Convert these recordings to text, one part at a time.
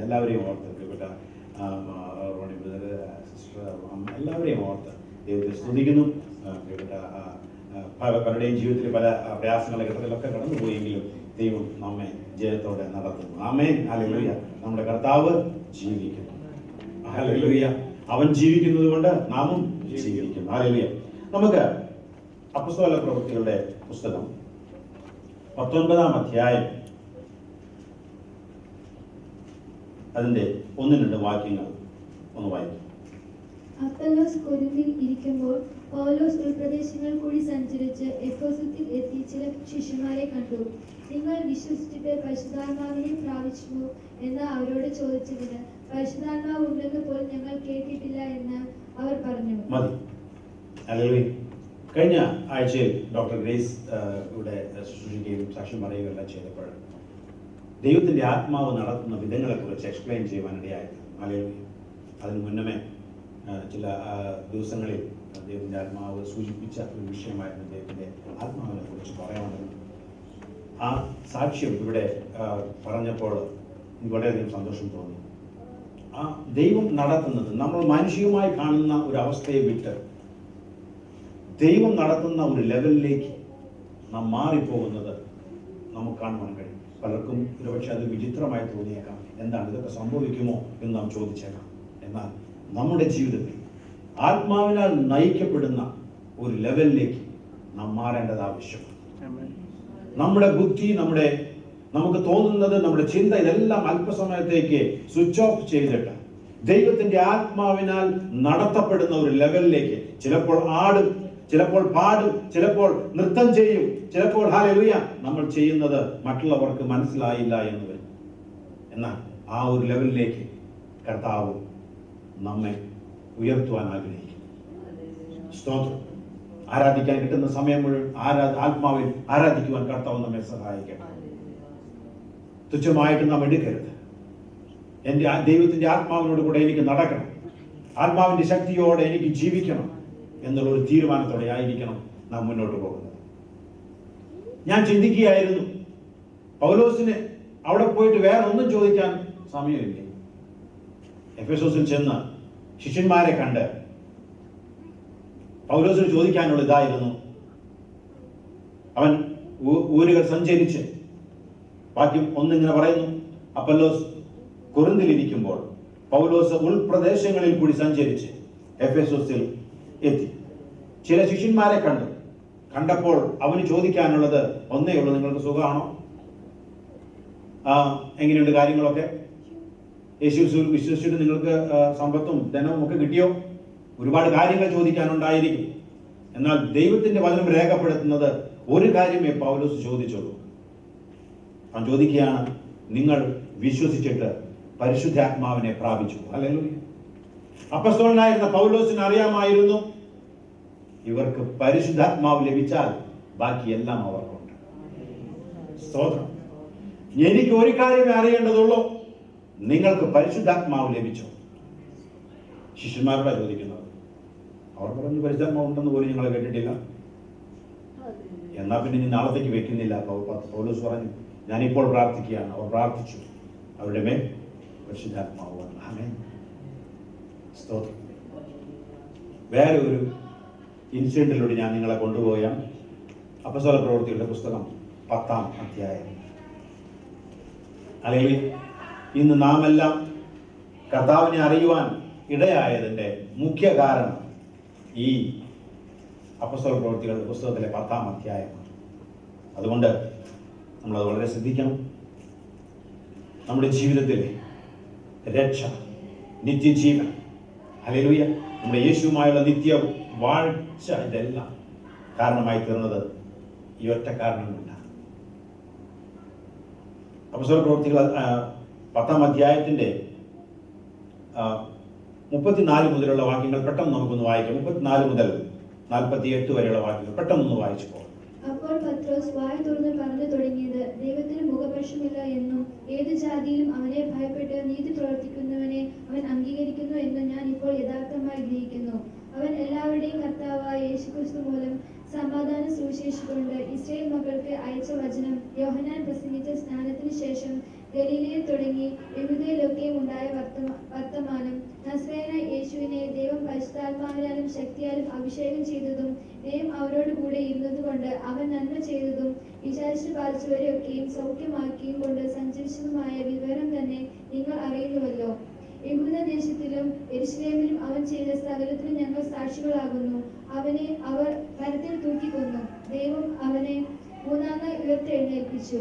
എല്ലാവരെയും ഓർത്ത്, പ്രിയപ്പെട്ട റോണി ബ്രദർ, സിസ്റ്റർ, അമ്മ, എല്ലാവരെയും ഓർത്ത് ദൈവത്തെ സ്തുതിക്കുന്നു. പ്രിയപ്പെട്ട പലരുടെയും ജീവിതത്തിൽ പല പ്രയാസങ്ങളെ ഘട്ടത്തിലൊക്കെ കടന്നുപോയെങ്കിലും ദൈവം നമ്മെ ജയത്തോടെ നടത്തുന്നു. ആമേൻ, ഹല്ലേലൂയ. നമ്മുടെ കർത്താവ് ജീവിക്കുന്നു, ഹല്ലേലൂയ. അവൻ ജീവിക്കുന്നത് കൊണ്ട് നാമും ജീവിക്കുന്നു, ഹല്ലേലൂയ. നമുക്ക് അപ്പോസ്തല പ്രവൃത്തികളുടെ പുസ്തകം 19-ാം അധ്യായം അതിന്റെ 1-2 വാക്യങ്ങൾ ഒന്ന് വായിക്കും. അപ്പൊല്ലോസ് കൊരിന്തിൽ ഇരിക്കുമ്പോൾ പൗലോസ് ഉൾപ്രദേശങ്ങൾ കൂടി സഞ്ചരിച്ച് എഫെസത്തിൽ എത്തി ചില ശിഷ്യന്മാരെ കണ്ടു. നിങ്ങൾ വിശ്വസിച്ചിട്ട് പരിശുദ്ധാത്മാവിനെ പ്രാപിച്ചുവോ എന്ന് അവരോട് ചോദിച്ചതിന് പരിശുദ്ധാത്മാവ് ഉണ്ടെന്ന് പോലും ഞങ്ങൾ കേട്ടിട്ടില്ല എന്ന് അവർ പറഞ്ഞു. മതി. ഹല്ലേലൂയ. കഴിഞ്ഞ ആഴ്ചയിൽ ഡോക്ടർ ഗ്രേസ് ഇവിടെ ശുശ്രൂഷിക്കുകയും സാക്ഷ്യം പറയുകയും എല്ലാം ചെയ്തപ്പോൾ ദൈവത്തിന്റെ ആത്മാവ് നടത്തുന്ന വിധങ്ങളെക്കുറിച്ച് എക്സ്പ്ലെയിൻ ചെയ്യുവാനിടയായത്. ഹല്ലേലൂയ. അതിന് മുന്നമേ ചില ദിവസങ്ങളിൽ ദൈവത്തിന്റെ ആത്മാവ് സൂചിപ്പിച്ച ഒരു വിഷയമായിരുന്നു ദൈവത്തിന്റെ ആത്മാവിനെ കുറിച്ച് പറയാനുള്ളത്. ആ സാക്ഷ്യം ഇവിടെ പറഞ്ഞപ്പോൾ എനിക്ക് വളരെയധികം സന്തോഷം തോന്നി. ആ ദൈവം നടത്തുന്നത് നമ്മൾ മാനുഷികമായി കാണുന്ന ഒരു അവസ്ഥയെ വിട്ട് ദൈവം നടത്തുന്ന ഒരു ലെവലിലേക്ക് നാം മാറിപ്പോകുന്നത് നമുക്ക് കാണുവാൻ കഴിയും. പലർക്കും ഒരുപക്ഷെ അത് വിചിത്രമായി തോന്നിയേക്കാം. എന്താണ് ഇതൊക്കെ സംഭവിക്കുമോ എന്ന് നാം ചോദിച്ചേക്കാം. എന്നാൽ നമ്മുടെ ജീവിതത്തിൽ ആത്മാവിനാൽ നയിക്കപ്പെടുന്ന ഒരു ലെവലിലേക്ക് നാം മാറേണ്ടത് ആവശ്യമാണ്. നമ്മുടെ ബുദ്ധി, നമുക്ക് തോന്നുന്നത്, നമ്മുടെ ചിന്ത, ഇതെല്ലാം അല്പസമയത്തേക്ക് സ്വിച്ച് ഓഫ് ചെയ്തിട്ട് ദൈവത്തിന്റെ ആത്മാവിനാൽ നടത്തപ്പെടുന്ന ഒരു ലെവലിലേക്ക്, ചിലപ്പോൾ ആടും, ചിലപ്പോൾ പാടും, ചിലപ്പോൾ നൃത്തം ചെയ്യും, ചിലപ്പോൾ ഹല്ലേലൂയ നമ്മൾ ചെയ്യുന്നത് മറ്റുള്ളവർക്ക് മനസ്സിലായില്ല എന്ന് വരും. എന്നാൽ ആ ഒരു ലെവലിലേക്ക് കർത്താവ് നമ്മെ ഉയർത്തുവാൻ ആഗ്രഹിക്കും. സ്തോത്രം. ആരാധിക്കാൻ കിട്ടുന്ന സമയം മുഴുവൻ ആത്മാവിൽ ആരാധിക്കുവാൻ കർത്താവ് നമ്മെ സഹായിക്കണം. തുച്ഛമായിട്ട് നാം എടുക്കരുത്. എൻ്റെ ദൈവത്തിന്റെ ആത്മാവിനോട് കൂടെ എനിക്ക് നടക്കണം, ആത്മാവിന്റെ ശക്തിയോടെ എനിക്ക് ജീവിക്കണം എന്നുള്ളൊരു തീരുമാനത്തോടെ ആയിരിക്കണം നാം മുന്നോട്ട് പോകുന്നത്. ഞാൻ ചിന്തിക്കുകയായിരുന്നു, പൗലോസിന് അവിടെ പോയിട്ട് വേറെ ഒന്നും ചോദിക്കാൻ സമയമില്ല. എഫെസോസിൽ ചെന്ന് ശിഷ്യന്മാരെ കണ്ട് പൗലോസിന് ചോദിക്കാനുള്ള ഇതായിരുന്നു. അവൻ ഊരുകൾ സഞ്ചരിച്ച്, വാക്യം 1 ഇങ്ങനെ പറയുന്നു, അപ്പൊല്ലോസ് കൊരിന്തിലിരിക്കുമ്പോൾ പൗലോസ് ഉൾപ്രദേശങ്ങളിൽ കൂടി സഞ്ചരിച്ച് എഫെസോസിൽ എത്തി. ചില ശിഷ്യന്മാരെ കണ്ടപ്പോൾ അവന് ചോദിക്കാനുള്ളത് ഒന്നേ ഉള്ളൂ, നിങ്ങൾക്ക് സുഖമാണോ? എങ്ങനെയുണ്ട് കാര്യങ്ങളൊക്കെ? യേശുവിൽ വിശ്വസിച്ചിട്ട് നിങ്ങൾക്ക് സമ്പത്തും ധനവും ഒക്കെ കിട്ടിയോ? ഒരുപാട് കാര്യങ്ങൾ ചോദിക്കാനുണ്ടായിരിക്കും. എന്നാൽ ദൈവത്തിന്റെ വചനം രേഖപ്പെടുത്തുന്നത് ഒരു കാര്യമേ പൗലോസ് ചോദിച്ചുള്ളൂ. അവൻ ചോദിക്കുകയാണ്, നിങ്ങൾ വിശ്വസിച്ചിട്ട് പരിശുദ്ധാത്മാവിനെ പ്രാപിച്ചു. ഹല്ലേലൂയ. അപ്പോസ്തലനായിരുന്ന പൗലോസിന് അറിയാമായിരുന്നു, ഇവർക്ക് പരിശുദ്ധാത്മാവ് ലഭിച്ചാൽ ബാക്കിയെല്ലാം അവർക്കുണ്ട്. സ്തോത്രം. എനിക്ക് ഒരു കാര്യമേ അറിയേണ്ടതുള്ളൂ, നിങ്ങൾക്ക് പരിശുദ്ധാത്മാവ് ലഭിച്ചോ? ശിഷ്യന്മാരോടാ ചോദിക്കുന്നത്. അവർ പറഞ്ഞു, പരിശുദ്ധാത്മാവ് ഉണ്ടെന്ന് പോലും ഞങ്ങൾ കേട്ടിട്ടില്ല. എന്നാ പിന്നെ ഇനി നാളത്തേക്ക് വെക്കുന്നില്ല. പൗലോസ് പറഞ്ഞു, ഞാനിപ്പോൾ പ്രാർത്ഥിക്കുകയാണ്. അവർ പ്രാർത്ഥിച്ചു, അവരുടെ മേൽ പരിശുദ്ധാത്മാവ് വന്നു. ആമേൻ. സ്തോത്രം. വേറെ ഒരു ഇൻസിഡന്റിലൂടെ ഞാൻ നിങ്ങളെ കൊണ്ടുപോയാണ്. അപ്പോസ്തല പ്രവൃത്തികളുടെ പുസ്തകം 10-ാം അധ്യായം. അല്ലെങ്കിൽ ഇന്ന് നാം എല്ലാം കർത്താവിനെ അറിയുവാൻ ഇടയായതിന്റെ മുഖ്യ കാരണം ഈ അപ്പോസ്തല പ്രവൃത്തികളുടെ പുസ്തകത്തിലെ 10-ാം അധ്യായമാണ്. അതുകൊണ്ട് നമ്മളത് വളരെ ശ്രദ്ധിക്കണം. നമ്മുടെ ജീവിതത്തിലെ രക്ഷ, നിത്യജീവൻ, ഹല്ലേലൂയ, നമ്മുടെ യേശുവുമായുള്ള നിത്യ വാഴ്ച, ഇതെല്ലാം കാരണമായി തീർന്നത് ഈ ഒറ്റ കാരണം കൊണ്ടാണ്. അപ്പോസ്തല പ്രവൃത്തികൾ 10-ാം അധ്യായത്തിന്റെ 34 മുതലുള്ള വാക്യങ്ങൾ പെട്ടെന്ന് നമുക്കൊന്ന് വായിക്കാം. 34 മുതൽ 48 വരെയുള്ള വാക്യങ്ങൾ പെട്ടെന്നൊന്ന് വായിച്ചു പോകും. അപ്പോൾ പത്രോസ് വായ തുറന്ന് പറഞ്ഞു തുടങ്ങിയത്, ദൈവത്തിന് മുഖപക്ഷമില്ല എന്നും ഏത് ജാതിയിലും അവനെ ഭയപ്പെട്ട് നീതി പ്രവർത്തിക്കുന്നവനെ അവൻ അംഗീകരിക്കുന്നു എന്നും ഞാൻ ഇപ്പോൾ യഥാർത്ഥമായി ഗ്രഹിക്കുന്നു. അവൻ എല്ലാവരുടെയും കർത്താവായ യേശുക്രിസ്തു മൂലം സമാധാന സുവിശേഷം കൊണ്ട് ഇസ്രായേൽ മക്കൾക്ക് അയച്ച വചനം യോഹന്നാൻ പ്രസംഗിച്ച സ്നാനത്തിന് ശേഷം ഗലീലയിൽ തുടങ്ങി യഹൂദയിലൊക്കെയും ഉണ്ടായ വർത്തമാനം നസ്രയനായ യേശുവിനെ ദൈവം പരിശുദ്ധാത്മാവിനാലും ശക്തിയാലും അഭിഷേകം ചെയ്തതും ദൈവം അവരോട് കൂടെ ഇരുന്നതുകൊണ്ട് അവൻ നന്മ ചെയ്തതും വിചാരിച്ചു ബാധിച്ചവരെയൊക്കെയും സൗഖ്യമാക്കിയും കൊണ്ട് സഞ്ചരിച്ചതുമായ വിവരം തന്നെ നിങ്ങൾ അറിയുന്നുവല്ലോ. യഹൂദദേശത്തിലും യെരൂശലേമിലും അവൻ ചെയ്ത സകലത്തിനും ഞങ്ങൾ സാക്ഷികളാകുന്നു. അവനെ അവർ മരത്തിൽ തൂക്കിക്കൊന്നു. ദൈവം അവനെ മൂന്നാം നാൾ ഉയർത്തെഴുന്നേൽപ്പിച്ചു.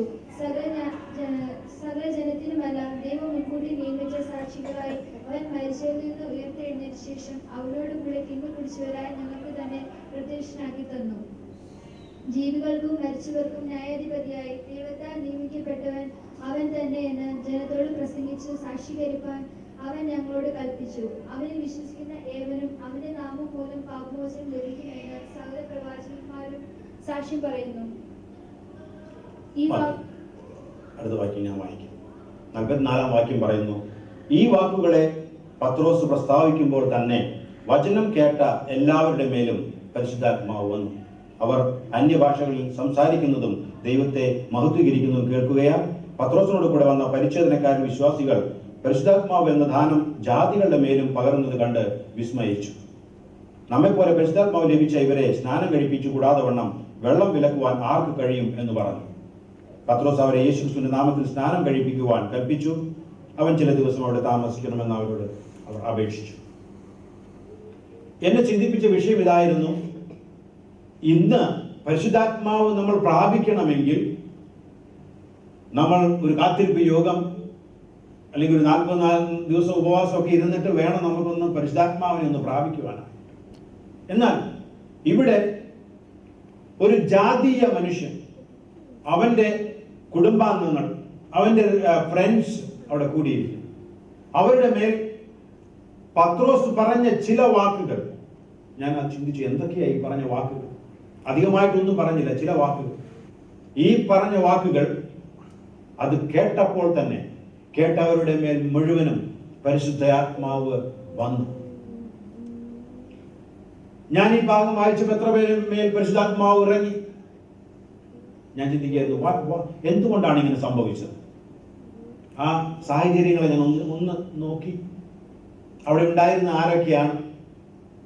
സകല ജനത്തിനുമല്ല ദൈവം മുൻകൂട്ടി നിയമിച്ച സാക്ഷികളായി അവൻ മരിച്ചവരിൽ നിന്ന് ഉയർത്തെഴുന്നേറ്റ ശേഷം അവരോട് കൂടെ തിന്മ കുടിച്ചവരായി ഞങ്ങൾക്ക് തന്നെ പ്രത്യക്ഷനാക്കി തന്നു. ജീവികൾക്കും മരിച്ചവർക്കും ന്യായാധിപതിയായി ദൈവത്താൽ നിയമിക്കപ്പെട്ടവൻ അവൻ തന്നെ എന്ന് ജനത്തോട് പ്രസംഗിച്ച് സാക്ഷീകരിപ്പാൻ അവൻ ഞങ്ങളോട് കൽപ്പിച്ചു. അവനെ വിശ്വസിക്കുന്ന ഏവനും അവന്റെ നാമം മൂലം പാപമോചനം ലഭിക്കുമെന്ന് സകല പ്രവാചകന്മാരും സാക്ഷ്യം പറയുന്നു. അടുത്ത വാക്യം ഞാൻ വായിക്കാം. 44-ാം വാക്യം പറയുന്നു, ഈ വാക്കുകളെ പത്രോസ് പ്രസ്താവിക്കുമ്പോൾ തന്നെ വചനം കേട്ട എല്ലാവരുടെ മേലും പരിശുദ്ധാത്മാവ് വന്നു. അവർ അന്യഭാഷകളിൽ സംസാരിക്കുന്നതും ദൈവത്തെ മഹത്വീകരിക്കുന്നതും കേൾക്കുകയാൽ പത്രോസിനോട് കൂടെ വന്ന പരിച്ഛേദനക്കാരും വിശ്വാസികൾ പരിശുദ്ധാത്മാവ് എന്ന ദാനം ജാതികളുടെ മേലും പകർന്നത് കണ്ട് വിസ്മയിച്ചു. നമ്മെപ്പോലെ പരിശുദ്ധാത്മാവ് ലഭിച്ച ഇവരെ സ്നാനം കഴിപ്പിച്ചു കൂടാതെ വണ്ണം വെള്ളം വിലക്കുവാൻ ആർക്ക് കഴിയും എന്ന് പറഞ്ഞു. പത്രോസ് അവരെ യേശുക്രിസ്തുവിന്റെ നാമത്തിൽ സ്നാനം കഴിപ്പിക്കുവാൻ കൽപ്പിച്ചു. അവൻ ചില ദിവസം അവിടെ താമസിക്കണമെന്ന് അവരോട് അവർ അപേക്ഷിച്ചു. എന്നെ ചിന്തിപ്പിച്ച വിഷയം ഇതായിരുന്നു. ഇന്ന് പരിശുദ്ധാത്മാവ് നമ്മൾ പ്രാപിക്കണമെങ്കിൽ നമ്മൾ ഒരു കാത്തിരിപ്പ് യോഗം അല്ലെങ്കിൽ ഒരു 44 ദിവസം ഉപവാസമൊക്കെ ഇരുന്നിട്ട് വേണം നമുക്കൊന്ന് പരിശുദ്ധാത്മാവിനെ ഒന്ന് പ്രാപിക്കുവാനാണ്. എന്നാൽ ഇവിടെ ഒരു ജാതീയ മനുഷ്യൻ, അവന്റെ കുടുംബാംഗങ്ങൾ, അവന്റെ ഫ്രണ്ട്സ് അവിടെ കൂടിയിരിക്കും. അവരുടെ മേൽ പത്രോസ് പറഞ്ഞ ചില വാക്കുകൾ, ഞാൻ അത് ചിന്തിച്ചു, എന്തൊക്കെയായി പറഞ്ഞ വാക്കുകൾ? അധികമായിട്ടൊന്നും പറഞ്ഞില്ല, ചില വാക്കുകൾ. ഈ പറഞ്ഞ വാക്കുകൾ അത് കേട്ടപ്പോൾ തന്നെ കേട്ടവരുടെ മേൽ മുഴുവനും പരിശുദ്ധാത്മാവ് വന്നു. ഞാൻ ഈ ഭാഗം വായിച്ചപ്പോൾ എത്ര പേര് മേൽ പരിശുദ്ധാത്മാവ് ഇറങ്ങി? ഞാൻ ചിന്തിക്കുകയായിരുന്നു, എന്തുകൊണ്ടാണ് ഇങ്ങനെ സംഭവിച്ചത്? ആ സാഹചര്യങ്ങളെ ഞാൻ ഒന്ന് നോക്കി. അവിടെ ഉണ്ടായിരുന്ന ആരൊക്കെയാണ്?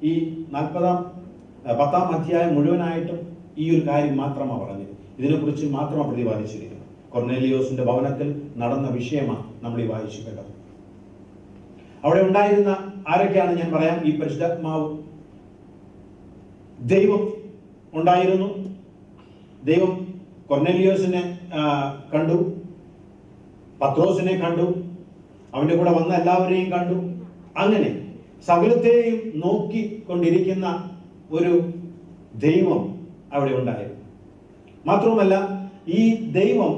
ഈ 10-ാം അധ്യായം മുഴുവനായിട്ടും ഈ ഒരു കാര്യം മാത്രമാണ് പറഞ്ഞത്. ഇതിനെക്കുറിച്ച് മാത്രമാണ് പ്രതിപാദിച്ചിരിക്കുന്നത്. കൊർന്നേലിയോസിന്റെ ഭവനത്തിൽ നടന്ന വിഷയമാണ് നമ്മൾ ഈ വായിച്ചു കേട്ടത്. അവിടെ ഉണ്ടായിരുന്ന ആരൊക്കെയാണ് ഞാൻ പറയാം. ഈ പരിശുദ്ധാത്മാവ്, ദൈവം ഉണ്ടായിരുന്നു. ദൈവം കൊർന്നേലിയോസിനെ കണ്ടു, പത്രോസിനെ കണ്ടു, അവന്റെ കൂടെ വന്ന എല്ലാവരെയും കണ്ടു. അങ്ങനെ സകലത്തെയും നോക്കിക്കൊണ്ടിരിക്കുന്ന ഒരു ദൈവം അവിടെ ഉണ്ടായിരുന്നു. മാത്രവുമല്ല, ഈ ദൈവം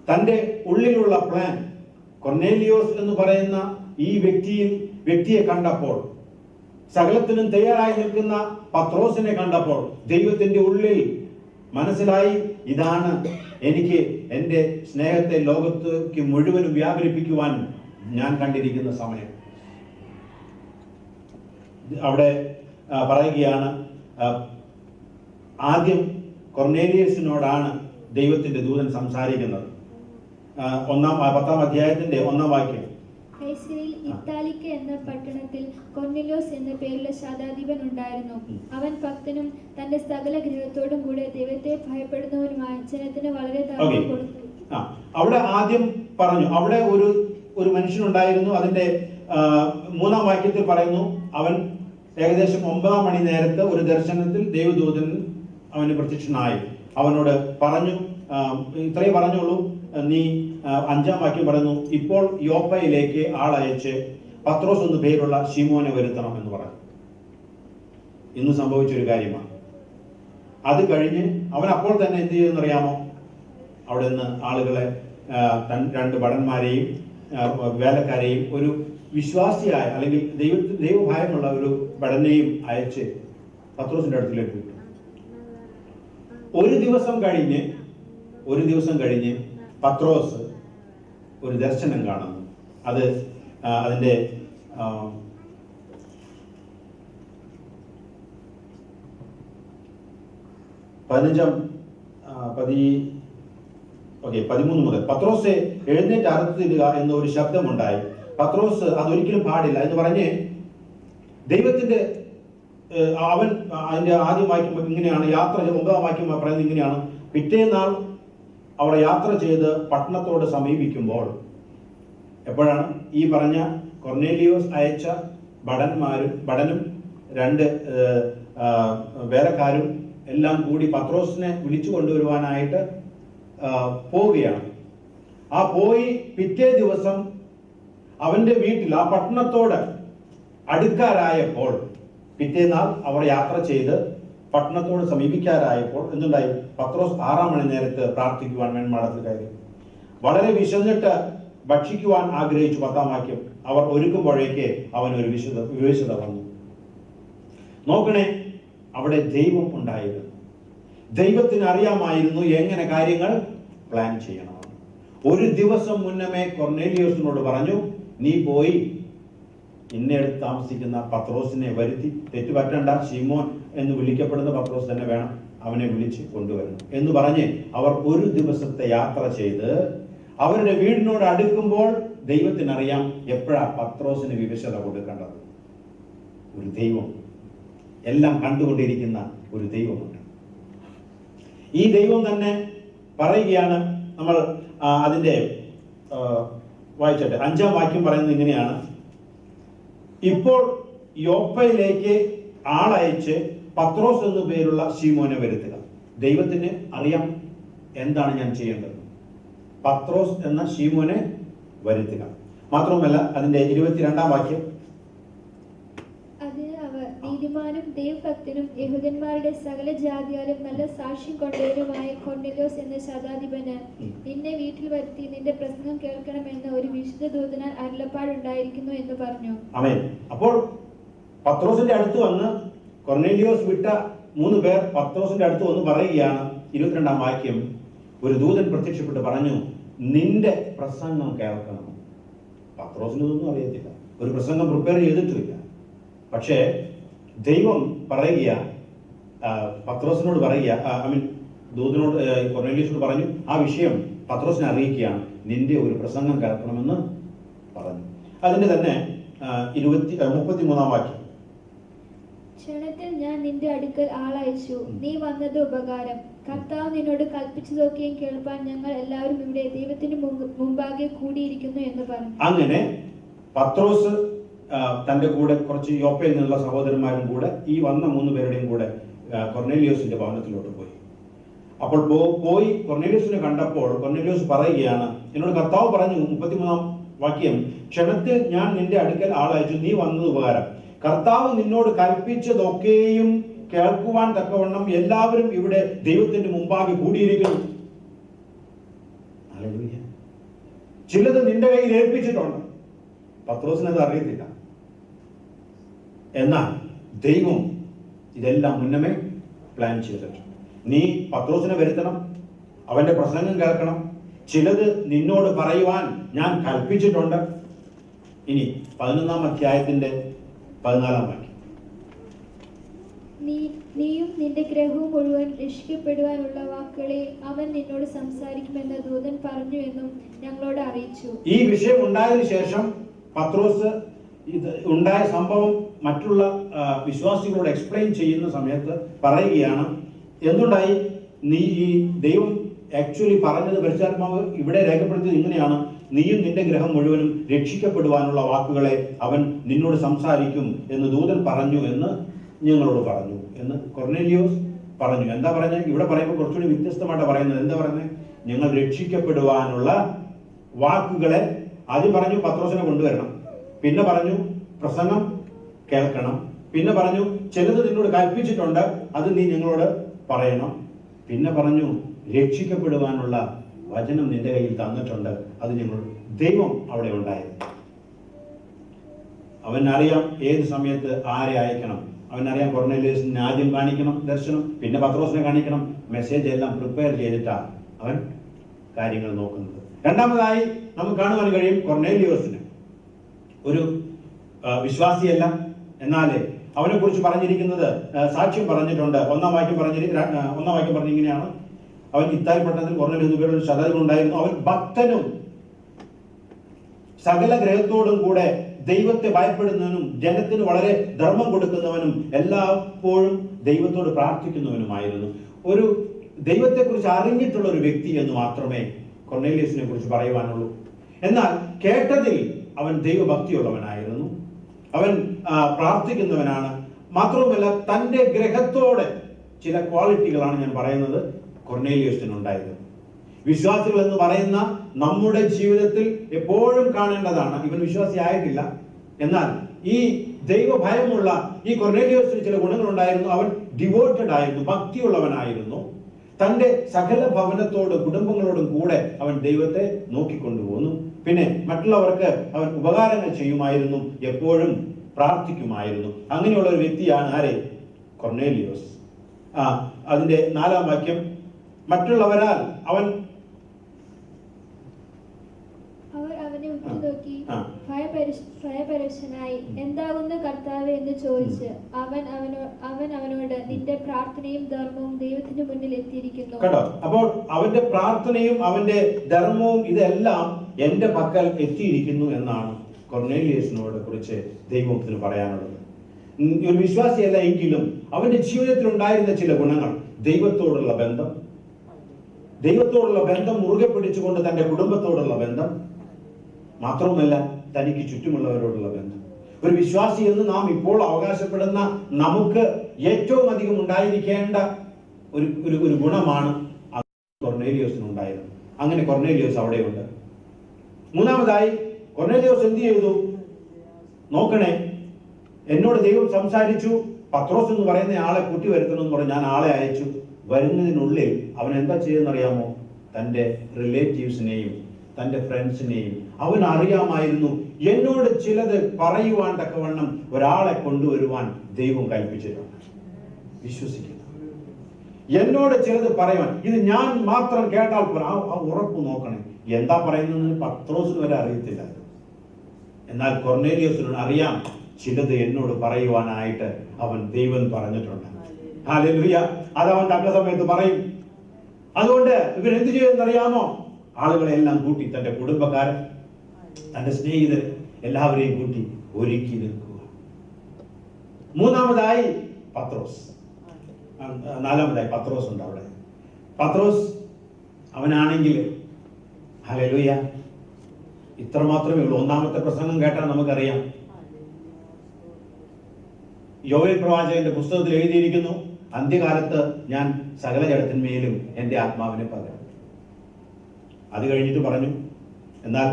തൻ്റെ ഉള്ളിലുള്ള പ്ലാൻ കൊർന്നേലിയോസ് എന്ന് പറയുന്ന ഈ വ്യക്തിയെ കണ്ടപ്പോൾ, സകലത്തിനും തയ്യാറായി നിൽക്കുന്ന പത്രോസിനെ കണ്ടപ്പോൾ ദൈവത്തിന്റെ ഉള്ളിൽ മനസ്സിലായി, ഇതാണ് എനിക്ക് എൻ്റെ സ്നേഹത്തെ ലോകത്തേക്ക് മുഴുവനും വ്യാപരിപ്പിക്കുവാൻ ഞാൻ കണ്ടിരിക്കുന്ന സമയം. അവിടെ പറയുകയാണ്, ആദ്യം കൊർന്നേലിയസിനോടാണ് ദൈവത്തിന്റെ ദൂതൻ സംസാരിക്കുന്നത്. 10-ാം അധ്യായത്തിന്റെ 1-ാം വാക്യം. കൈസരിയിൽ ഇത്താലിക്ക എന്ന പട്ടണത്തിൽ കൊർന്നേലിയോസ് എന്ന പേരുള്ള ശതാധിപൻ ഉണ്ടായിരുന്നു. അവൻ ഭക്തനും തന്റെ സകല ഗൃഹത്തോടും കൂടെ ദൈവത്തെ ഭയപ്പെടുന്നവനുമായ ജനത്തിന് വളരെ ധർമ്മം കൊടുത്തു. അവിടെ ആദ്യം പറഞ്ഞു, അവിടെ ഒരു മനുഷ്യനുണ്ടായിരുന്നു. അതിന്റെ 3-ാം വാക്യത്തിൽ പറയുന്നു, അവൻ ഏകദേശം 9 മണി നേരത്ത് ഒരു ദർശനത്തിൽ ദൈവദൂതൻ അവന് പ്രത്യക്ഷനായി. അവനോട് പറഞ്ഞു, ഇത്രയും പറഞ്ഞോളൂ, നീ 5-ാം വാക്യം പറയുന്നു, ഇപ്പോൾ യോപ്പയിലേക്ക് ആളയച്ച് പത്രോസ് എന്ന് പേരുള്ള ശിമോനെ വരുത്തണം എന്ന് പറഞ്ഞു. ഇന്ന് സംഭവിച്ചൊരു കാര്യമാണ്. അത് കഴിഞ്ഞ് അവൻ അപ്പോൾ തന്നെ എന്ത് ചെയ്തെന്നറിയാമോ? അവിടെ നിന്ന് ആളുകളെ, 2 ഭടന്മാരെയും വേലക്കാരെയും ഒരു വിശ്വാസിയായ അല്ലെങ്കിൽ ദൈവഭയമുള്ള ഒരു ഭടനെയും അയച്ച് പത്രോസിന്റെ അടുത്തിലേക്ക് വിട്ടു. ഒരു ദിവസം കഴിഞ്ഞ് പത്രോസ് ഒരു ദർശനം കാണുന്നു. അത് അതിന്റെ 15-ാം 13 മുതൽ, പത്രോസെ എഴുന്നേറ്റ് അറുത്ത് തിന്നുക എന്ന ഒരു ശബ്ദമുണ്ടായി. പത്രോസ് അതൊരിക്കലും പാടില്ല എന്ന് പറഞ്ഞ് ദൈവത്തിന്റെ അവൻ അതിന്റെ ആദ്യം വാക്യം ഇങ്ങനെയാണ്, യാത്ര 9 വാക്യം പറയുന്നത് ഇങ്ങനെയാണ്: പിറ്റേന്നാൾ അവർ യാത്ര ചെയ്ത് പട്ടണത്തോട് സമീപിക്കുമ്പോൾ, എപ്പോഴാണ് ഈ പറഞ്ഞ കൊർന്നേലിയോസ് അയച്ച ഭടനും 2 വേലക്കാരും എല്ലാം കൂടി പത്രോസിനെ വിളിച്ചു കൊണ്ടുവരുവാനായിട്ട് പോവുകയാണ്. ആ പോയി പിറ്റേ ദിവസം അവന്റെ വീട്ടിൽ ആ പട്ടണത്തോട് അടുക്കാറായപ്പോൾ, പിറ്റേന്നാൾ അവർ യാത്ര ചെയ്ത് പട്ടണത്തോട് സമീപിക്കാറായപ്പോൾ എന്തുണ്ടായി? പത്രോസ് 6 മണി നേരത്ത് പ്രാർത്ഥിക്കുവാൻ മേന്മാടത്തിൽ കയറി. വളരെ വിശന്നിട്ട് ഭക്ഷിക്കുവാൻ ആഗ്രഹിച്ചു. 10 വാക്യം. അവർ ഒരുക്കുമ്പോഴേക്ക് അവനൊരു വിവേചത വന്നു. നോക്കണേ, അവിടെ ദൈവം ഉണ്ടായിരുന്നു. ദൈവത്തിന് അറിയാമായിരുന്നു എങ്ങനെ കാര്യങ്ങൾ പ്ലാൻ ചെയ്യണമെന്ന്. ഒരു ദിവസം മുന്നമേ കൊർന്നേലിയോസിനോട് പറഞ്ഞു, നീ പോയി ഇന്നടുത്ത് താമസിക്കുന്ന പത്രോസിനെ വരുത്തി, തെറ്റുപറ്റണ്ട, ശിമോൻ എന്ന് വിളിക്കപ്പെടുന്ന പത്രോസ് തന്നെ വേണം, അവനെ വിളിച്ച് കൊണ്ടുവരണം എന്ന് പറഞ്ഞ് അവർ ഒരു ദിവസത്തെ യാത്ര ചെയ്ത് അവരുടെ വീടിനോട് അടുക്കുമ്പോൾ ദൈവത്തിനറിയാം എപ്പോഴാ പത്രോസിന് വിവശത കൊടുക്കേണ്ടത്. ഒരു ദൈവം, എല്ലാം കണ്ടുകൊണ്ടിരിക്കുന്ന ഒരു ദൈവമുണ്ട്. ഈ ദൈവം തന്നെ പറയുകയാണ്. നമ്മൾ അതിന്റെ വായിച്ചട്ടെ. 5 വാക്യം പറയുന്നത് ഇങ്ങനെയാണ്: ഇപ്പോൾ യോപ്പയിലേക്ക് ആളയച്ച് പത്രോസ് എന്നു പേരുള്ള ശീമോനെ വരുത്തുക. ദൈവത്തിന് അറിയാം എന്താണ് ഞാൻ ചെയ്യേണ്ടത്. പത്രോസ് എന്ന ശീമോനെ വരുത്തുക. മാത്രവുമല്ല, അതിന്റെ 22 വാക്യം: അതിന് അവർ, നീതിമാനും ദൈവഭക്തനും യഹൂദന്മാരുടെ സകല ജാതിയാലും നല്ല സാക്ഷ്യം കൊണ്ടവനുമായ കൊർന്നേലിയോസ് എന്ന ശതാധിപന് നിന്നെ വീട്ടിൽ വരുത്തി നിന്റെ പ്രസംഗം കേൾക്കണമെന്ന് ഒരു വിശുദ്ധ ദൂതനാൽ അരുളപ്പാടുണ്ടായിരിക്കുന്നു എന്ന് പറഞ്ഞു. ആമേൻ. അപ്പോൾ പത്രോസിന്റെ അടുത്ത് വന്ന് കൊർന്നേലിയോസ് വിട്ട 3 പേർ പത്രോസിന്റെ അടുത്ത് വന്ന് പറയുകയാണ്. 22 വാക്യം: ഒരു ദൂതൻ പ്രത്യക്ഷപ്പെട്ട് പറഞ്ഞു, നിന്റെ പ്രസംഗം കേൾക്കണം. പത്രോസിന് ഇതൊന്നും അറിയത്തില്ല, ഒരു പ്രസംഗം പ്രിപ്പയർ ചെയ്തിട്ടില്ല. പക്ഷേ ദൈവം പറയുക, പത്രോസിനോട് പറയുക, ദൂതനോട്, കൊർന്നേലിയോസിനോട് പറഞ്ഞു, ആ വിഷയം പത്രോസിനെ അറിയിക്കുകയാണ്, നിന്റെ ഒരു പ്രസംഗം കേൾക്കണമെന്ന് പറഞ്ഞു. അതിന്റെ തന്നെ 33 വാക്യം: ക്ഷണത്തിൽ ഞാൻ നിന്റെ അടുക്കൽ ആളയച്ചു, നീ വന്നത് ഉപകാരം. കർത്താവ് നിന്നോട് കൽപ്പിച്ചതൊക്കെയും കേൾപ്പാൻ ഞങ്ങൾ എല്ലാവരും ഇവിടെ ദൈവത്തിന് മുമ്പാകെ കൂടിയിരിക്കുന്നു എന്ന് പറഞ്ഞു. അങ്ങനെ പത്രോസ് തന്റെ കൂടെ കുറച്ച് യോപ്പയിൽ നിന്നുള്ള സഹോദരന്മാരും കൂടെ ഈ വന്ന 3 പേരുടെയും കൂടെ കൊർന്നേലിയോസിന്റെ ഭവനത്തിലോട്ട് പോയി. അപ്പോൾ പോയി കൊർന്നേലിയോസിനെ കണ്ടപ്പോൾ കൊർന്നേലിയോസ് പറയുകയാണ്, എന്നോട് കർത്താവ് പറഞ്ഞു, 33 വാക്യം: ക്ഷണത്തിൽ ഞാൻ നിന്റെ അടുക്കൽ ആളയച്ചു, നീ വന്നത് ഉപകാരം. കർത്താവ് നിന്നോട് കൽപ്പിച്ചതൊക്കെയും കേൾക്കുവാൻ തക്കവണ്ണം എല്ലാവരും ഇവിടെ ദൈവത്തിന്റെ മുമ്പാകെ കൂടിയിരിക്കുന്നു. ചിലത് നിന്റെ കയ്യിൽ ഏൽപ്പിച്ചിട്ടുണ്ട്. പത്രോസിനത് അറിയത്തില്ല. എന്നാൽ ദൈവം ഇതെല്ലാം മുന്നമേ പ്ലാൻ ചെയ്തിട്ടുണ്ട്. നീ പത്രോസിനെ വരുത്തണം, അവന്റെ പ്രസംഗം കേൾക്കണം, ചിലത് നിന്നോട് പറയുവാൻ ഞാൻ കൽപ്പിച്ചിട്ടുണ്ട്. ഇനി 11 അധ്യായത്തിന്റെ 14 വാക്യം: നീയും നിന്റെ ഗ്രഹവും മുഴുവൻ രക്ഷിക്കപ്പെടുവാനുള്ള വാക്കുകളെ അവൻ നിന്നോട് സംസാരിക്കുമെന്ന് ദൂതൻ പറഞ്ഞു എന്നും ഞങ്ങളോട് അറിയിച്ചു. ഈ വിഷയം ഉണ്ടായതിനു ശേഷം പത്രോസ് ഇത് ഉണ്ടായ സംഭവം മറ്റുള്ള വിശ്വാസികളോട് എക്സ്പ്ലെയിൻ ചെയ്യുന്ന സമയത്ത് പറയുകയാണ്, എന്തുണ്ടായി? നീ ഈ ദൈവം ആക്ച്വലി പറഞ്ഞത്, പരിശുദ്ധാത്മാവ് ഇവിടെ രേഖപ്പെടുത്തിയത് ഇങ്ങനെയാണ്: നീയും നിന്റെ ഗ്രഹം മുഴുവനും രക്ഷിക്കപ്പെടുവാനുള്ള വാക്കുകളെ അവൻ നിന്നോട് സംസാരിക്കും എന്ന് ദൂതൻ പറഞ്ഞു എന്ന് ഞങ്ങളോട് പറഞ്ഞു എന്ന് കൊർന്നേലിയോസ് പറഞ്ഞു. എന്താ പറഞ്ഞത്? ഇവിടെ പറയുമ്പോൾ കുറച്ചുകൂടി വ്യത്യസ്തമായിട്ട് പറയുന്നത്. എന്താ പറയുന്നത്? ഞങ്ങൾ രക്ഷിക്കപ്പെടുവാനുള്ള വാക്കുകളെ ആദ്യം പറഞ്ഞു പത്രോസിനെ കൊണ്ടുവരണം, പിന്നെ പറഞ്ഞു പ്രസംഗം കേൾക്കണം, പിന്നെ പറഞ്ഞു ചിലത് നിന്നോട് കൽപ്പിച്ചിട്ടുണ്ട്, അത് നീ ഞങ്ങളോട് പറയണം, പിന്നെ പറഞ്ഞു രക്ഷിക്കപ്പെടുവാനുള്ള വചനം നിന്റെ കയ്യിൽ തന്നിട്ടുണ്ട്, അത് ഞങ്ങൾ. ദൈവം അവിടെ ഉണ്ടായത്. അവനറിയാം ഏത് സമയത്ത് ആരെ അയക്കണം. അവനറിയാം കൊർന്നേലിയോസിനെ ആദ്യം കാണിക്കണം ദർശനം, പിന്നെ പത്രോസിനെ കാണിക്കണം. മെസ്സേജ് എല്ലാം പ്രിപ്പയർ ചെയ്തിട്ടാണ് അവൻ കാര്യങ്ങൾ നോക്കുന്നത്. രണ്ടാമതായി നമുക്ക് കാണുവാൻ കഴിയും, കൊർന്നേലിയോസിന് ഒരു വിശ്വാസിയല്ല, എന്നാൽ അവനെ കുറിച്ച് പറഞ്ഞിരിക്കുന്നത് സാക്ഷ്യം പറഞ്ഞിട്ടുണ്ട്. 1 വാക്യം പറഞ്ഞിരിങ്ങനെയാണ്: അവൻ ഇത്തായി പട്ടണത്തിൽ കൊർന്നേലിയോസ് എന്നു പേരുള്ള ശതാധിപൻ ഉണ്ടായിരുന്നു. അവൻ ഭക്തനും സകല ഗ്രഹത്തോടും കൂടെ ദൈവത്തെ ഭയപ്പെടുന്നവനും ജനത്തിന് വളരെ ധർമ്മം കൊടുക്കുന്നവനും എല്ലായ്പ്പോഴും ദൈവത്തോട് പ്രാർത്ഥിക്കുന്നവനുമായിരുന്നു. ഒരു ദൈവത്തെക്കുറിച്ച് അറിഞ്ഞിട്ടുള്ള ഒരു വ്യക്തി എന്ന് മാത്രമേ കൊർന്നേലിയോസിനെ കുറിച്ച് പറയുവാനുള്ളൂ. എന്നാൽ കേട്ടതിൽ അവൻ ദൈവഭക്തിയുള്ളവനായിരുന്നു. അവൻ പ്രാർത്ഥിക്കുന്നവനാണ്. മാത്രവുമല്ല തൻ്റെ ഗ്രഹത്തോടെ ചില ക്വാളിറ്റികളാണ് ഞാൻ പറയുന്നത് കൊർന്നേലിയോസിനുണ്ടായിരുന്നു. വിശ്വാസികൾ എന്ന് പറയുന്ന നമ്മുടെ ജീവിതത്തിൽ എപ്പോഴും കാണേണ്ടതാണ്. ഇവൻ വിശ്വാസി ആയിട്ടില്ല, എന്നാൽ ഈ ദൈവഭയമുള്ള ഈ കൊർന്നേലിയോസിന് ചില ഗുണങ്ങളുണ്ടായിരുന്നു. അവൻ ഡിവോട്ടഡ് ആയിരുന്നു, ഭക്തിയുള്ളവനായിരുന്നു. തൻ്റെ സകല ഭവനത്തോടും കുടുംബങ്ങളോടും കൂടെ അവൻ ദൈവത്തെ നോക്കിക്കൊണ്ടുപോകുന്നു. പിന്നെ മറ്റുള്ളവർക്ക് അവൻ ഉപകാരങ്ങൾ ചെയ്യുമായിരുന്നു, എപ്പോഴും പ്രാർത്ഥിക്കുമായിരുന്നു. അങ്ങനെയുള്ള ഒരു വ്യക്തിയാണ് ആരെ? കൊർന്നേലിയോസ്. അതിന്റെ 4-ാം വാക്യം, മറ്റുള്ളവരാൽ അവൻ അവനെ ഉറ്റുനോക്കി ഭയപരവശനായി എന്താകുന്നു കർത്താവേ എന്ന് ചോദിച്ച് അവൻ അവനോട് നിന്റെ പ്രാർത്ഥനയും ധർമ്മവും ദൈവത്തിന് മുന്നിൽ എത്തിയിരിക്കുന്നു. കേട്ടോ, അപ്പോൾ അവന്റെ പ്രാർത്ഥനയും അവന്റെ ധർമ്മവും ഇതെല്ലാം എന്റെ പക്കൽ എത്തിയിരിക്കുന്നു എന്നാണ് കൊർന്നേലിയോസിനോട് കുറിച്ച് ദൈവത്തിന് പറയാനുള്ളത്. ഒരു വിശ്വാസിയല്ല എങ്കിലും അവന്റെ ജീവിതത്തിൽ ഉണ്ടായിരുന്ന ചില ഗുണങ്ങൾ: ദൈവത്തോടുള്ള ബന്ധം, മുറുകെ പിടിച്ചുകൊണ്ട് തന്റെ കുടുംബത്തോടുള്ള ബന്ധം, മാത്രവുമല്ല തനിക്ക് ചുറ്റുമുള്ളവരോടുള്ള ബന്ധം. ഒരു വിശ്വാസി എന്ന് നാം ഇപ്പോൾ അവകാശപ്പെടുന്ന നമുക്ക് ഏറ്റവും അധികം ഉണ്ടായിരിക്കേണ്ട ഒരു ഗുണമാണ് കൊർന്നേലിയോസിനുണ്ടായിരുന്നത്. അങ്ങനെ കൊർന്നേലിയോസ് അവിടെയുണ്ട്. 3-ാമതായി കൊർന്നേലിയോസ് എന്ത് ചെയ്തു? നോക്കണേ, എന്നോട് ദൈവം സംസാരിച്ചു, പത്രോസ് എന്ന് പറയുന്ന ആളെ കൂട്ടി വരുത്തണം എന്ന് പറഞ്ഞ് ഞാൻ ആളെ അയച്ചു. വരുന്നതിനുള്ളിൽ അവൻ എന്താ ചെയ്യുന്നറിയാമോ? തൻ്റെ റിലേറ്റീവ്സിനെയും തൻ്റെ ഫ്രണ്ട്സിനെയും അവൻ അറിയാമായിരുന്നു. എന്നോട് ചിലത് പറയുവാൻ തക്കവണ്ണം ഒരാളെ കൊണ്ടുവരുവാൻ ദൈവം കൽപ്പിച്ചിട്ടുണ്ട്. വിശ്വസിക്കുന്നു. എന്നോട് ചിലത് പറയുവാൻ, ഇത് ഞാൻ മാത്രം കേട്ടാൽ ആ ഉറപ്പ് നോക്കണേ. എന്താ പറയുന്നതെന്ന് പത്രോസിന് വരെ അറിയത്തില്ല. എന്നാൽ കൊർന്നേലിയോസിന് അറിയാം, ചിലത് എന്നോട് പറയുവാനായിട്ട് അവൻ ദൈവം പറഞ്ഞിട്ടുണ്ട്. ഹല്ലേലൂയ. അതവൻ തക്ക സമയത്ത് പറയും. അതുകൊണ്ട് ഇവൻ എന്ത് ചെയ്യുമെന്നറിയാമോ? ആളുകളെല്ലാം കൂട്ടി, തന്റെ കുടുംബക്കാരൻ, തന്റെ സ്നേഹിതർ എല്ലാവരെയും കൂട്ടി ഒരുക്കി നിൽക്കുക. 3-ാമതായി പത്രോസ്. 4-ാമതായി പത്രോസ് ഉണ്ട് അവിടെ. പത്രോസ് അവനാണെങ്കിൽ ഹല്ലേലൂയ ഇത്ര മാത്രമേ ഉള്ളൂ. 1-ാമത്തെ പ്രസംഗം കേട്ടാൽ നമുക്കറിയാം. യോവേൽ പ്രവാചകന്റെ പുസ്തകത്തിൽ എഴുതിയിരിക്കുന്നു, അന്ത്യകാലത്ത് ഞാൻ സകല ജഡത്തിന്മേലും എൻ്റെ ആത്മാവിനെ പകരും. അത് കഴിഞ്ഞിട്ട് പറഞ്ഞു, എന്നാൽ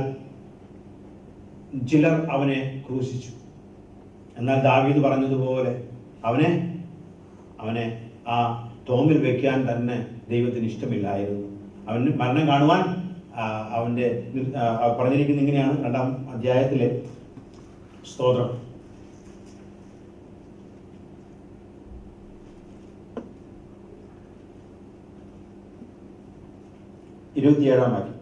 ചിലർ അവനെ ക്രൂശിച്ചു. എന്നാൽ ദാവീദ് പറഞ്ഞതുപോലെ അവനെ ആ തോമ്പിൽ വെക്കാൻ തന്നെ ദൈവത്തിന് ഇഷ്ടമില്ലായിരുന്നു. അവന് മരണം കാണുവാൻ അവന്റെ പറഞ്ഞിരിക്കുന്നത് ഇങ്ങനെയാണ്, 2-ാം അധ്യായത്തിലെ സ്തോത്രം 27-ാം വാക്യം,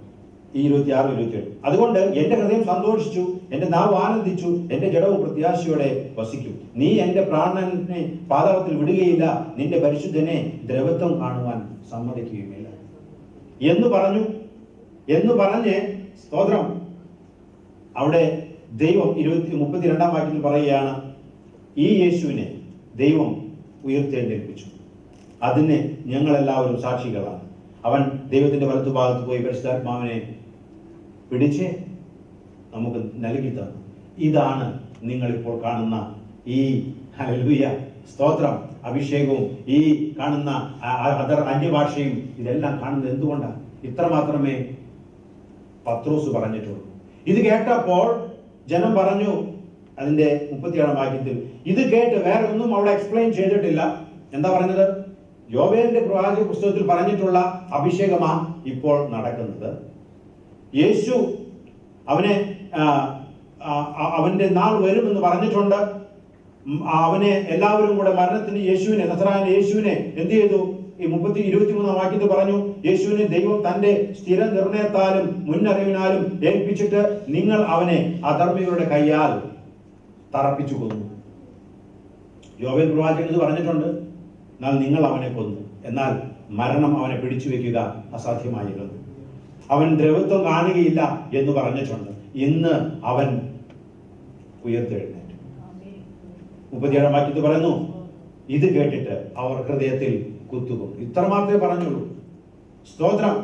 ഈ 26, 27. അതുകൊണ്ട് എന്റെ ഹൃദയം സന്തോഷിച്ചു, എന്റെ നാവ് ആനന്ദിച്ചു, എന്റെ ജഡവും പ്രത്യാശയോടെ വസിക്കും. നീ എന്റെ പ്രാണനെ പാതാളത്തിൽ വിടുകയില്ല, നിന്റെ പരിശുദ്ധനെ ദ്രവത്വം കാണുവാൻ സമ്മതിക്കുകയുമില്ല എന്ന് പറഞ്ഞ് സ്തോത്രം അവിടെ ദൈവം 32-ാം വാക്യത്തിൽ പറയുകയാണ്, ഈ യേശുവിനെ ദൈവം ഉയർത്തെഴുന്നേൽപ്പിച്ചു. അതിന് ഞങ്ങളെല്ലാവരും സാക്ഷികളാണ്. അവൻ ദൈവത്തിന്റെ വലത്തുഭാഗത്ത് പോയി പരിശുദ്ധാത്മാവിനെ പിടിച്ച് നമുക്ക് നൽകി തന്നു. ഇതാണ് നിങ്ങളിപ്പോൾ കാണുന്ന ഈ ഹല്ലേലൂയ സ്തോത്രം അഭിഷേകവും ഈ കാണുന്ന അന്യഭാഷയും ഇതെല്ലാം കാണുന്നത് എന്തുകൊണ്ടാണ്? ഇത്ര മാത്രമേ പത്രോസ് പറഞ്ഞിട്ടുള്ളൂ. ഇത് കേട്ടപ്പോൾ ജനം പറഞ്ഞു, അതിന്റെ 37-ാം വാക്യത്തിൽ, ഇത് കേട്ട് വേറെ ഒന്നും അവിടെ എക്സ്പ്ലെയിൻ ചെയ്തിട്ടില്ല. എന്താ പറഞ്ഞത്? യോവേലിന്റെ പ്രവാചക പുസ്തകത്തിൽ പറഞ്ഞിട്ടുള്ള അഭിഷേകമാ ഇപ്പോൾ നടക്കുന്നത്. യേശു അവന്റെ നാൾ വരുമെന്ന് പറഞ്ഞിട്ടുണ്ട്. അവനെ എല്ലാവരും കൂടെ മരണത്തിന് യേശുവിനെ എന്ത് ചെയ്തു? ഈ 23-ാം വാക്യത്തിൽ പറഞ്ഞു, യേശുവിനെ ദൈവം തന്റെ സ്ഥിര നിർണയത്താലും മുന്നറിവിനാലും ഏൽപ്പിച്ചിട്ട് നിങ്ങൾ അവനെ അധർമ്മികളുടെ കയ്യാൽ തറപ്പിച്ചു കൊന്നു. യോവേൽ പ്രവാചകൻ ഇത് പറഞ്ഞിട്ടുണ്ട്, എന്നാൽ നിങ്ങൾ അവനെ കൊന്നു. എന്നാൽ മരണം അവനെ പിടിച്ചു വെക്കുക അസാധ്യമായിരുന്നു. അവൻ ദ്രവത്വം കാണുകയില്ല എന്ന് പറഞ്ഞിട്ടുണ്ട്. ഇന്ന് അവൻ ഉയർത്തെഴുന്നേറ്റു. 37 വാക്യത്തിൽ പറയുന്നു, ഇത് കേട്ടിട്ട് അവർ ഹൃദയത്തിൽ കുത്തുകൊണ്ടു. ഇത്ര മാത്രമേ പറഞ്ഞുള്ളൂ. സ്തോത്രം.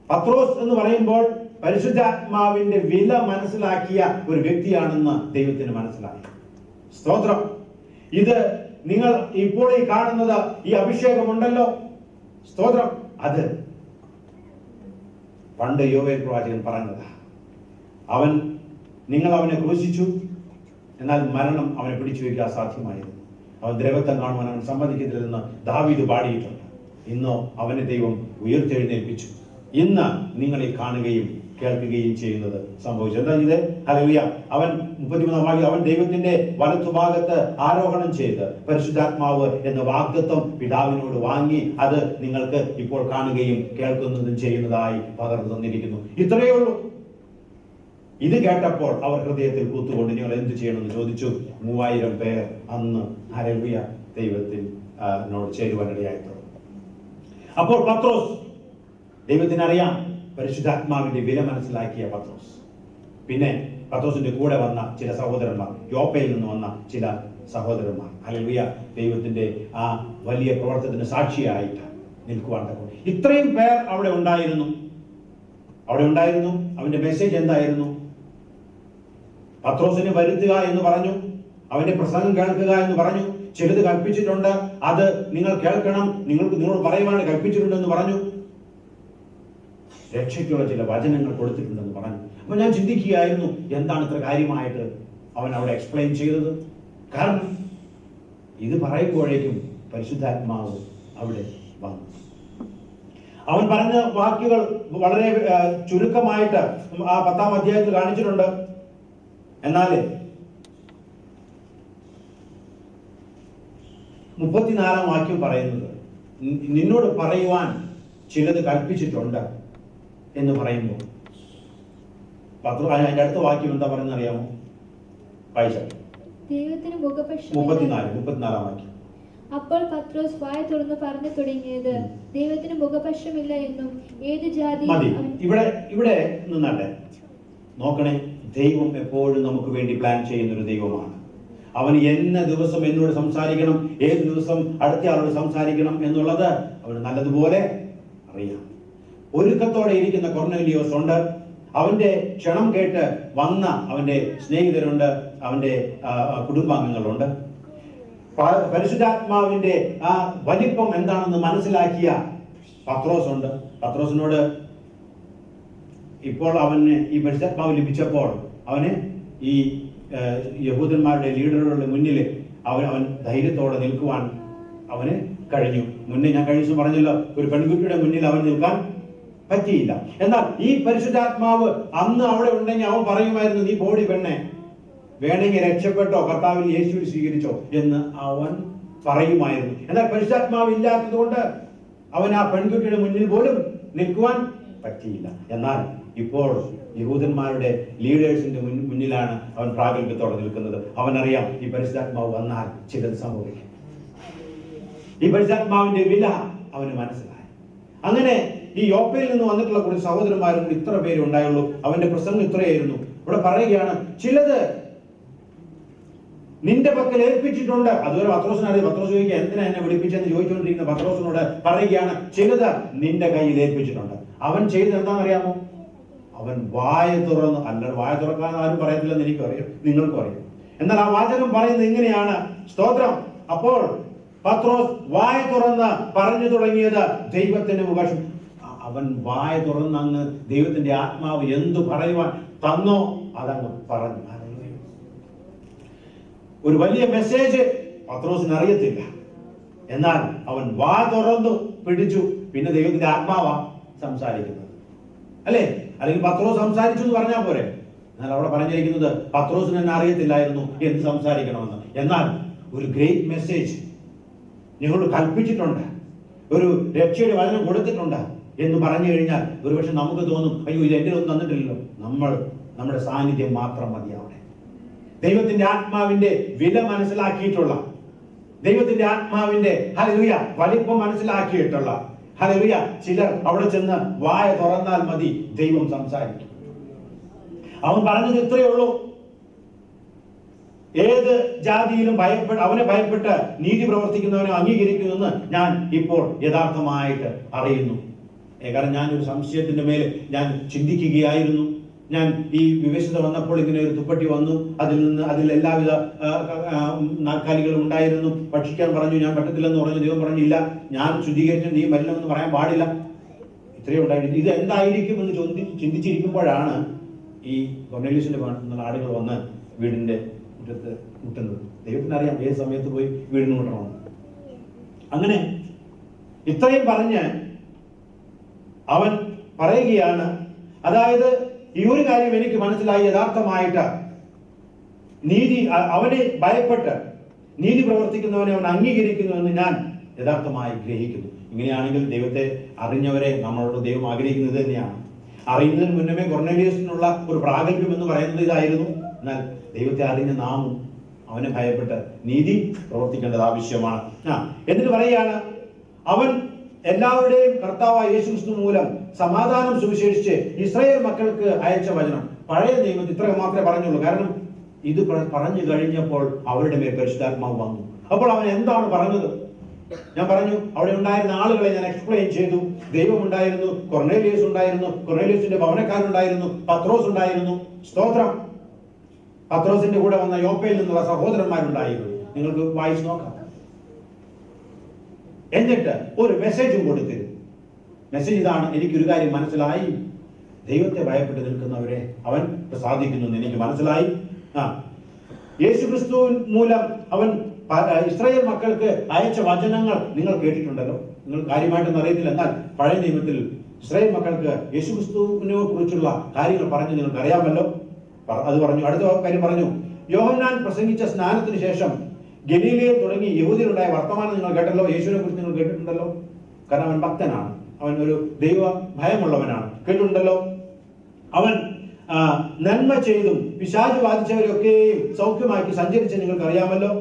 പത്രോസ് എന്ന് പറയുമ്പോൾ പരിശുദ്ധാത്മാവിന്റെ വില മനസ്സിലാക്കിയ ഒരു വ്യക്തിയാണെന്ന് ദൈവത്തിന് മനസ്സിലായി. സ്തോത്രം. ഇത് നിങ്ങൾ ഇപ്പോൾ ഈ കാണുന്നത്, ഈ അഭിഷേകമുണ്ടല്ലോ, സ്തോത്രം, അത് പണ്ട് യോവേൽ പ്രവാചകൻ പറഞ്ഞതാ. നിങ്ങൾ അവനെ ക്രൂശിച്ചു, എന്നാൽ മരണം അവനെ പിടിച്ചു വയ്ക്കുക അസാധ്യമായിരുന്നു. അവൻ ദ്രവത്വം കാണുവാൻ അവൻ സമ്മതിക്കത്തില്ലെന്ന് ദാവീദ് പാടിയിട്ടുണ്ട്. ഇന്നോ അവനെ ദൈവം ഉയർത്തെഴുന്നേൽപ്പിച്ചു. ഇന്ന് നിങ്ങൾ ഈ കാണുകയും കേൾക്കുകയും ചെയ്യുന്നത് സംഭവിച്ചു. എന്താ ഇത്? ഹല്ലേലൂയ. അവൻ 33 വാക്യം, അവൻ ദൈവത്തിന്റെ വലത്തുഭാഗത്ത് ആരോഹണം ചെയ്ത് പരിശുദ്ധാത്മാവ് എന്ന വാഗ്ദത്തം പിതാവിനോട് വാങ്ങി അത് നിങ്ങൾക്ക് ഇപ്പോൾ കാണുകയും കേൾക്കുന്നതും ചെയ്യുന്നതായി പകർന്നു തന്നിരിക്കുന്നു. ഇത്രയേ ഉള്ളൂ. ഇത് കേട്ടപ്പോൾ അവർ ഹൃദയത്തിൽ കൂത്തുകൊണ്ട് നിങ്ങൾ എന്ത് ചെയ്യണമെന്ന് ചോദിച്ചു. 3000 പേർ അന്ന് ഹല്ലേലൂയ ദൈവത്തിനോട് ചേരുവാനിടയായി തീർന്നു. അപ്പോൾ പത്രോസ്, ദൈവത്തിനറിയാം പരിശുദ്ധാത്മാവിന്റെ വില മനസ്സിലാക്കിയ പത്രോസ്. പിന്നെ പത്രോസിന്റെ കൂടെ വന്ന ചില സഹോദരന്മാർ, യോപ്പയിൽ നിന്ന് വന്ന ചില സഹോദരന്മാർ, ഹല്ലേലൂയ, ദൈവത്തിന്റെ ആ വലിയ പ്രവർത്തനത്തിന് സാക്ഷിയായിട്ട് നിൽക്കുവാൻ തക്കോണം. ഇത്രയും പേർ അവിടെ ഉണ്ടായിരുന്നു. അവന്റെ മെസ്സേജ് എന്തായിരുന്നു? പത്രോസിനെ വരുത്തുക എന്ന് പറഞ്ഞു, അവന്റെ പ്രസംഗം കേൾക്കുക എന്ന് പറഞ്ഞു. ചിലത് കൽപ്പിച്ചിട്ടുണ്ട്, അത് നിങ്ങൾ കേൾക്കണം, നിങ്ങളോട് പറയുവാൻ കൽപ്പിച്ചിട്ടുണ്ടെന്ന് പറഞ്ഞു. രക്ഷയ്ക്കുള്ള ചില വചനങ്ങൾ കൊടുത്തിട്ടുണ്ടെന്ന് പറഞ്ഞു. അപ്പൊ ഞാൻ ചിന്തിക്കുകയായിരുന്നു, എന്താണ് ഇത്ര കാര്യമായിട്ട് അവൻ അവിടെ എക്സ്പ്ലെയിൻ ചെയ്തത്? കാരണം ഇത് പറയുമ്പോഴേക്കും പരിശുദ്ധാത്മാവ് അവിടെ വന്നു. അവൻ പറഞ്ഞ വാക്കുകൾ വളരെ ചുരുക്കമായിട്ട് ആ 10-ാം അധ്യായത്തിൽ കാണിച്ചിട്ടുണ്ട്. എന്നാൽ 34-ാം വാക്യം പറയുന്നത്, നിന്നോട് പറയുവാൻ ചിലത് കൽപ്പിച്ചിട്ടുണ്ട് എന്ന് പറയുമ്പോൾ അതിന്റെ അടുത്ത വാക്യം എന്താ പറയുന്നത് അറിയാമോ? വായിച്ചാൽ 34-ാം വാക്യം. അപ്പോൾ പത്രോസ് വായ തുറന്ന് പറഞ്ഞു തുടങ്ങിയത്, ദൈവത്തിന് മുഖപക്ഷമില്ല എന്നും ഏത് ജാതി. മതി, ഇവിടെ നിന്നാട്ടെ. നോക്കണേ, ദൈവം എപ്പോഴും നമുക്ക് വേണ്ടി പ്ലാൻ ചെയ്യുന്ന ഒരു ദൈവമാണ്. അവൻ എന്ന ദിവസം എന്നോട് സംസാരിക്കണം, ഏത് ദിവസം അടുത്ത ആളോട് സംസാരിക്കണം എന്നുള്ളത് അവന് നല്ലതുപോലെ അറിയാം. ഒരുക്കത്തോടെ ഇരിക്കുന്ന കൊർന്നേലിയോസ് ഉണ്ട്. അവന്റെ ക്ഷണം കേട്ട് വന്ന അവന്റെ സ്നേഹിതരുണ്ട്, അവന്റെ കുടുംബാംഗങ്ങളുണ്ട്. പരിശുദ്ധാത്മാവിന്റെ ആ വലിപ്പം എന്താണെന്ന് മനസ്സിലാക്കിയ പത്രോസ് ഉണ്ട്. പത്രോസിനോട് ഇപ്പോൾ അവന് ഈ പരിശുദ്ധാത്മാവ് ലഭിച്ചപ്പോൾ അവന് ഈ യഹൂദന്മാരുടെ ലീഡറുകളുടെ മുന്നിൽ അവൻ ധൈര്യത്തോടെ നിൽക്കുവാൻ അവന് കഴിഞ്ഞു. മുന്നേ ഞാൻ കഴിഞ്ഞ ദിവസം പറഞ്ഞല്ലോ, ഒരു പെൺകുട്ടിയുടെ മുന്നിൽ അവൻ നിൽക്കാൻ പറ്റിയില്ല. എന്നാൽ ഈ പരിശുദ്ധാത്മാവ് അന്ന് അവിടെ ഉണ്ടെങ്കിൽ അവൻ പറയുമായിരുന്നു, നീ പോടി പെണ്ണെ, വേണമെങ്കിൽ രക്ഷപ്പെട്ടോ, കർത്താവിൽ യേശുവിൽ സ്വീകരിച്ചോ എന്ന് അവൻ പറയുമായിരുന്നു. എന്നാൽ പരിശുദ്ധാത്മാവ് ഇല്ലാത്തത് കൊണ്ട് അവൻ ആ പെൺകുട്ടിയുടെ മുന്നിൽ പോലും നിൽക്കുവാൻ പറ്റിയില്ല. എന്നാൽ ഇപ്പോൾ യഹൂദന്മാരുടെ ലീഡേഴ്സിന്റെ മുന്നിലാണ് അവൻ പ്രാഗൽഭ്യത്തോടെ നിൽക്കുന്നത്. അവനറിയാം ഈ പരിശുദ്ധാത്മാവ് വന്നാൽ ചിലത് സംഭവിക്കും. ഈ പരിശുദ്ധാത്മാവിന്റെ വില അവന് മനസ്സിലായി. അങ്ങനെ ഈ യോപ്പയിൽ നിന്ന് വന്നിട്ടുള്ള കുറച്ച് സഹോദരന്മാരും ഇത്ര പേര് ഉണ്ടായുള്ളൂ. അവന്റെ പ്രസംഗം ഇത്രയായിരുന്നു. ഇവിടെ പറയുകയാണ്, ചിലത് നിന്റെ പക്കൽ ഏൽപ്പിച്ചിട്ടുണ്ട്. അതുവരെ പത്രോസിനറിയാം. പത്രോസ് ചോദിക്കുക, എന്തിനാ എന്നെ വിളിപ്പിച്ചെന്ന് ചോദിച്ചുകൊണ്ടിരിക്കുന്ന പത്രോസിനോട് പറയുകയാണ്, ചിലത് നിന്റെ കയ്യിൽ ഏൽപ്പിച്ചിട്ടുണ്ട്. അവൻ ചെയ്തത് എന്താണെന്നറിയാമോ? അവൻ വായ തുറന്ന്, അല്ല വായ തുറക്കാൻ ആരും പറയത്തില്ലെന്ന് എനിക്കറിയാം, നിങ്ങൾക്കും അറിയാം. എന്നാൽ ആ വാചകം പറയുന്നത് ഇങ്ങനെയാണ്, സ്തോത്രം. അപ്പോൾ പത്രോസ് വായ തുറന്ന് പറഞ്ഞു തുടങ്ങിയത് ദൈവത്തിന്റെ മുഖം. അവൻ വായ തുറന്നങ്ങ് ദൈവത്തിന്റെ ആത്മാവ് എന്തു പറയുവാൻ തന്നോ അതങ്ങ് പറഞ്ഞു. ഒരു വലിയ മെസ്സേജ് പത്രോസിന് അറിയത്തില്ല, എന്നാൽ അവൻ വാ തുറന്നു പിടിച്ചു. പിന്നെ ദൈവത്തിന്റെ ആത്മാവാ സംസാരിക്കുന്നത്, അല്ലേ? അല്ലെങ്കിൽ പത്രോസ് സംസാരിച്ചു എന്ന് പറഞ്ഞാൽ പോരെ. എന്നാൽ അവിടെ പറഞ്ഞിരിക്കുന്നത് പത്രോസിന് തന്നെ അറിയത്തില്ലായിരുന്നു എന്ത് സംസാരിക്കണമെന്ന്. എന്നാൽ ഒരു ഗ്രേറ്റ് മെസ്സേജ് ഞങ്ങളോട് കൽപ്പിച്ചിട്ടുണ്ട്, ഒരു രക്ഷയുടെ വചനം കൊടുത്തിട്ടുണ്ട് എന്ന് പറഞ്ഞു കഴിഞ്ഞാൽ ഒരുപക്ഷെ നമുക്ക് തോന്നും, അയ്യോ ഇത് എൻ്റെ ഒന്നും തന്നിട്ടില്ലല്ലോ. നമ്മുടെ സാന്നിധ്യം മാത്രം മതി അവിടെ. ദൈവത്തിന്റെ ആത്മാവിന്റെ വില മനസ്സിലാക്കിയിട്ടുള്ള, ദൈവത്തിന്റെ ആത്മാവിന്റെ ഹല്ലേലൂയ വലിപ്പം മനസ്സിലാക്കിയിട്ടുള്ള, ഹല്ലേലൂയ. ചിലർ അവിടെ ചെന്ന് വായ തുറന്നാൽ മതി, ദൈവം സംസാരിക്കും. അവൻ പറഞ്ഞത് ഇത്രയേ ഉള്ളൂ: ഏത് ജാതിയിലും അവനെ ഭയപ്പെട്ട് നീതി പ്രവർത്തിക്കുന്നവനെ അംഗീകരിക്കുമെന്ന് ഞാൻ ഇപ്പോൾ യഥാർത്ഥമായിട്ട് അറിയുന്നു. കാരണം ഞാനൊരു സംശയത്തിന്റെ മേൽ ഞാൻ ചിന്തിക്കുകയായിരുന്നു. ഞാൻ ഈ വിവശത വന്നപ്പോൾ ഇങ്ങനെ ഒരു തുപ്പട്ടി വന്നു, അതിൽ എല്ലാവിധ നാൽക്കാലികളും ഉണ്ടായിരുന്നു. ഭക്ഷിക്കാൻ പറഞ്ഞു, ഞാൻ പറ്റത്തില്ലെന്ന് പറഞ്ഞു. ദൈവം പറഞ്ഞു, ഇല്ല, ഞാൻ ശുദ്ധീകരിച്ചു, നീ വരില്ലെന്ന് പറയാൻ പാടില്ല. ഇത്രയും ഉണ്ടായിരുന്നു. ഇത് എന്തായിരിക്കും എന്ന് ചിന്തിച്ചിരിക്കുമ്പോഴാണ് ഈ കൊർന്നേലിയൂസിന്റെ ആടുകൾ വന്ന് വീടിന്റെ മുറ്റത്ത് മുട്ടുന്നത്. ദൈവത്തിനറിയാം ഏത് സമയത്ത് പോയി വീടിന് മുട്ടണമെന്ന്. അങ്ങനെ ഇത്രയും പറഞ്ഞ് അവൻ പറയുകയാണ്, അതായത് ഈ ഒരു കാര്യം എനിക്ക് മനസ്സിലായി, യഥാർത്ഥമായിട്ട് അവനെ ഭയപ്പെട്ട് നീതി പ്രവർത്തിക്കുന്നവനെ അവൻ അംഗീകരിക്കുന്നുവെന്ന് ഞാൻ യഥാർത്ഥമായി ഗ്രഹിക്കുന്നു. ഇങ്ങനെയാണെങ്കിൽ ദൈവത്തെ അറിഞ്ഞവരെ നമ്മളോട് ദൈവം ആഗ്രഹിക്കുന്നത് തന്നെയാണ്. അറിയുന്നതിന് മുന്നമേ കൊർന്നേലിയൂസിനുള്ള ഒരു പ്രാഗൽഭ്യം എന്ന് പറയുന്നത് ഇതായിരുന്നു. എന്നാൽ ദൈവത്തെ അറിഞ്ഞ നാമും അവനെ ഭയപ്പെട്ട് നീതി പ്രവർത്തിക്കേണ്ടത് ആവശ്യമാണ്. എന്നിട്ട് പറയുകയാണ്, അവൻ എല്ലാവരുടെയും കർത്താവായ യേശുക്രിസ്തു മൂലം സമാധാനം സുവിശേഷിച്ച് ഇസ്രായേൽ മക്കൾക്ക് അയച്ച വചനം. പഴയ നിയമത്തിൽ ഇത്ര മാത്രമേ പറഞ്ഞുള്ളൂ. കാരണം ഇത് പറഞ്ഞു കഴിഞ്ഞപ്പോൾ അവരുടെ മേൽ പരിശുദ്ധാത്മാവ് വന്നു. അപ്പോൾ അവൻ എന്താണ് പറഞ്ഞത്? ഞാൻ പറഞ്ഞു, അവിടെ ഉണ്ടായിരുന്ന ആളുകളെ ഞാൻ എക്സ്പ്ലെയിൻ ചെയ്തു. ദൈവം ഉണ്ടായിരുന്നു, കൊർന്നേലിയൂസ് ഉണ്ടായിരുന്നു, കൊർന്നേലിയൂസിന്റെ ഭവനക്കാരുണ്ടായിരുന്നു, പത്രോസ് ഉണ്ടായിരുന്നു. സ്തോത്രം. പത്രോസിന്റെ കൂടെ വന്ന യോപ്പയിൽ നിന്നുള്ള സഹോദരന്മാരുണ്ടായിരുന്നു. നിങ്ങൾക്ക് വായിച്ചു നോക്കാം. എന്നിട്ട് ഒരു മെസ്സേജും കൊടുത്തിരുന്നു. മെസ്സേജ് ഇതാണ്: എനിക്കൊരു കാര്യം മനസ്സിലായി, ദൈവത്തെ ഭയപ്പെട്ട് നിൽക്കുന്നവരെ അവൻ പ്രസാദിക്കുന്നു എനിക്ക് മനസ്സിലായി. യേശുക്രിസ്തു മൂലം അവൻ ഇസ്രായേൽ മക്കൾക്ക് അയച്ച വചനങ്ങൾ നിങ്ങൾ കേട്ടിട്ടുണ്ടല്ലോ. നിങ്ങൾ കാര്യമായിട്ടൊന്നും അറിയത്തില്ല. എന്നാൽ പഴയ നിയമത്തിൽ ഇസ്രായേൽ മക്കൾക്ക് യേശുക്രിസ്തുവിനെ കുറിച്ചുള്ള കാര്യങ്ങൾ പറഞ്ഞു നിങ്ങൾക്ക് അറിയാമല്ലോ. അത് പറഞ്ഞു. അടുത്ത കാര്യം പറഞ്ഞു, യോഹന്നാൻ പ്രസംഗിച്ച സ്നാനത്തിന് ശേഷം ഗലീലയിൽ തുടങ്ങി യഹൂദിയിലുണ്ടായ വർത്തമാനം നിങ്ങൾ കേട്ടല്ലോ. യേശുവിനെ കുറിച്ച് നിങ്ങൾ കേട്ടിട്ടുണ്ടല്ലോ. കാരണം അവൻ ഭക്തനാണ്, അവൻ ഒരു ദൈവ ഭയമുള്ളവനാണ്. കേട്ടിട്ടുണ്ടല്ലോ. അവൻ നന്മ ചെയ്തും പിശാച് ബാധിച്ചവരൊക്കെയും സൗഖ്യമാക്കി സഞ്ചരിച്ച് നിങ്ങൾക്ക് അറിയാമല്ലോ.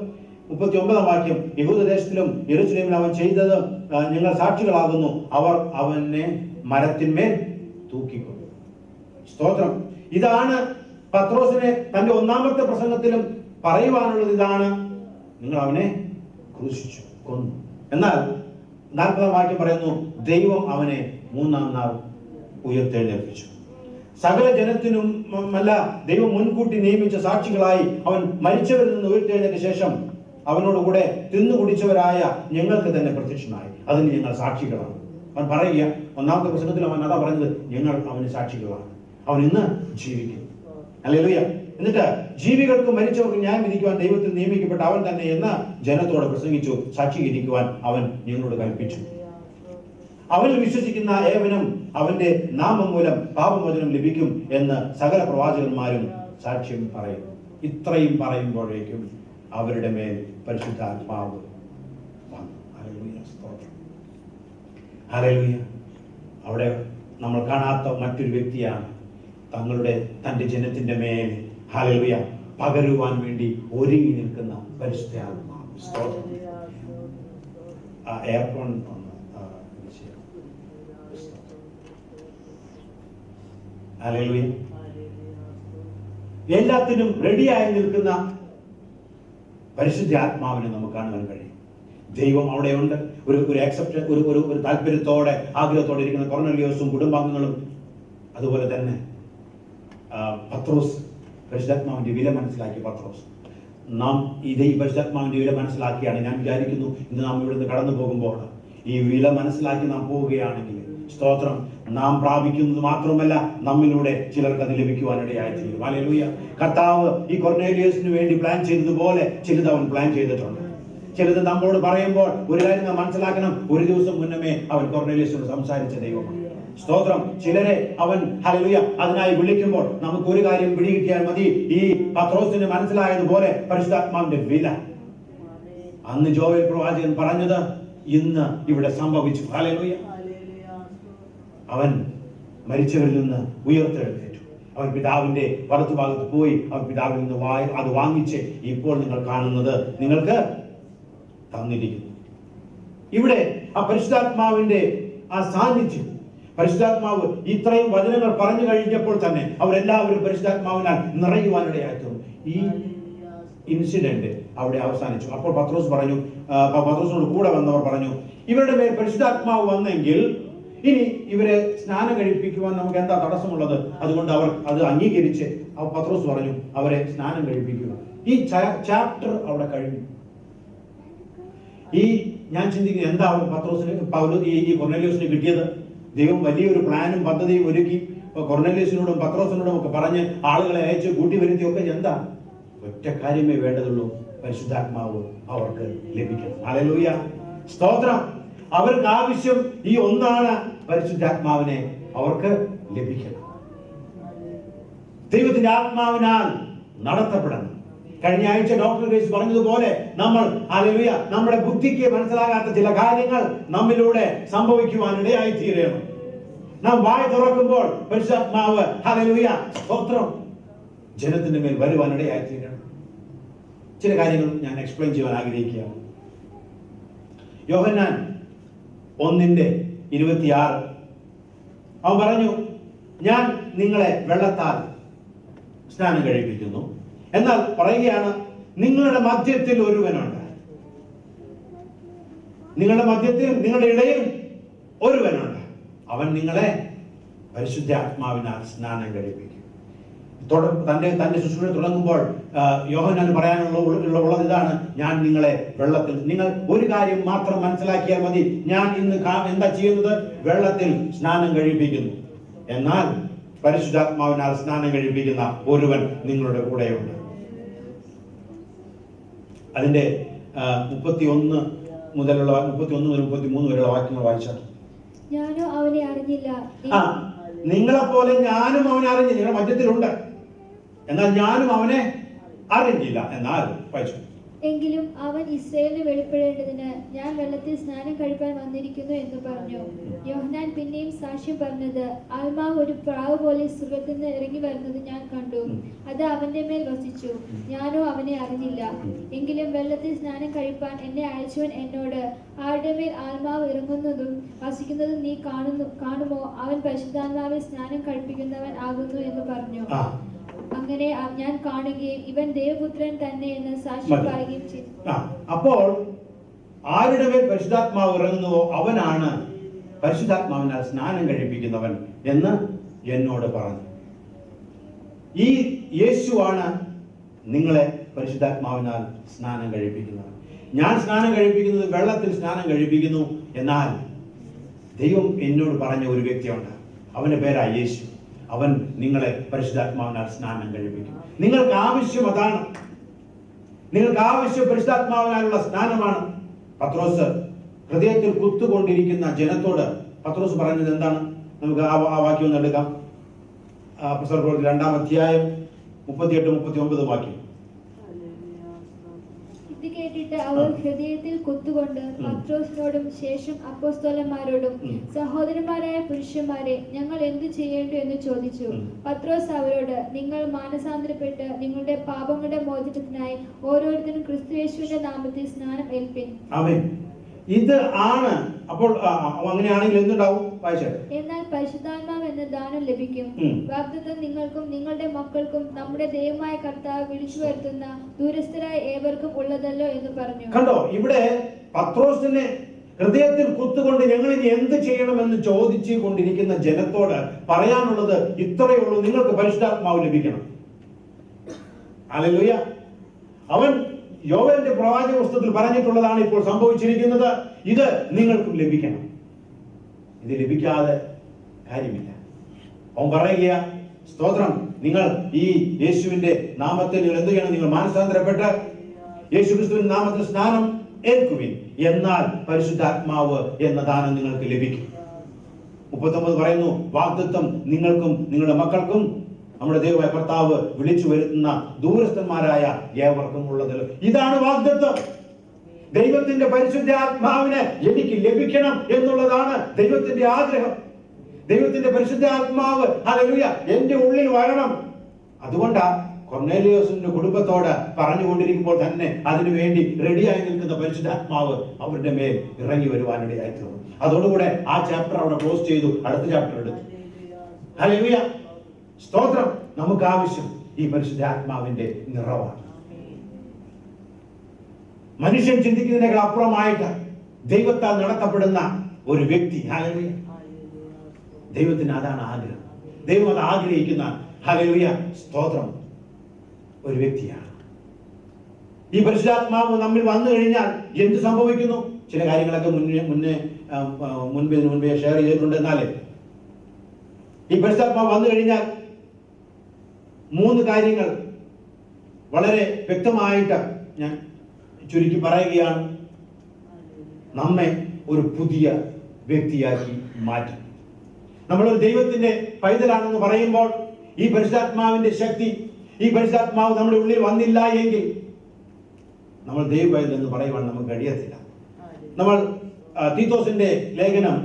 39 വാക്യം, യഹൂദദേശത്തിലും യെരൂശലേമിലും അവൻ ചെയ്തത് നിങ്ങൾ സാക്ഷികളാകുന്നു. അവർ അവനെ മരത്തിന്മേൽ തൂക്കിക്കൊണ്ടു. സ്തോത്രം. ഇതാണ് പത്രോസിനെ തന്റെ ഒന്നാമത്തെ പ്രസംഗത്തിലും പറയുവാനുള്ളത്. ഇതാണ്, നിങ്ങൾ അവനെ ക്രൂശിച്ചു, കൊന്നു. എന്നാൽ 40 വാക്യം പറയുന്നു, ദൈവം അവനെ 3-ാം നാൾ ഉയർത്തെഴുന്നേൽപ്പിച്ചു. സകല ജനത്തിനുമല്ല, ദൈവം മുൻകൂട്ടി നിയമിച്ച സാക്ഷികളായി അവൻ മരിച്ചവരിൽ നിന്ന് ഉയർത്തെഴുന്നേറ്റ ശേഷം അവനോടുകൂടെ തിന്നു കുടിച്ചവരായ ഞങ്ങൾക്ക് തന്നെ പ്രത്യക്ഷനായി. അതിന് ഞങ്ങൾ സാക്ഷികളാണ്. അവൻ പറയുക, ഒന്നാമത്തെ പ്രസംഗത്തിൽ അവൻ അതാ പറഞ്ഞത്, ഞങ്ങൾ അവന് സാക്ഷികളാണ്. അവൻ ഇന്ന് ജീവിക്കുന്നു. ഹല്ലേലൂയ. എന്നിട്ട് ജീവികൾക്കും മരിച്ചവർക്കും ന്യായം വിധിക്കുവാൻ ദൈവത്തിൽ നിയമിക്കപ്പെട്ട അവൻ തന്നെ എന്ന് ജനത്തോട് പ്രസംഗിച്ചു. സാക്ഷീകരിക്കുവാൻ അവൻ ഞങ്ങളോട് കൽപ്പിച്ചു. അവനിൽ വിശ്വസിക്കുന്ന ഏവനും അവന്റെ നാമം മൂലം പാപമോചനം ലഭിക്കും എന്ന് സകല പ്രവാചകന്മാരും സാക്ഷ്യം പറയുന്നു. ഇത്രയും പറയുമ്പോഴേക്കും അവരുടെ മേൽ പരിശുദ്ധാത്മാവ് വന്നു. ഹല്ലേലൂയ, സ്തോത്രം. ഹല്ലേലൂയ. അവിടെ നമ്മൾ കാണാത്ത മറ്റൊരു വ്യക്തിയാണ് തന്റെ ജനത്തിന്റെ മേൽ ഹല്ലേലൂയ പകരുവാൻ വേണ്ടി ഒരുങ്ങി നിൽക്കുന്ന പരിശുദ്ധാത്മാവ്. സ്തോത്രം. Earphone hallelujah. എല്ലാത്തിനും റെഡിയായി നിൽക്കുന്ന പരിശുദ്ധാത്മാവിനെ നമുക്ക് കാണാൻ കഴിയും. ദൈവം അവിടെയുണ്ട്. ഒരു ആക്സെപ്റ്റ് ഒരു താല്പര്യത്തോടെ ആഗ്രഹത്തോടെ ഇരിക്കുന്ന കൊർന്നേലിയൂസും കുടുംബാംഗങ്ങളും, അതുപോലെ തന്നെ പത്രോസ്, പരിശുദ്ധാത്മാവിന്റെ വില മനസ്സിലാക്കിയ പത്രോസ്. നാം ഈ പരിശുദ്ധാത്മാവിന്റെ വില മനസ്സിലാക്കിയാണ് ഞാൻ വിചാരിക്കുന്നു ഇന്ന് നാം ഇവിടുന്ന് കടന്നു പോകുമ്പോൾ ഈ വില മനസ്സിലാക്കി നാം പോവുകയാണെങ്കിൽ, സ്തോത്രം, നാം പ്രാപിക്കുന്നത് മാത്രമല്ല നമ്മിലൂടെ ചിലർക്ക് അത് ലഭിക്കുവാനിടയായി തീരും. ഹല്ലേലൂയ. കർത്താവ് ഈ കൊർന്നേലിയൂസിന് വേണ്ടി പ്ലാൻ ചെയ്തതുപോലെ ചിലത് അവൻ പ്ലാൻ ചെയ്തിട്ടുണ്ട്. ചിലത് നമ്മോട് പറയുമ്പോൾ ഒരു കാര്യം നാം മനസ്സിലാക്കണം, ഒരു ദിവസം മുന്നമേ അവൻ കൊർന്നേലിയൂസിനോട് സംസാരിച്ച ദൈവമാണ്. സ്തോത്രം. ചിലരെ അവൻ ഹല്ലേലൂയ അതിനായി വിളിക്കുമ്പോൾ നമുക്ക് ഒരു കാര്യം പിടികിട്ടിയാൽ മതി, ഈ പത്രോസിന് മനസ്സിലായതുപോലെ പരിശുദ്ധാത്മാവിന്റെ വില അന്ന് ജോവേൽ പ്രവാചകൻ പറഞ്ഞത് ഇന്ന് ഇവിടെ സംഭവിച്ചു. ഹല്ലേലൂയ. അവൻ മരിച്ചവരിൽ നിന്ന് ഉയർത്തെഴുന്നേറ്റു. അവൻ പിതാവിന്റെ വലത്തുഭാഗത്ത് പോയി അവൻ പിതാവിൽ നിന്ന് അത് വാങ്ങിച്ച് ഇപ്പോൾ നിങ്ങൾ കാണുന്നത് നിങ്ങൾക്ക് തന്നിരിക്കുന്നു. ഇവിടെ ആ പരിശുദ്ധാത്മാവിന്റെ ആ സാന്നിധ്യം, പരിശുദ്ധാത്മാവ് ഇത്രയും വചനങ്ങൾ പറഞ്ഞു കഴിഞ്ഞപ്പോൾ തന്നെ അവരെല്ലാവരും പരിശുദ്ധാത്മാവിനാൽ നിറയുവാനിടയായിരുന്നു. ഈ ഇൻസിഡന്റ് അവിടെ അവസാനിച്ചു. അപ്പോൾ പത്രോസ് പറഞ്ഞു, പത്രോസിനോട് കൂടെ വന്നവർ പറഞ്ഞു, ഇവരുടെ മേൽ പരിശുദ്ധാത്മാവ് വന്നെങ്കിൽ ഇനി ഇവരെ സ്നാനം കഴിപ്പിക്കുവാൻ നമുക്ക് എന്താ തടസ്സമുള്ളത്? അതുകൊണ്ട് അവർ അത് അംഗീകരിച്ച് പത്രോസ് പറഞ്ഞു, അവരെ സ്നാനം കഴിപ്പിക്കുക. ഈ ചാപ്റ്റർ അവിടെ കഴിഞ്ഞു. ഈ ഞാൻ ചിന്തിക്കുന്നത്, എന്താ പത്രോസിന് ഈ കൊർന്നേലിയോസിന് കിട്ടിയത്? ദൈവം വലിയൊരു പ്ലാനും പദ്ധതിയും ഒരുക്കി കൊർന്നേലിയോസിനോടും പത്രോസിനോടും ഒക്കെ പറഞ്ഞ് ആളുകളെ അയച്ച് കൂട്ടി വരുത്തിയൊക്കെ എന്താ? ഒറ്റ കാര്യമേ വേണ്ടതുള്ളൂ, പരിശുദ്ധാത്മാവ് അവർക്ക് ലഭിക്കണം. ഹല്ലേലൂയ, സ്തോത്രം. അവർക്ക് ആവശ്യം ഈ ഒന്നാണ്, പരിശുദ്ധാത്മാവിനെ അവർക്ക് ലഭിക്കണം. ദൈവത്തിന്റെ ആത്മാവിനാൽ നടത്തപ്പെടണം. കഴിഞ്ഞ ആഴ്ച ഡോക്ടർ ഗ്രേസ് പറഞ്ഞതുപോലെ നമ്മൾ ഹല്ലേലൂയ നമ്മുടെ ബുദ്ധിക്ക് മനസ്സിലാകാത്ത ചില കാര്യങ്ങൾ നമ്മിലൂടെ സംഭവിക്കുവാനിടയായി തീരണം. നാം വായ തുറക്കുമ്പോൾ പരിശുദ്ധാത്മാവ് ഹല്ലേലൂയ സ്തോത്രം ജനത്തിന്റെ മേൽ വരുവാനിടയായി തീരണം. ചില കാര്യങ്ങൾ ഞാൻ എക്സ്പ്ലെയിൻ ചെയ്യാൻ ആഗ്രഹിക്കുകയാണ്. യോഹന്നാൻ 1:26 അവൻ പറഞ്ഞു, ഞാൻ നിങ്ങളെ വെള്ളത്താൽ സ്നാനം കഴിപ്പിക്കുന്നു, എന്നാൽ പറയുകയാണ്, നിങ്ങളുടെ മധ്യത്തിൽ ഒരുവനുണ്ട്, നിങ്ങളുടെ മധ്യത്തിൽ നിങ്ങളുടെ ഇടയിൽ ഒരുവനുണ്ട്, അവൻ നിങ്ങളെ പരിശുദ്ധാത്മാവിനാൽ സ്നാനം കഴിപ്പിക്കും. തന്റെ ശുശ്രൂഷ തുടങ്ങുമ്പോൾ യോഹന്നാൻ പറയാനുള്ളത് ഇതാണ്, ഞാൻ നിങ്ങളെ വെള്ളത്തിൽ, നിങ്ങൾ ഒരു കാര്യം മാത്രം മനസ്സിലാക്കിയാൽ മതി, ഞാൻ ഇന്ന് എന്താ ചെയ്യുന്നത്? വെള്ളത്തിൽ സ്നാനം കഴിപ്പിക്കുന്നു, എന്നാൽ പരിശുദ്ധാത്മാവിനാൽ സ്നാനം കഴിപ്പിക്കുന്ന ഒരുവൻ നിങ്ങളുടെ കൂടെയുണ്ട്. അതിന്റെ 31 മുതൽ 33 വരെയുള്ള വാക്യങ്ങൾ വായിച്ചാൽ, ഞാനോ അവനെ അറിഞ്ഞില്ല, നിങ്ങളെപ്പോലെ ഞാനും അവനെ അറിഞ്ഞു, നിങ്ങളുടെ മധ്യത്തിലുണ്ട്, എന്നാൽ ഞാനും അവനെ അറിഞ്ഞില്ല. എന്നാൽ വായിച്ചു, എങ്കിലും അവൻ ഇസ്രായേലിന് വെളിപ്പെടേണ്ടതിന് ഞാൻ വെള്ളത്തിൽ സ്നാനം കഴിപ്പാൻ വന്നിരിക്കുന്നു എന്ന് പറഞ്ഞു. യോഹന്നാൻ പിന്നെയും സാക്ഷ്യം പറഞ്ഞത്, ആത്മാവ് ഒരു പ്രാവ് പോലെ സ്വർഗ്ഗത്തിൽ നിന്ന് ഇറങ്ങി വരുന്നത് ഞാൻ കണ്ടു, അത് അവന്റെ മേൽ വസിച്ചു, ഞാനോ അവനെ അറിഞ്ഞില്ല. എങ്കിലും വെള്ളത്തിൽ സ്നാനം കഴിപ്പാൻ എന്നെ അയച്ചവൻ എന്നോട്, ആരുടെ മേൽ ആത്മാവ് ഇറങ്ങുന്നതും വസിക്കുന്നതും നീ കാണുമോ? അവൻ പരിശുദ്ധാത്മാവിൽ സ്നാനം കഴിപ്പിക്കുന്നവൻ ആകുന്നു എന്ന് പറഞ്ഞു. അങ്ങനെ ഞാൻ കാണുകയും ഇവൻ ദേവപുത്രൻ തന്നെ എന്ന് സാക്ഷ്യം പറയുകയും ചെയ്തു. അപ്പോൾ ആരുടെ മേൽ പരിശുദ്ധാത്മാവ് ഇറങ്ങുന്നുവോ അവനാണ് പരിശുദ്ധാത്മാവിനാൽ സ്നാനം കഴിപ്പിക്കുന്നവൻ എന്ന് എന്നോട് പറഞ്ഞു. ഈ യേശുവാണ് നിങ്ങളെ പരിശുദ്ധാത്മാവിനാൽ സ്നാനം കഴിപ്പിക്കുന്നവൻ. ഞാൻ സ്നാനം കഴിപ്പിക്കുന്നത് വെള്ളത്തിൽ സ്നാനം കഴിപ്പിക്കുന്നു, എന്നാൽ ദൈവം എന്നോട് പറഞ്ഞ ഒരു വ്യക്തിയുണ്ട്, അവന്റെ പേരാ യേശു. അവൻ നിങ്ങളെ പരിശുദ്ധാത്മാവിനാൽ സ്നാനം കഴിപ്പിക്കും. നിങ്ങൾക്ക് ആവശ്യം അതാണ്, നിങ്ങൾക്ക് ആവശ്യം പരിശുദ്ധാത്മാവിനാലുള്ള സ്നാനമാണ്. പത്രോസ് ഹൃദയത്തിൽ കുത്തുകൊണ്ടിരിക്കുന്ന ജനത്തോട് പത്രോസ് പറഞ്ഞത് എന്താണ്? നമുക്ക് ആ വാക്യം ഒന്ന് എടുക്കാം. അപ്പോസ്തലപ്രവൃത്തി 2-ാം അധ്യായം 38-39 വാക്യം. ഇത് കേട്ടിട്ട് അവർ ഹൃദയത്തിൽ കുത്തുകൊണ്ട് പത്രോസിനോടും ശേഷം അപ്പോസ്തലന്മാരോടും, സഹോദരന്മാരായ പുരുഷന്മാരെ, ഞങ്ങൾ എന്തു ചെയ്യേണ്ടു എന്ന് ചോദിച്ചു. പത്രോസ് അവരോട്, നിങ്ങൾ മാനസാന്തരപ്പെട്ട് നിങ്ങളുടെ പാപങ്ങളുടെ മോചനത്തിനായി ഓരോരുത്തരും ക്രിസ്തുയേശുവിന്റെ നാമത്തിൽ സ്നാനം ഏൽപ്പിൻ. ആമേൻ. ഇത് ആണ്. അപ്പോൾ അങ്ങനെയാണെങ്കിൽ എന്തുണ്ടാവും? എന്നാൽ പരിശുദ്ധാത്മാവ് എന്ന ദാനം ലഭിക്കും. വാഗ്ദത്തം നിങ്ങൾക്കും നിങ്ങളുടെ മക്കൾക്കും നമ്മുടെ ദൈവമായ കർത്താവ് വിളിച്ചു വരുത്തുന്ന ദൂരസ്ഥരായ ഏവർക്കും ഉള്ളതല്ലോ എന്ന് പറഞ്ഞു. കണ്ടോ, ഇവിടെ പത്രോസിനെ ഹൃദയത്തിൽ കുത്തുകൊണ്ട് ഞങ്ങൾ ഇനി എന്ത് ചെയ്യണമെന്ന് ചോദിച്ചു കൊണ്ടിരിക്കുന്ന ജനത്തോട് പറയാനുള്ളത് ഇത്രയേ ഉള്ളൂ, നിങ്ങൾക്ക് പരിശുദ്ധാത്മാവ് ലഭിക്കണം. ഹല്ലേലൂയ. അവൻ യോവേലിന്റെ പ്രവാചക പുസ്തകത്തിൽ പറഞ്ഞിട്ടുള്ളതാണ് ഇപ്പോൾ സംഭവിച്ചിരിക്കുന്നത്. ഇത് നിങ്ങൾക്കും ലഭിക്കണം. ഇത് ലഭിക്കാതെ കാര്യമില്ല. അവൻ പറയുക, സ്തോത്രം, നിങ്ങൾ ഈ യേശുവിന്റെ നാമത്തിൽ നിങ്ങൾ എന്ത് ചെയ്യണം? നിങ്ങൾ മാനസാന്തരപ്പെട്ട് യേശു ക്രിസ്തുവിന്റെ നാമത്തിൽ സ്നാനം ഏൽക്കുവിൻ, എന്നാൽ പരിശുദ്ധാത്മാവ് എന്ന ദാനം നിങ്ങൾക്ക് ലഭിക്കും. 39 പറയുന്നു, വാഗ്ദത്തം നിങ്ങൾക്കും നിങ്ങളുടെ മക്കൾക്കും നമ്മുടെ ദൈവമായ കർത്താവ് വിളിച്ചു വരുത്തുന്ന ദൂരസ്ഥന്മാരായ ഏവർക്കും ഉള്ളതല്ലോ. ഇതാണ് വാഗ്ദത്തം. ദൈവത്തിന്റെ പരിശുദ്ധാത്മാവിനെ എനിക്ക് ലഭിക്കണം എന്നുള്ളതാണ് ദൈവത്തിന്റെ ആഗ്രഹം. ദൈവത്തിന്റെ പരിശുദ്ധാത്മാവ് ഹല്ലേലൂയ എന്റെ ഉള്ളിൽ വരണം. അതുകൊണ്ടാ കൊർന്നേലിയോസിന്റെ കുടുംബത്തോട് പറഞ്ഞുകൊണ്ടിരിക്കുമ്പോൾ തന്നെ അതിനുവേണ്ടി റെഡിയായി നിൽക്കുന്ന പരിശുദ്ധാത്മാവ് അവരുടെ മേൽ ഇറങ്ങി വരുവാനിടയായി തീർന്നു. അതോടുകൂടെ ആ ചാപ്റ്റർ അവിടെ ക്ലോസ് ചെയ്തു. അടുത്ത ചാപ്റ്റർ എടുത്തു. ഹല്ലേലൂയ, സ്തോത്രം. നമുക്ക് ആവശ്യം ഈ പരിശുദ്ധാത്മാവിന്റെ നിറവാണ്. മനുഷ്യൻ ചിന്തിക്കുന്നതിനേക്കാൾ അപ്പുറമായിട്ട് ദൈവത്താൽ നടത്തപ്പെടുന്ന ഒരു വ്യക്തി. ഹല്ലേലൂയ, ദൈവത്തിന് അതാണ് ആഗ്രഹം. ദൈവം അത് ആഗ്രഹിക്കുന്ന, ഹല്ലേലൂയ, സ്തോത്രം, ഒരു വ്യക്തിയാണ്. ഈ പരിശുദ്ധാത്മാവ് നമ്മിൽ വന്നു കഴിഞ്ഞാൽ എന്ത് സംഭവിക്കുന്നു? ചില കാര്യങ്ങളൊക്കെ മുൻപേ ഷെയർ ചെയ്തിട്ടുണ്ട്. എന്നാലേ ഈ പരിശുദ്ധാത്മാവ് വന്നു കഴിഞ്ഞാൽ 3 കാര്യങ്ങൾ വളരെ വ്യക്തമായിട്ട് ഞാൻ ചുരുക്കി പറയുകയാണ്. നമ്മെ ഒരു പുതിയ വ്യക്തിയാക്കി മാറ്റും. നമ്മളൊരു ദൈവത്തിന്റെ പൈതലാണെന്ന് പറയുമ്പോൾ ഈ പരിശുദ്ധാത്മാവിന്റെ ശക്തി, ഈ പരിശുദ്ധാത്മാവ് നമ്മുടെ ഉള്ളിൽ വന്നില്ല എങ്കിൽ നമ്മൾ ദൈവ പൈതൽ എന്ന് പറയുവാൻ നമുക്ക് കഴിയത്തില്ല. നമ്മൾ തീത്തോസിന്റെ ലേഖനം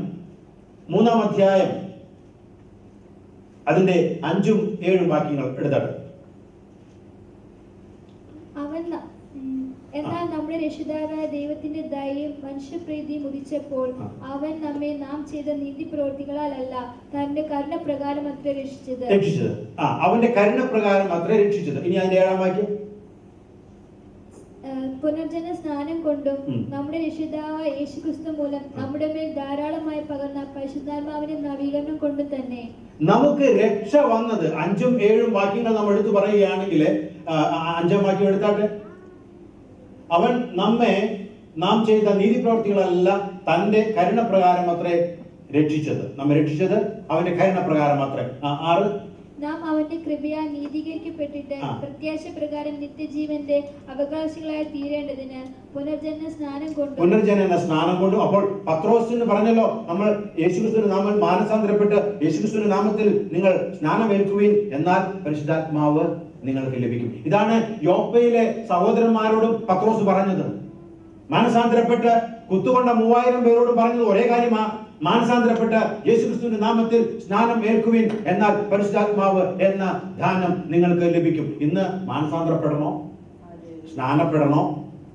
3-ാം അധ്യായം അതിന്റെ 5ഉം 7ഉം വാക്യങ്ങൾ എടുത്താണ്. എന്നാൽ നമ്മുടെ രക്ഷിതാവായ ദൈവത്തിന്റെ ദയയും മനുഷ്യപ്രീതിയും ഉദിച്ചപ്പോൾ അവൻ നമ്മെ നാം ചെയ്ത നീതി പ്രവൃത്തികളാലല്ല തന്റെ കരുണപ്രകാരം അത്ര രക്ഷിച്ചത്. അവന്റെ കരുണപ്രകാരം അത്ര രക്ഷിച്ചത്. ഇനി അതിന്റെ 7-ാം വാക്യം, പുനർജന സ്നാനം കൊണ്ടും നമ്മുടെ രക്ഷിതാവായ യേശുക്രിസ്തു മൂലം നമ്മുടെ മേൽ ധാരാളമായി പകർന്ന പരിശുദ്ധാത്മാവിന്റെ നവീകരണം കൊണ്ടും തന്നെ നമുക്ക് രക്ഷ വന്നത്. 5ഉം 7ഉം വാക്യങ്ങൾ നമ്മൾ എടുത്തു പറയുകയാണെങ്കിൽ 5-ാം വാക്യം എടുത്താട്ടെ. അവൻ നമ്മെ നാം ചെയ്ത നീതി പ്രവൃത്തികളല്ല തന്റെ കരുണപ്രകാരം അത്രേ രക്ഷിച്ചത്. നമ്മെ രക്ഷിച്ചത് അവന്റെ കരുണപ്രകാരം അത്രേ. 6, നാം അവന്റെ കൃപയാൽ നീതീകരിക്കപ്പെട്ടിട്ട് പ്രത്യാശ പ്രകാരം നിത്യജീവന്റെ അവകാശികളായി തീരേണ്ടതിന് പുനർജന സ്നാനം കൊണ്ടും. അപ്പോൾ പത്രോസിന് പറഞ്ഞല്ലോ, നമ്മൾ യേശുക്രിസ്തുവിന്റെ നാമത്തിൽ മാനസാന്തരപ്പെട്ട് യേശുക്രിസ്തുവിന്റെ നാമത്തിൽ നിങ്ങൾ സ്നാനമേൽക്കുവിൻ, എന്നാൽ പരിശുദ്ധാത്മാവ് നിങ്ങൾക്ക് ലഭിക്കും. ഇതാണ് യോപ്പയിലെ സഹോദരന്മാരോടും പത്രോസ് പറഞ്ഞത്. മാനസാന്തരപ്പെട്ട് കുത്തുകൊണ്ട 3000 പേരോട് പറഞ്ഞത് ഒരേ കാര്യമാ. മാനസാന്തരപ്പെട്ട് യേശുക്രിസ്തുവിന്റെ നാമത്തിൽ സ്നാനം ഏൽക്കുവിൻ, എന്നാൽ പരിശുദ്ധാത്മാവ് എന്ന ദാനം നിങ്ങൾക്ക് ലഭിക്കും. ഇന്ന് മാനസാന്തരപ്പെടണോ, സ്നാനപ്പെടണോ,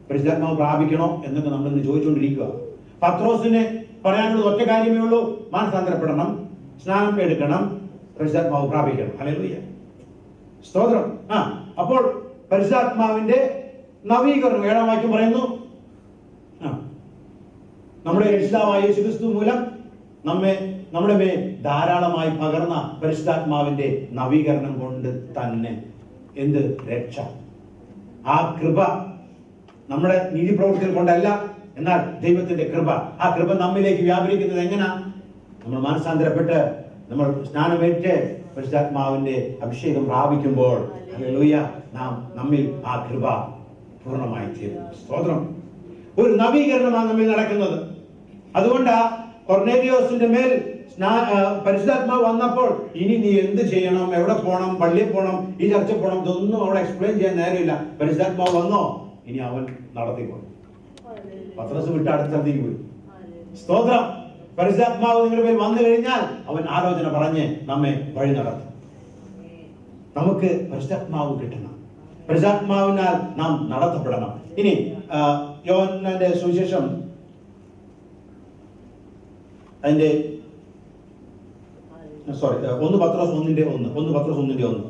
പരിശുദ്ധാത്മാവ് പ്രാപിക്കണോ എന്നൊക്കെ നമ്മൾ ഇന്ന് ചോദിച്ചുകൊണ്ടിരിക്കുക. പത്രോസിന് പറയാനുള്ളത് ഒറ്റ കാര്യമേ ഉള്ളൂ: മാനസാന്തരപ്പെടണം, സ്നാനം എടുക്കണം, പരിശുദ്ധാത്മാവ് പ്രാപിക്കണം. ഹല്ലേലൂയ, സ്തോത്രം. അപ്പോൾ പരിശുദ്ധാത്മാവിന്റെ നവീകരണം 7-ാം വാക്യം പറയുന്നു. നമ്മുടെ രക്ഷിതാവായ യേശുക്രിസ്തു മൂലം നമ്മുടെ മേൽ ധാരാളമായി പകർന്ന പരിശുദ്ധാത്മാവിന്റെ നവീകരണം കൊണ്ട് തന്നെ എന്ത് രക്ഷ. ആ കൃപ നമ്മുടെ നീതി പ്രവൃത്തികൾ കൊണ്ടല്ല, എന്നാൽ ദൈവത്തിന്റെ കൃപ. ആ കൃപ നമ്മിലേക്ക് വ്യാപരിക്കുന്നത് എങ്ങനാ? നമ്മൾ മാനസാന്തരപ്പെട്ട് നമ്മൾ സ്നാനമേറ്റ് പരിശുദ്ധാത്മാവിന്റെ അഭിഷേകം പ്രാപിക്കുമ്പോൾ ഹല്ലേലൂയ, നമ്മിൽ ആ കൃപ പൂർണ്ണമായി തീരും. സ്തോത്രം. ഒരു നവീകരണമാണ് നമ്മിൽ നടക്കുന്നത്. അതുകൊണ്ട് കൊർന്നേലിയോസിന്റെ മേൽ പരിശുദ്ധാത്മാവ് വന്നപ്പോൾ ഇനി നീ എന്ത് ചെയ്യണം, എവിടെ പോകണം, പള്ളിയിൽ പോകണം, ഈ ചർച്ച പോകണം, ഇതൊന്നും അവിടെ എക്സ്പ്ലെയിൻ ചെയ്യാൻ നേരമില്ല. പരിശുദ്ധാത്മാവ് വന്നോ, ഇനി അവൻ നടത്തിക്കോളും. പത്രോസ് വിട്ട് അടുത്ത സ്ഥലത്തേക്ക് പോയി. സ്തോത്രം. പരിശുദ്ധാത്മാവ് നിങ്ങളുടെ മേൽ വന്നു കഴിഞ്ഞാൽ അവൻ ആലോചന പറഞ്ഞ് നമ്മെ വഴി നടത്തും. നമുക്ക് പരിശുദ്ധാത്മാവ് കിട്ടണം, പരിശുദ്ധാത്മാവിനാൽ നാം നടത്തപ്പെടണം. ഇനി യോഹന്നാന്റെ സുവിശേഷം അതിന്റെ 1 പത്രോസ് 1:1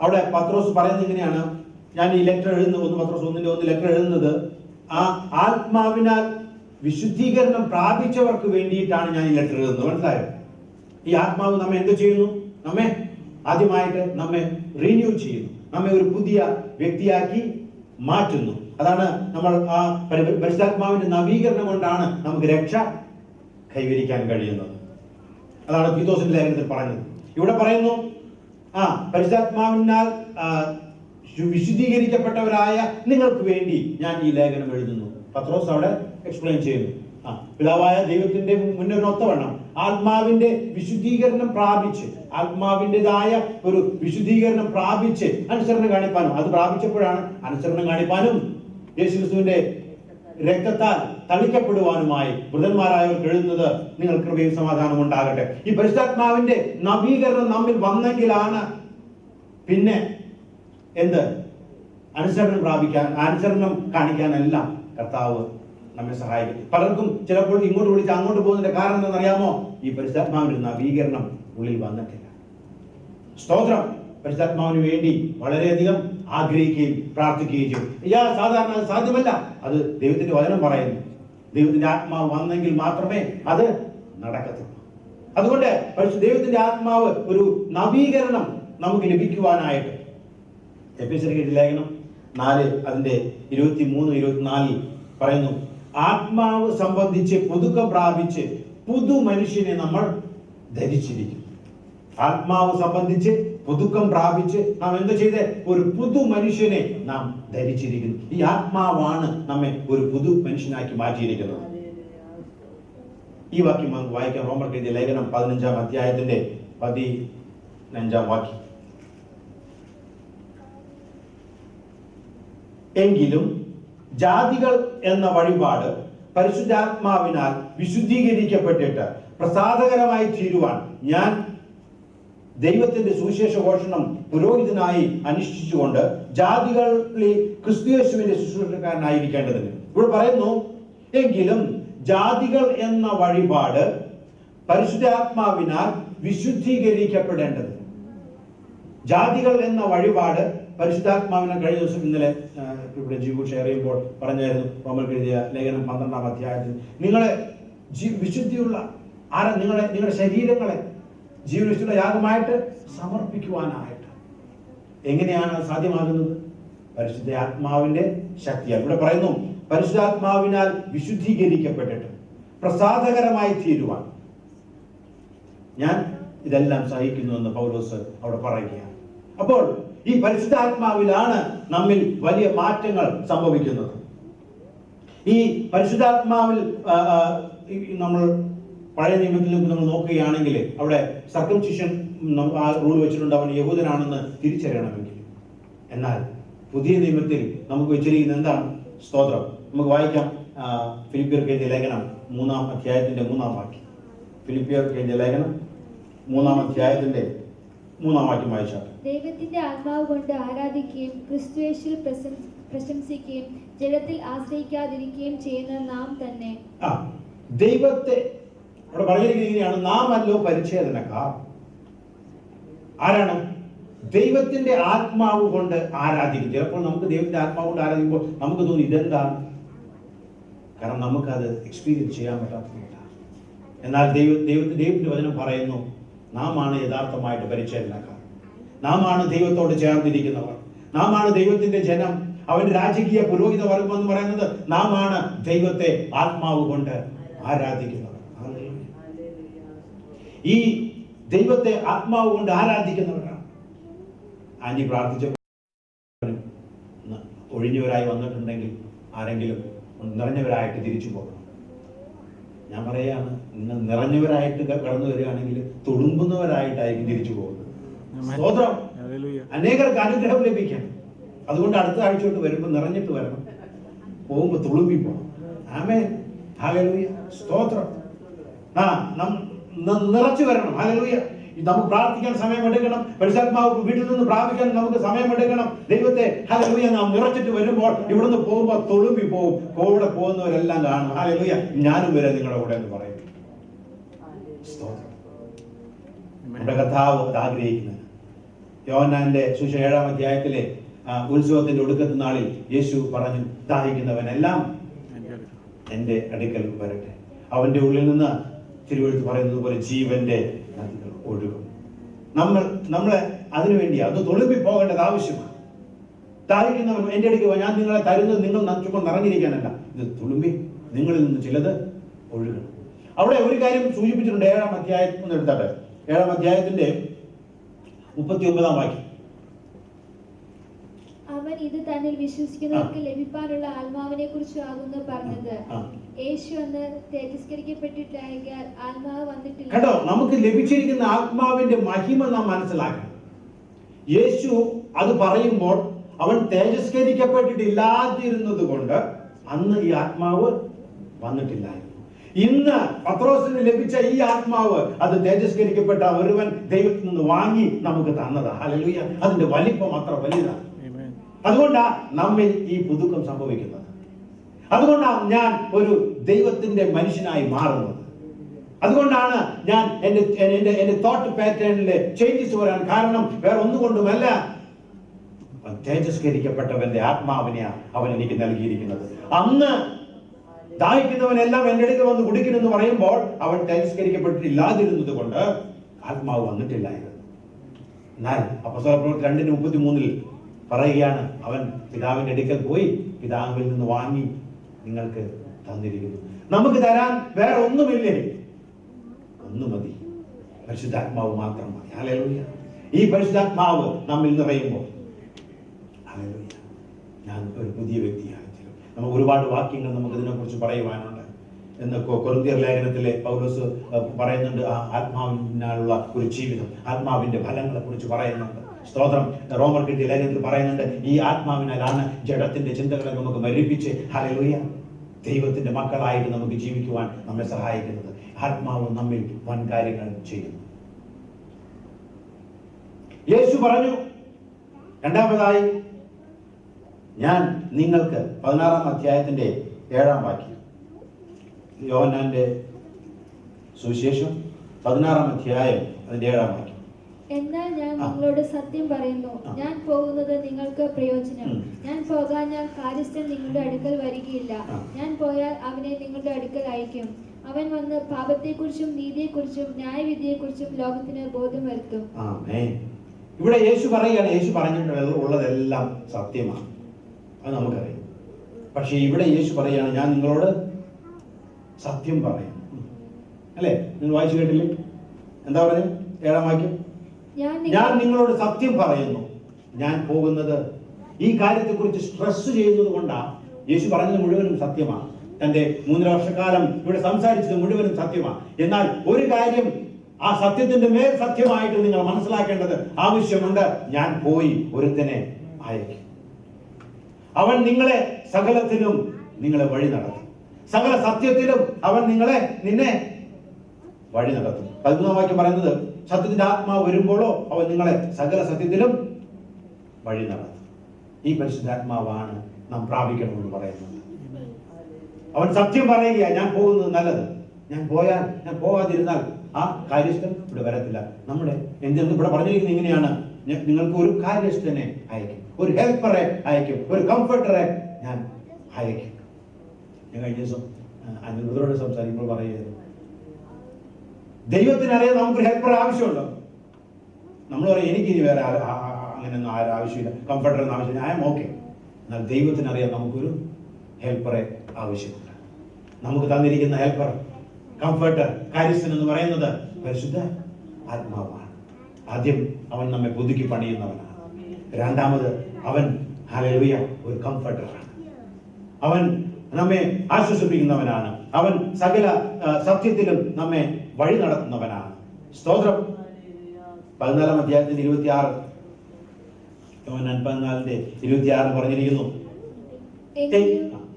അവിടെ പത്രോസ് പറയുന്നത് ഇങ്ങനെയാണ്. ഞാൻ ഈ ലെറ്റർ എഴുതുന്നത് 1 പത്രോസ് 1:1 ലെറ്റർ എഴുതുന്നത് ആ ആത്മാവിനാൽ വിശുദ്ധീകരണം പ്രാപിച്ചവർക്ക് വേണ്ടിയിട്ടാണ് ഞാൻ ഈ ലെറ്റർ എഴുതുന്നത്. മനസ്സിലായോ? ഈ ആത്മാവ് നമ്മെ എന്ത് ചെയ്യുന്നു? നമ്മെ ആദ്യമായിട്ട് നമ്മെ റിന്യൂ ചെയ്യുന്നു, നമ്മെ ഒരു പുതിയ വ്യക്തിയാക്കി മാറ്റുന്നു. അതാണ് നമ്മൾ ആ പരിശുദ്ധാത്മാവിന്റെ നവീകരണം കൊണ്ടാണ് നമുക്ക് രക്ഷ കൈവരിക്കാൻ കഴിയുന്നത്. അതാണ് തീത്തോസിന്റെ ലേഖനത്തിൽ പറഞ്ഞത്. ഇവിടെ പറയുന്നു പരിശുദ്ധാത്മാവിനാൽ വിശുദ്ധീകരിക്കപ്പെട്ടവരായ നിങ്ങൾക്ക് വേണ്ടി ഞാൻ ഈ ലേഖനം എഴുതുന്നു. പത്രോസ് അവിടെ എക്സ്പ്ലെയിൻ ചെയ്യുന്നു. പിതാവായ ദൈവത്തിന്റെ മുന്നൊത്തവണ്ണം ആത്മാവിന്റെ വിശുദ്ധീകരണം പ്രാപിച്ച്, ആത്മാവിൻ്റെതായ ഒരു വിശുദ്ധീകരണം പ്രാപിച്ച് അനുസരണം കാണിപ്പാനും, അത് പ്രാപിച്ചപ്പോഴാണ് അനുസരണം കാണിപ്പാനും യേശുക്രിസ്തുവിന്റെ രക്തത്താൽ തളിക്കപ്പെടുവാനുമായി വൃതന്മാരായവർക്ക് എഴുതുന്നത് നിങ്ങൾ കൃപയും സമാധാനം ഉണ്ടാകട്ടെ. ഈ പരിശുദ്ധാത്മാവിന്റെ നവീകരണം നമ്മിൽ വന്നെങ്കിലാണ് പിന്നെ എന്ത് അനുസരണം കാണിക്കാനെല്ലാം കർത്താവ് നമ്മെ സഹായിക്കും. പലർക്കും ചിലപ്പോൾ ഇങ്ങോട്ട് വിളിച്ച് അങ്ങോട്ട് പോകുന്നതിന്റെ കാരണം എന്താണെന്നറിയാമോ? ഈ പരിശുദ്ധാത്മാവിന്റെ നവീകരണം ഉള്ളിൽ വന്നിട്ടില്ല. സ്തോത്രം. പരിശുദ്ധാത്മാവിന് വേണ്ടി വളരെയധികം ആഗ്രഹിക്കുകയും പ്രാർത്ഥിക്കുകയും ചെയ്യും. സാധാരണ അത് സാധ്യമല്ല. അത് ദൈവത്തിന്റെ വചനം പറയുന്നു. ദൈവത്തിന്റെ ആത്മാവ് വന്നെങ്കിൽ മാത്രമേ അത് നടക്കത്തുള്ളൂ. അതുകൊണ്ട് ദൈവത്തിന്റെ ആത്മാവ് ഒരു നവീകരണം നമുക്ക് ലഭിക്കുവാനായിട്ട് എഫെസ്യർക്ക് ലേഖനം 4 അതിന്റെ 23-24 പറയുന്നു, ആത്മാവ് സംബന്ധിച്ച് പുതുക്കം പ്രാപിച്ച് പുതു മനുഷ്യനെ നമ്മൾ ധരിച്ചിരിക്കുന്നു. ആത്മാവ് സംബന്ധിച്ച് പുതുക്കം പ്രാപിച്ച് നാം എന്താ ചെയ്തേ? ഒരു പുതു മനുഷ്യനെ നാം ധരിച്ചിരിക്കുന്നു. ഈ ആത്മാവാണ് നമ്മെ ഒരു പുതു മനുഷ്യനാക്കി മാറ്റിയിരിക്കുന്നത്. ഈ വാക്യം നമുക്ക് വായിക്കാം. റോമർക്ക് എഴുതിയ ലേഖനം 15-ാം അധ്യായത്തിന്റെ 15-ാം വാക്യം. എങ്കിലും ജാതികൾ എന്ന വഴിപാട് പരിശുദ്ധാത്മാവിനാൽ വിശുദ്ധീകരിക്കപ്പെട്ടിട്ട് പ്രസാദകരമായി തീരുവാൻ ഞാൻ ദൈവത്തിന്റെ സുവിശേഷ ഘോഷണം പുരോഹിതനായി അനുഷ്ഠിച്ചുകൊണ്ട് ജാതികളിൽ ക്രിസ്തുയേശുവിന്റെ ശുശ്രൂഷക്കാരനായിരിക്കേണ്ടതിന്. ഇവിടെ പറയുന്നു, എങ്കിലും ജാതികൾ എന്ന വഴിപാട് പരിശുദ്ധാത്മാവിനാൽ വിശുദ്ധീകരിക്കപ്പെടേണ്ടത്. ജാതികൾ എന്ന വഴിപാട് പരിശുദ്ധാത്മാവിനെ കഴിഞ്ഞ ദിവസം ഇന്നലെ ഇവിടെ ജീവു ഷെയർ ചെയ്യുമ്പോൾ പറഞ്ഞായിരുന്നു. റോമർക്ക് എഴുതിയ ലേഖനം 12-ാം അധ്യായത്തിൽ നിങ്ങളെ വിശുദ്ധിയുള്ള നിങ്ങളുടെ ശരീരങ്ങളെ ജീവവിശുദ്ധ യാഗമായിട്ട് സമർപ്പിക്കുവാനായിട്ട്. എങ്ങനെയാണ് സാധ്യമാകുന്നത്? പരിശുദ്ധാത്മാവിന്റെ ശക്തിയാൽ. ഇവിടെ പറയുന്നു, പരിശുദ്ധാത്മാവിനാൽ വിശുദ്ധീകരിക്കപ്പെട്ടിട്ട് പ്രസാദകരമായി തീരുവാൻ ഞാൻ ഇതെല്ലാം സഹിക്കുന്നു എന്ന് പൗലോസ് അവിടെ പറയുകയാണ്. അപ്പോൾ ഈ പരിശുദ്ധാത്മാവിലാണ് നമ്മിൽ വലിയ മാറ്റങ്ങൾ സംഭവിക്കുന്നത്. ഈ പരിശുദ്ധാത്മാവിൽ നമ്മൾ പഴയ നിയമത്തിൽ നമ്മൾ നോക്കുകയാണെങ്കിൽ അവിടെ സർക്കംസിഷൻ ആ റൂൾ വെച്ചിട്ടുണ്ട്, അവൻ യഹൂദനാണെന്ന് തിരിച്ചറിയണമെങ്കിൽ. എന്നാൽ പുതിയ നിയമത്തിൽ നമുക്ക് വെച്ചിരിക്കുന്നത് എന്താണ്? സ്തോത്രം. നമുക്ക് വായിക്കാം. ഫിലിപ്പിയർക്ക് എഴുതിയ ലേഖനം 3-ാം അധ്യായത്തിന്റെ 3-ാം വാക്യം. ഫിലിപ്പിയർക്ക് എഴുതിയ ലേഖനം 3-ാം അധ്യായത്തിന്റെ 3-ാം വാക്യം വായിച്ചാൽ, ദൈവത്തിന്റെ ആത്മാവ് കൊണ്ട് ആരാധിക്കുകയും ക്രിസ്തുയേശുവിൽ പ്രശംസിക്കുകയും ജഡത്തിൽ ആശ്രയിക്കാതിരിക്കുകയും ചെയ്യുന്ന നാം തന്നെ. ദൈവത്തെ അവിടെ പറഞ്ഞിരിക്കുകയാണ്, നാം അല്ലോ പരിച്ഛേദനക്കാർ. ആരാണ്? ദൈവത്തിന്റെ ആത്മാവ് കൊണ്ട് ആരാധിക്കും. ചിലപ്പോൾ നമുക്ക് ദൈവത്തിന്റെ ആത്മാവ് കൊണ്ട് ആരാധിക്കുമ്പോൾ നമുക്ക് തോന്നി ഇതെന്താണ്? കാരണം നമുക്കത് എക്സ്പീരിയൻസ് ചെയ്യാൻ പറ്റാത്തതുകൊണ്ടാണ്. എന്നാൽ ദൈവത്തിന്റെ വചനം പറയുന്നു, നാം ആണ് യഥാർത്ഥമായിട്ട് പരിച്ഛേദനക്കാർ. നാം ആണ് ദൈവത്തോട് ചേർന്നിരിക്കുന്നവർ. നാം ആണ് ദൈവത്തിന്റെ ജനം. അവന്റെ രാജകീയ പുരോഹിത വർഗം എന്ന് പറയുന്നത് നാം ആണ് ദൈവത്തെ ആത്മാവ് കൊണ്ട് ആരാധിക്കുന്നവർ. ഈ ദൈവത്തെ ആത്മാവ് കൊണ്ട് ആരാധിക്കുന്നവരാണ്. ആന്റി പ്രാർത്ഥിച്ച ഒഴിഞ്ഞവരായി വന്നിട്ടുണ്ടെങ്കിൽ ആരെങ്കിലും നിറഞ്ഞവരായിട്ട് തിരിച്ചു പോകണം. ഞാൻ പറയാണ്, നിങ്ങൾ നിറഞ്ഞവരായിട്ട് കടന്നു വരികയാണെങ്കിൽ തുളുമ്പുന്നവരായിട്ടായിരിക്കും തിരിച്ചു പോകുന്നത്. സ്തോത്രം. അനേകർക്ക് അനുഗ്രഹം ലഭിക്കണം. അതുകൊണ്ട് അടുത്ത ആഴ്ച തൊട്ട് വരുമ്പോൾ നിറഞ്ഞിട്ട് വരണം, പോകുമ്പോൾ തുളുമ്പി പോകണം. ആമേൻ. ഹല്ലേലൂയ. സ്തോത്രം. നിറച്ചു വരണം. ഹല്ലേലൂയ. നമുക്ക് പ്രാർത്ഥിക്കാൻ സമയമെടുക്കണം. പരിശുദ്ധാത്മാവ് വീട്ടിൽ നിന്ന് പ്രാപിക്കാൻ നമുക്ക് സമയമെടുക്കണം. ദൈവത്തെ ഹല്ലേലൂയ നാം നിറച്ചിട്ട് വരുമ്പോൾ ഇവിടുന്ന് പോകുമ്പോൾ തുളുമ്പി പോകും. കൂടെ പോകുന്നവരെല്ലാം കാണും. ഹല്ലേലൂയ, ഞാനും വരാം നിങ്ങളുടെ കൂടെ എന്ന് പറയും. നമ്മുടെ കർത്താവ് ആഗ്രഹിക്കുന്നത്. യോഹന്നാന്റെ സുവിശേഷം 7-ാം അധ്യായത്തിലെ ഉത്സവത്തിന്റെ ഒടുക്കത്തെ നാളിൽ യേശു പറഞ്ഞു, ദാഹിക്കുന്നവനെല്ലാം എന്റെ അടുക്കൽ വരട്ടെ, അവന്റെ ഉള്ളിൽ നിന്ന് തിരുവെഴുത്ത് പറയുന്നത് പോലെ ജീവന്റെ നദികൾ ഒഴുകും. നമ്മളെ അതിനുവേണ്ടി അത് തുളുമ്പി പോകേണ്ടത് ആവശ്യമാണ്. ദാഹിക്കുന്നവൻ എന്റെ അടുക്ക് ഞാൻ നിങ്ങളെ തരുന്നത് നിങ്ങൾ ചുമ്മാ നിറഞ്ഞിരിക്കാനല്ല, ഇത് തുളുമ്പി നിങ്ങളിൽ നിന്ന് ചിലത് ഒഴുകണം. അവിടെ ഒരു കാര്യം സൂചിപ്പിച്ചിട്ടുണ്ട്. 7-ാം അധ്യായത്തിൽ നിന്ന് എടുത്താട്ടെ. 7-ാം അധ്യായത്തിന്റെ 39-ാം വാക്യം. അവൻ ഇത് തന്നിൽ വിശ്വസിക്കുന്നവർക്ക് ലഭിക്കാനുള്ള ആത്മാവിനെ കുറിച്ചാകുന്നു പറഞ്ഞത്. യേശു അന്ന് തേജസ്കരിക്കപ്പെട്ടിട്ടായാൽ ആത്മാവ് വന്നിട്ടില്ല. കേട്ടോ, നമുക്ക് ലഭിച്ചിരിക്കുന്ന ആത്മാവിന്റെ മഹിമ നാം മനസ്സിലാക്കണം. യേശു അത് പറയുമ്പോൾ അവൻ തേജസ്കരിക്കപ്പെട്ടിട്ടില്ലാതിരുന്നത് കൊണ്ട് അന്ന് ഈ ആത്മാവ് വന്നിട്ടില്ലായിരുന്നു. ഇന്ന് പത്രോസിന് ലഭിച്ച ഈ ആത്മാവ് അത് തേജസ്കരിക്കപ്പെട്ട ഒരുവൻ ദൈവത്തിൽ നിന്ന് വാങ്ങി നമുക്ക് തന്നതാ. ഹല്ലേലൂയ. അതിന്റെ വലിപ്പം അത്ര വലുതാണ്. അതുകൊണ്ടാ നമ്മിൽ ഈ പുതുക്കം സംഭവിക്കുന്നത്. അതുകൊണ്ടാണ് ഞാൻ ഒരു ദൈവത്തിന്റെ മനുഷ്യനായി മാറുന്നത്. അതുകൊണ്ടാണ് ഞാൻ എന്റെ തോട്ട് പാറ്റേണിലെ ചേഞ്ചസ് വരാൻ കാരണം വേറെ ഒന്നുകൊണ്ടുമല്ല, തേജസ്കരിക്കപ്പെട്ടവന്റെ ആത്മാവിനെ അവൻ എനിക്ക് നൽകിയിരിക്കുന്നത്. അന്ന് ദാഹിക്കുന്നവനെല്ലാം എന്റെ അടുത്ത് വന്ന് കുടിക്കണമെന്ന് പറയുമ്പോൾ അവൻ തേജസ്കരിക്കപ്പെട്ടില്ലാതിരുന്നത് കൊണ്ട് ആത്മാവ് വന്നിട്ടില്ലായിരുന്നു. എന്നാൽ അപ്പോസ്തലപ്രവൃത്തി 2:33 പറയുകയാണ്, അവൻ പിതാവിന്റെ അടുക്കൽ പോയി പിതാവിൽ നിന്ന് വാങ്ങി നിങ്ങൾക്ക് തന്നിരിക്കുന്നു. നമുക്ക് തരാൻ വേറെ ഒന്നുമില്ലേ? ഒന്ന് മതി, പരിശുദ്ധാത്മാവ് മാത്രമാണ്. ഹല്ലേലൂയ. ഈ പരിശുദ്ധാത്മാവ് നമ്മിൽ നിറയുമ്പോൾ ഹല്ലേലൂയ, ഞാൻ ഒരു പുതിയ വ്യക്തിയായി. നമുക്ക് ഒരുപാട് വാക്യങ്ങൾ നമുക്ക് ഇതിനെക്കുറിച്ച് പറയുവാനുണ്ട്. എന്ന് കൊരിന്ത്യർ ലേഖനത്തിലെ പൗലോസ് പറയുന്നുണ്ട്, ആ ആത്മാവിനുള്ള ഒരു ജീവിതം, ആത്മാവിന്റെ ഫലങ്ങളെ കുറിച്ച് പറയുന്നുണ്ട്. സ്തോത്രം. റോമർക്ക് ലേഖനത്തിൽ പറയുന്നുണ്ട്, ഈ ആത്മാവിനാലാണ് ജഡത്തിന്റെ ചിന്തകളെ നമുക്ക് മരിപ്പിച്ച് ഹല്ലേലൂയ ദൈവത്തിന്റെ മക്കളായിട്ട് നമുക്ക് ജീവിക്കുവാൻ നമ്മെ സഹായിക്കുന്നത്. ആത്മാവ് നമ്മിൽ വൻ കാര്യങ്ങൾ ചെയ്യുന്നു. യേശു പറഞ്ഞു, രണ്ടാമതായി ഞാൻ നിങ്ങൾക്ക് 16-ാം അധ്യായത്തിന്റെ 7-ാം വാക്യം, യോഹന്നാന്റെ സുവിശേഷം 16-ാം അധ്യായം അതിന്റെ 7-ാം വാക്യം. എന്നാൽ ഞാൻ നിങ്ങളോട് സത്യം പറയുന്നു, ഞാൻ പോകുന്നത് നിങ്ങൾക്ക് പ്രയോജനം. ഞാൻ പോകാഞ്ഞാൽ കാര്യസ്ഥൻ നിങ്ങളുടെ അടുക്കൽ വരികയില്ല. ഞാൻ പോയാൽ അവനെ നിങ്ങളുടെ അടുക്കൽ അയക്കും. അവൻ വന്ന് പാപത്തെക്കുറിച്ചും നീതിയെക്കുറിച്ചും ന്യായവിധിയെക്കുറിച്ചും ലോകത്തിന് ബോധം വരുത്തും. ഇവിടെ യേശു പറയുകയാണ്, യേശു പറഞ്ഞിട്ടുള്ളതെല്ലാം സത്യമാണ്, അത് നമുക്കറിയാം. പക്ഷെ ഇവിടെ യേശു പറയുകയാണ്, ഞാൻ നിങ്ങളോട് സത്യം പറയും. അല്ലേ? നിങ്ങൾ വായിച്ചു കേട്ടില്ലേ? എന്താ പറഞ്ഞത്? 7-ാം വാക്യം. ഞാൻ നിങ്ങളോട് സത്യം പറയുന്നു. ഞാൻ പോകുന്നത് ഈ കാര്യത്തെക്കുറിച്ച് സ്ട്രെസ് ചെയ്യുന്നത് കൊണ്ടാണ്. യേശു പറഞ്ഞത് മുഴുവനും സത്യമാണ്. തന്റെ 3 വർഷക്കാലം ഇവിടെ സംസാരിച്ചത് മുഴുവനും സത്യമാണ്. എന്നാൽ ഒരു കാര്യം ആ സത്യത്തിന്റെ മേൽ സത്യമായിട്ട് നിങ്ങൾ മനസ്സിലാക്കേണ്ടത് ആവശ്യമുണ്ട്. ഞാൻ പോയി ഒരുത്തനെ അയക്കും. അവൻ നിങ്ങളെ സകലത്തിലും നിങ്ങളെ വഴി നടത്തും. സകല സത്യത്തിലും അവൻ നിന്നെ വഴി നടത്തും. 13-ാം വാക്യം പറയുന്നത്, സത്യത്തിന്റെ ആത്മാവ് വരുമ്പോഴോ അവൻ നിങ്ങളെ സകല സത്യത്തിലും വഴി നടത്തും. ഈ പരിശുദ്ധാത്മാവാണ് നാം പ്രാപിക്കണമെന്ന് പറയുന്നത്. അവൻ സത്യം പറയുക, ഞാൻ പോകുന്നത് നല്ലത്. ഞാൻ പോകാതിരുന്നാൽ ആ കാര്യസ്ഥൻ ഇവിടെ വരത്തില്ല. നമ്മുടെ എന്തെന്ന് ഇവിടെ പറഞ്ഞിരിക്കുന്നത് ഇങ്ങനെയാണ്, നിങ്ങൾക്ക് ഒരു കാര്യസ്ഥനെ അയക്കും, ഒരു ഹെൽപ്പറെ അയക്കും, ഒരു കംഫർട്ടറെ ഞാൻ അയക്കും. ഞാൻ കഴിഞ്ഞ ദിവസം അനിൽബുദ്ധരോട് സംസാരിക്കുമ്പോൾ പറയുന്നത്, ദൈവത്തിനറിയാൻ നമുക്കൊരു ഹെൽപ്പർ ആവശ്യമുണ്ടോ? നമ്മൾ പറയും, എനിക്കിനി വേറെ അങ്ങനെയൊന്നും ആവശ്യമില്ല, കംഫർട്ടറൊന്നും ആവശ്യമില്ല, ഐ എം ഓക്കെ. എന്നാൽ ദൈവത്തിനറിയാൻ നമുക്കൊരു ഹെൽപ്പറെ ആവശ്യമുണ്ട്. നമുക്ക് തന്നിരിക്കുന്ന ഹെൽപ്പർ, കംഫർട്ടർ, കാര്യസ്ഥൻ എന്ന് പറയുന്നത് പരിശുദ്ധ ആത്മാവാണ്. ആദ്യം അവൻ നമ്മെ പുതുക്കി പണിയുന്നവനാണ്. രണ്ടാമത് അവൻ ഹല്ലേലൂയ ഒരു കംഫർട്ടറാണ്. അവൻ നമ്മെ ആശ്വസിപ്പിക്കുന്നവനാണ്. അവൻ സകല സത്യത്തിലും നമ്മെ വഴി നടത്തുന്നവനാണ്. സ്തോത്രം. 14-ാം അധ്യായത്തിന്റെ 26 14:26 പറഞ്ഞിരിക്കുന്നു,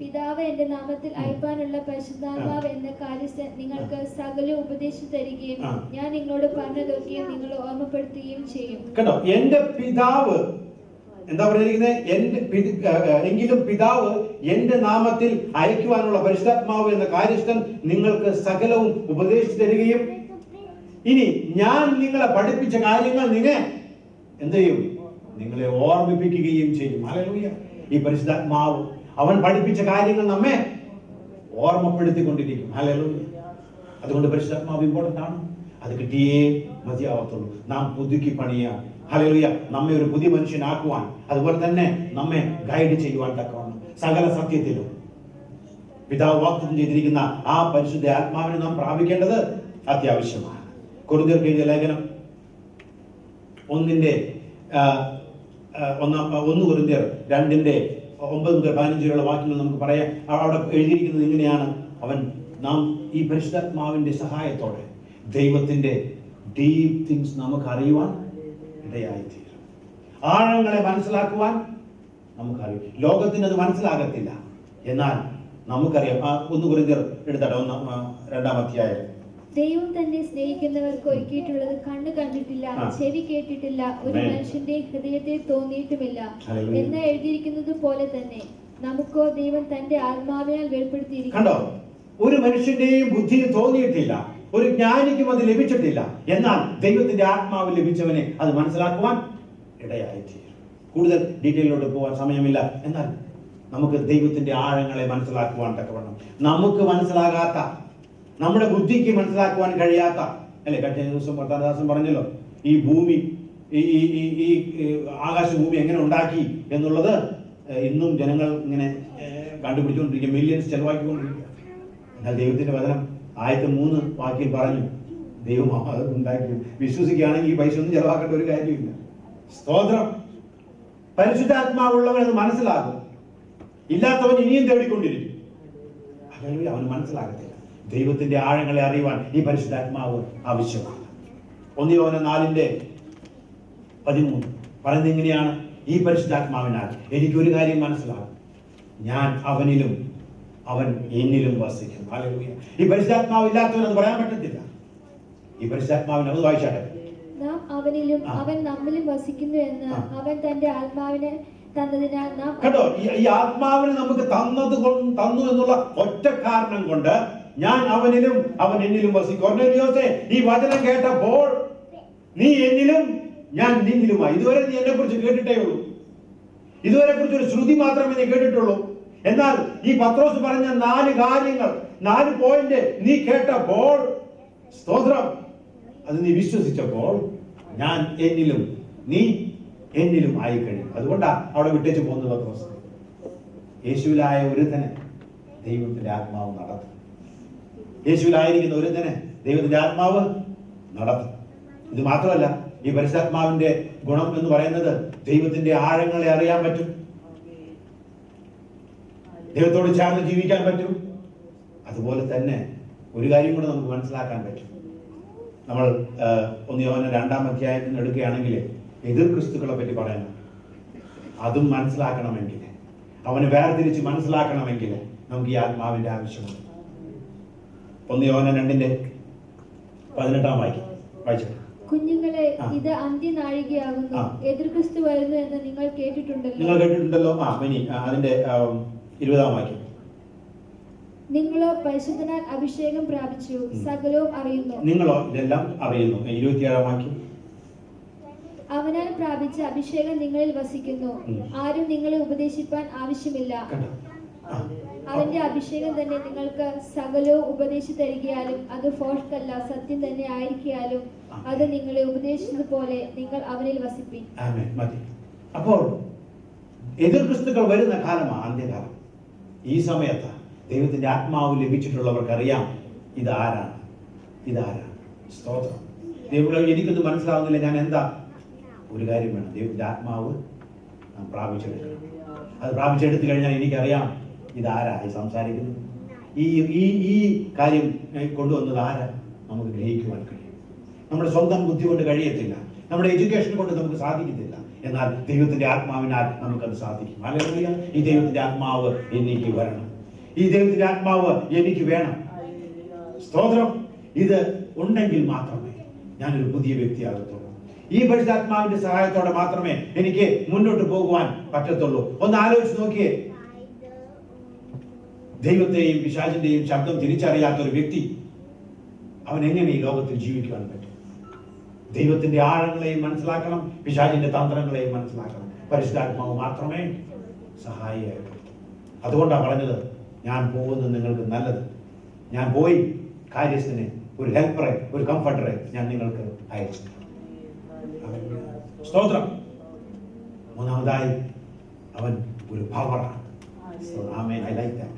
പിതാവ് എന്റെ നാമത്തിൽ അയപ്പാനുള്ള പരിശുദ്ധാത്മാവ് എന്ന കാര്യസ്ഥൻ നിങ്ങൾക്ക് സകല ഉപദേശം തരികയും ഞാൻ നിങ്ങളോട് പറഞ്ഞതൊക്കെയും നിങ്ങൾ ഓർമ്മപ്പെടുത്തുകയും ചെയ്യും. കേട്ടോ, എന്റെ പിതാവ് എന്താ പറഞ്ഞിരിക്കുന്നത്? എങ്കിലും പിതാവ് എന്റെ നാമത്തിൽ അയക്കുവാനുള്ള പരിശുദ്ധാത്മാവ് എന്ന കാര്യസ്ഥൻ നിങ്ങൾക്ക് സകലവും ഉപദേശിച്ചു തരികയും, ഇനി ഞാൻ നിങ്ങളെ പഠിപ്പിച്ച കാര്യങ്ങൾ എന്ത് ചെയ്യും? നിങ്ങളെ ഓർമ്മിപ്പിക്കുകയും ചെയ്യും. ഹല്ലേലൂയ. ഈ പരിശുദ്ധാത്മാവ് അവൻ പഠിപ്പിച്ച കാര്യങ്ങൾ നമ്മെ ഓർമ്മപ്പെടുത്തിക്കൊണ്ടിരിക്കും. ഹല്ലേലൂയ. അതുകൊണ്ട് പരിശുദ്ധാത്മാവ് ഇമ്പോർട്ടന്റ് ആണ്. അത് കിട്ടിയേ മതിയാവത്തുള്ളൂ. നാം പുതുക്കി പണിയാൻ, ഹല്ലേലൂയ, നമ്മെ ഒരു പുതിയ മനുഷ്യനാക്കുവാൻ, അതുപോലെ തന്നെ നമ്മെ ഗൈഡ് ചെയ്യുവാൻ തക്കവണ്ണം സകല സത്യത്തിലും പിതാവ് വാഗ്ദത്തം ചെയ്തിരിക്കുന്ന ആ പരിശുദ്ധ ആത്മാവിനെ നാം പ്രാപിക്കേണ്ടത് അത്യാവശ്യമാണ്. കൊരിന്ത്യർക്ക് എഴുതിയ ലേഖനം 1 കൊരിന്ത്യർ 2:9-15 വാക്യങ്ങൾ നമുക്ക് പറയാം. അവിടെ എഴുതിയിരിക്കുന്നത് ഇങ്ങനെയാണ്, നാം ഈ പരിശുദ്ധാത്മാവിന്റെ സഹായത്തോടെ ദൈവത്തിന്റെ ഡീപ് തിങ്സ് നമുക്ക് അറിയുവാൻ ഇടയായിത്തീരും. ആഴങ്ങളെ മനസ്സിലാക്കുവാൻ നമുക്കറിയും. ലോകത്തിന് അത് മനസ്സിലാകത്തില്ല. എന്നാൽ നമുക്കറിയാം. 1 കൊരിന്ത്യർ എടുത്താട്ടെ, 2-ാം അധ്യായം. ദൈവം തന്നെ സ്നേഹിക്കുന്നവർക്ക് ഒരുക്കിയിട്ടുള്ളത് കണ്ണ് കണ്ടിട്ടില്ല, ചെവി കേട്ടിട്ടില്ല, ഒരു മനുഷ്യന്റെ ഹൃദയത്തെ തോന്നിയിട്ടുമില്ല എന്ന് എഴുതിയിരിക്കുന്നത് പോലെ തന്നെ നമുക്കോ ദൈവം തന്റെ ആത്മാവിനാൽ വെളിപ്പെടുത്തിയിരിക്കുന്നു. കണ്ടോ, ഒരു മനുഷ്യന്റെയും ബുദ്ധിയിൽ തോന്നിയിട്ടില്ല, ഒരു ജ്ഞാനിക്കും അത് ലഭിച്ചിട്ടില്ല. എന്നാൽ ദൈവത്തിന്റെ ആത്മാവ് ലഭിച്ചവനെ അത് മനസ്സിലാക്കുവാൻ ഇടയായിത്തീരും. കൂടുതൽ ഡീറ്റെയിലോട്ട് പോകാൻ സമയമില്ല. എന്നാൽ നമുക്ക് ദൈവത്തിന്റെ ആഴങ്ങളെ മനസ്സിലാക്കുവാൻ തക്കവണ്ണം, നമുക്ക് മനസ്സിലാകാത്ത, നമ്മുടെ ബുദ്ധിക്ക് മനസ്സിലാക്കുവാൻ കഴിയാത്ത, അല്ലെ, കഴിഞ്ഞ ദിവസം ഭർത്താദാസൻ പറഞ്ഞല്ലോ, ഈ ഭൂമി, ഈ ആകാശഭൂമി എങ്ങനെ ഉണ്ടാക്കി എന്നുള്ളത് ഇന്നും ജനങ്ങൾ ഇങ്ങനെ കണ്ടുപിടിച്ചുകൊണ്ടിരിക്കുക, മില്യൻസ് ചെലവാക്കിക്കൊണ്ടിരിക്കുക. എന്നാൽ ദൈവത്തിന്റെ വചനം 3 വാക്യം പറഞ്ഞു, ദൈവം അത് ഉണ്ടാക്കി. വിശ്വസിക്കുകയാണെങ്കിൽ ഈ പൈസ ഒന്നും ചെലവാക്കേണ്ട ഒരു കാര്യമില്ല. സ്തോത്രം. പരിശുദ്ധാത്മാവുള്ളവൻ അത് മനസ്സിലാകും, ഇല്ലാത്തവൻ ഇനിയും തേടിക്കൊണ്ടിരിക്കും. അല്ലെങ്കിൽ അവന് മനസ്സിലാകത്തില്ല. ദൈവത്തിന്റെ ആഴങ്ങളെ അറിയുവാൻ ഈ പരിശുദ്ധാത്മാവ് ആവശ്യമാണ്. 1 യോഹന്നാൻ 4:13 പറയുന്നത് ഇങ്ങനെയാണ്, ഈ പരിശുദ്ധാത്മാവിനാൽ എനിക്കൊരു കാര്യം മനസ്സിലാകും, ഞാൻ അവനിലും അവൻ എന്നിലും വസിക്കും. ഹല്ലേലൂയ. ഈ പരിശുദ്ധാത്മാവ് ഇല്ലാത്തവനത് പറയാൻ പറ്റത്തില്ല. ഈ പരിശുദ്ധാത്മാവിനെ അത് വായിച്ചാട്ടെ. നാം അവനിലും അവൻ നമ്മിലും വസിക്കുന്നു എന്ന് അവൻ തന്റെ ആത്മാവിനെ തന്നതിനാൽ നാം. കണ്ടോ, ഈ ആത്മാവിനെ നമുക്ക് തന്നു എന്നുള്ള ഒറ്റ കാരണം കൊണ്ട് ഞാൻ അവനിലും അവൻ എന്നിലും വസിക്കും. കൊർന്നേലിയോസേ, ഈ വചനം കേട്ടപ്പോൾ നീ എന്നിലും ഞാൻ നിന്നിലുമായി. ഇതുവരെ നീ എന്നെ കുറിച്ച് കേട്ടിട്ടേ ഉള്ളൂ, ഇതുവരെ കുറിച്ച് ഒരു ശ്രുതി മാത്രമേ നീ കേട്ടിട്ടുള്ളൂ. എന്നാൽ ഈ പത്രോസ് പറഞ്ഞ 4 കാര്യങ്ങൾ, 4 പോയിന്റ് നീ കേട്ടപ്പോൾ, സ്തോത്രം, അത് നീ വിശ്വസിച്ചപ്പോൾ ഞാൻ എന്നിലും നീ എന്നിലും ആയി കഴിയും. അതുകൊണ്ടാ അവിടെ വിട്ടേച്ച് പോകുന്നത് പത്രോസ്. യേശുവിലായ ഒരുത്തനെ ദൈവത്തിന്റെ ആത്മാവ് നടത്തും. യേശുവിലായിരിക്കുന്ന ഒരുത്തനെ ദൈവത്തിന്റെ ആത്മാവ് നടത്തും. ഇത് മാത്രമല്ല, ഈ പരിശുദ്ധാത്മാവിന്റെ ഗുണം എന്ന് പറയുന്നത് ദൈവത്തിന്റെ ആഴങ്ങളെ അറിയാൻ പറ്റും, ദൈവത്തോട് ചേർന്ന് ജീവിക്കാൻ പറ്റും. അതുപോലെ തന്നെ ഒരു കാര്യം കൂടെ നമുക്ക് മനസ്സിലാക്കാൻ പറ്റും. നമ്മൾ 1 യോഹന്നാൻ 2-ാം അധ്യായത്തിൽ എടുക്കുകയാണെങ്കിൽ എതിർ ക്രിസ്തുക്കളെ പറ്റി പറയണം. അതും മനസ്സിലാക്കണമെങ്കിൽ, അവനെ വേർതിരിച്ച് മനസ്സിലാക്കണമെങ്കിൽ നമുക്ക് ഈ ആത്മാവിന്റെ ആവശ്യമുണ്ട്. 1 യോഹന്നാൻ 2:18 വായിച്ചു. കുഞ്ഞുങ്ങളെ, ഇത് അന്ത്യനാഴികയാകുന്നു, എതിർ ക്രിസ്തു വരുന്നു എന്ന് നിങ്ങൾ കേട്ടിട്ടുണ്ടല്ലോ. അതിന്റെ 20-ാം വാക്യം. നിങ്ങളോ പരിശുദ്ധനാൽ അഭിഷേകം പ്രാപിച്ചു, സകലവും അറിയുന്നു. നിങ്ങളോ ഇതെല്ലാം അറിയുന്നു. 27-ാം വാക്യം. അവനാൽ പ്രാപിച്ച അഭിഷേകം നിങ്ങളിൽ വസിക്കുന്നു, ആരും നിങ്ങളെ ഉപദേശിപ്പാൻ ആവശ്യമില്ല. അവന്റെ അഭിഷേകം തന്നെ നിങ്ങൾക്ക് സകലവും ഉപദേശിച്ചു തരികയാലും അത് ഫോഷ്കല്ല, സത്യം തന്നെ ആയിരിക്കാലും അത് നിങ്ങളെ ഉപദേശിച്ചതുപോലെ നിങ്ങൾ അവനിൽ വസിപ്പിൻ. അപ്പോൾ എതിർ ക്രിസ്തുക്കൾ വരുന്ന കാലമാണ് അന്ത്യകാലം. ഈ സമയത്ത് ദൈവത്തിന്റെ ആത്മാവ് ലഭിച്ചിട്ടുള്ളവർക്കറിയാം ഇതാരാണ്. സ്തോത്രം. എനിക്കൊന്നും മനസ്സിലാവുന്നില്ല, ഞാൻ എന്താ. ഒരു കാര്യം വേണം, ദൈവത്തിന്റെ ആത്മാവ് നാം പ്രാപിച്ചെടുക്കണം. അത് പ്രാപിച്ചെടുത്തു കഴിഞ്ഞാൽ എനിക്കറിയാം ഇതാരായി സംസാരിക്കുന്നത്, ഈ കാര്യം കൊണ്ടുവന്നത് ആരാ, നമുക്ക് ഗ്രഹിക്കുവാൻ കഴിയും. നമ്മുടെ സ്വന്തം ബുദ്ധി കൊണ്ട് കഴിയത്തില്ല, നമ്മുടെ എഡ്യൂക്കേഷൻ കൊണ്ട് നമുക്ക് സാധിക്കത്തില്ല. എന്നാൽ ദൈവത്തിന്റെ ആത്മാവിനാൽ നമുക്കത് സാധിക്കും. ഹല്ലേലൂയ. ഈ ദൈവത്തിന്റെ ആത്മാവ് എനിക്ക് വരണം, ഈ ദൈവത്തിന്റെ ആത്മാവ് എനിക്ക് വേണം. സ്തോത്രം. ഇത് ഉണ്ടെങ്കിൽ മാത്രമേ ഞാനൊരു പുതിയ വ്യക്തിയാകത്തുള്ളൂ. ഈ പരിശുദ്ധാത്മാവിന്റെ സഹായത്തോടെ മാത്രമേ എനിക്ക് മുന്നോട്ട് പോകുവാൻ പറ്റത്തുള്ളൂ. ഒന്ന് ആലോചിച്ച് നോക്കിയേ, ദൈവത്തെയും പിശാചിന്റെയും ശബ്ദം തിരിച്ചറിയാത്ത ഒരു വ്യക്തി അവൻ എങ്ങനെ ഈ ലോകത്തിൽ ജീവിക്കുവാൻ പറ്റും? ദൈവത്തിന്റെ ആഴങ്ങളെയും മനസ്സിലാക്കണം, പിശാചിന്റെ തന്ത്രങ്ങളെയും മനസ്സിലാക്കണം. പരിശുദ്ധാത്മാവ് മാത്രമേ സഹായിയായിട്ടുള്ളൂ. അതുകൊണ്ടാണ് പറഞ്ഞത്, ഞാൻ പോകുന്നത് നിങ്ങൾക്ക് നല്ലത്. ഞാൻ പോയി കാര്യസ്ഥനെ, ഒരു ഹെൽപ്പറെ, ഒരു കംഫർട്ടറെ ഞാൻ നിങ്ങൾക്ക് അയച്ചു. സ്തോത്രം. മൂന്നാമതായി അവൻ ഒരു പവറാണ്. ആമേൻ. I like that.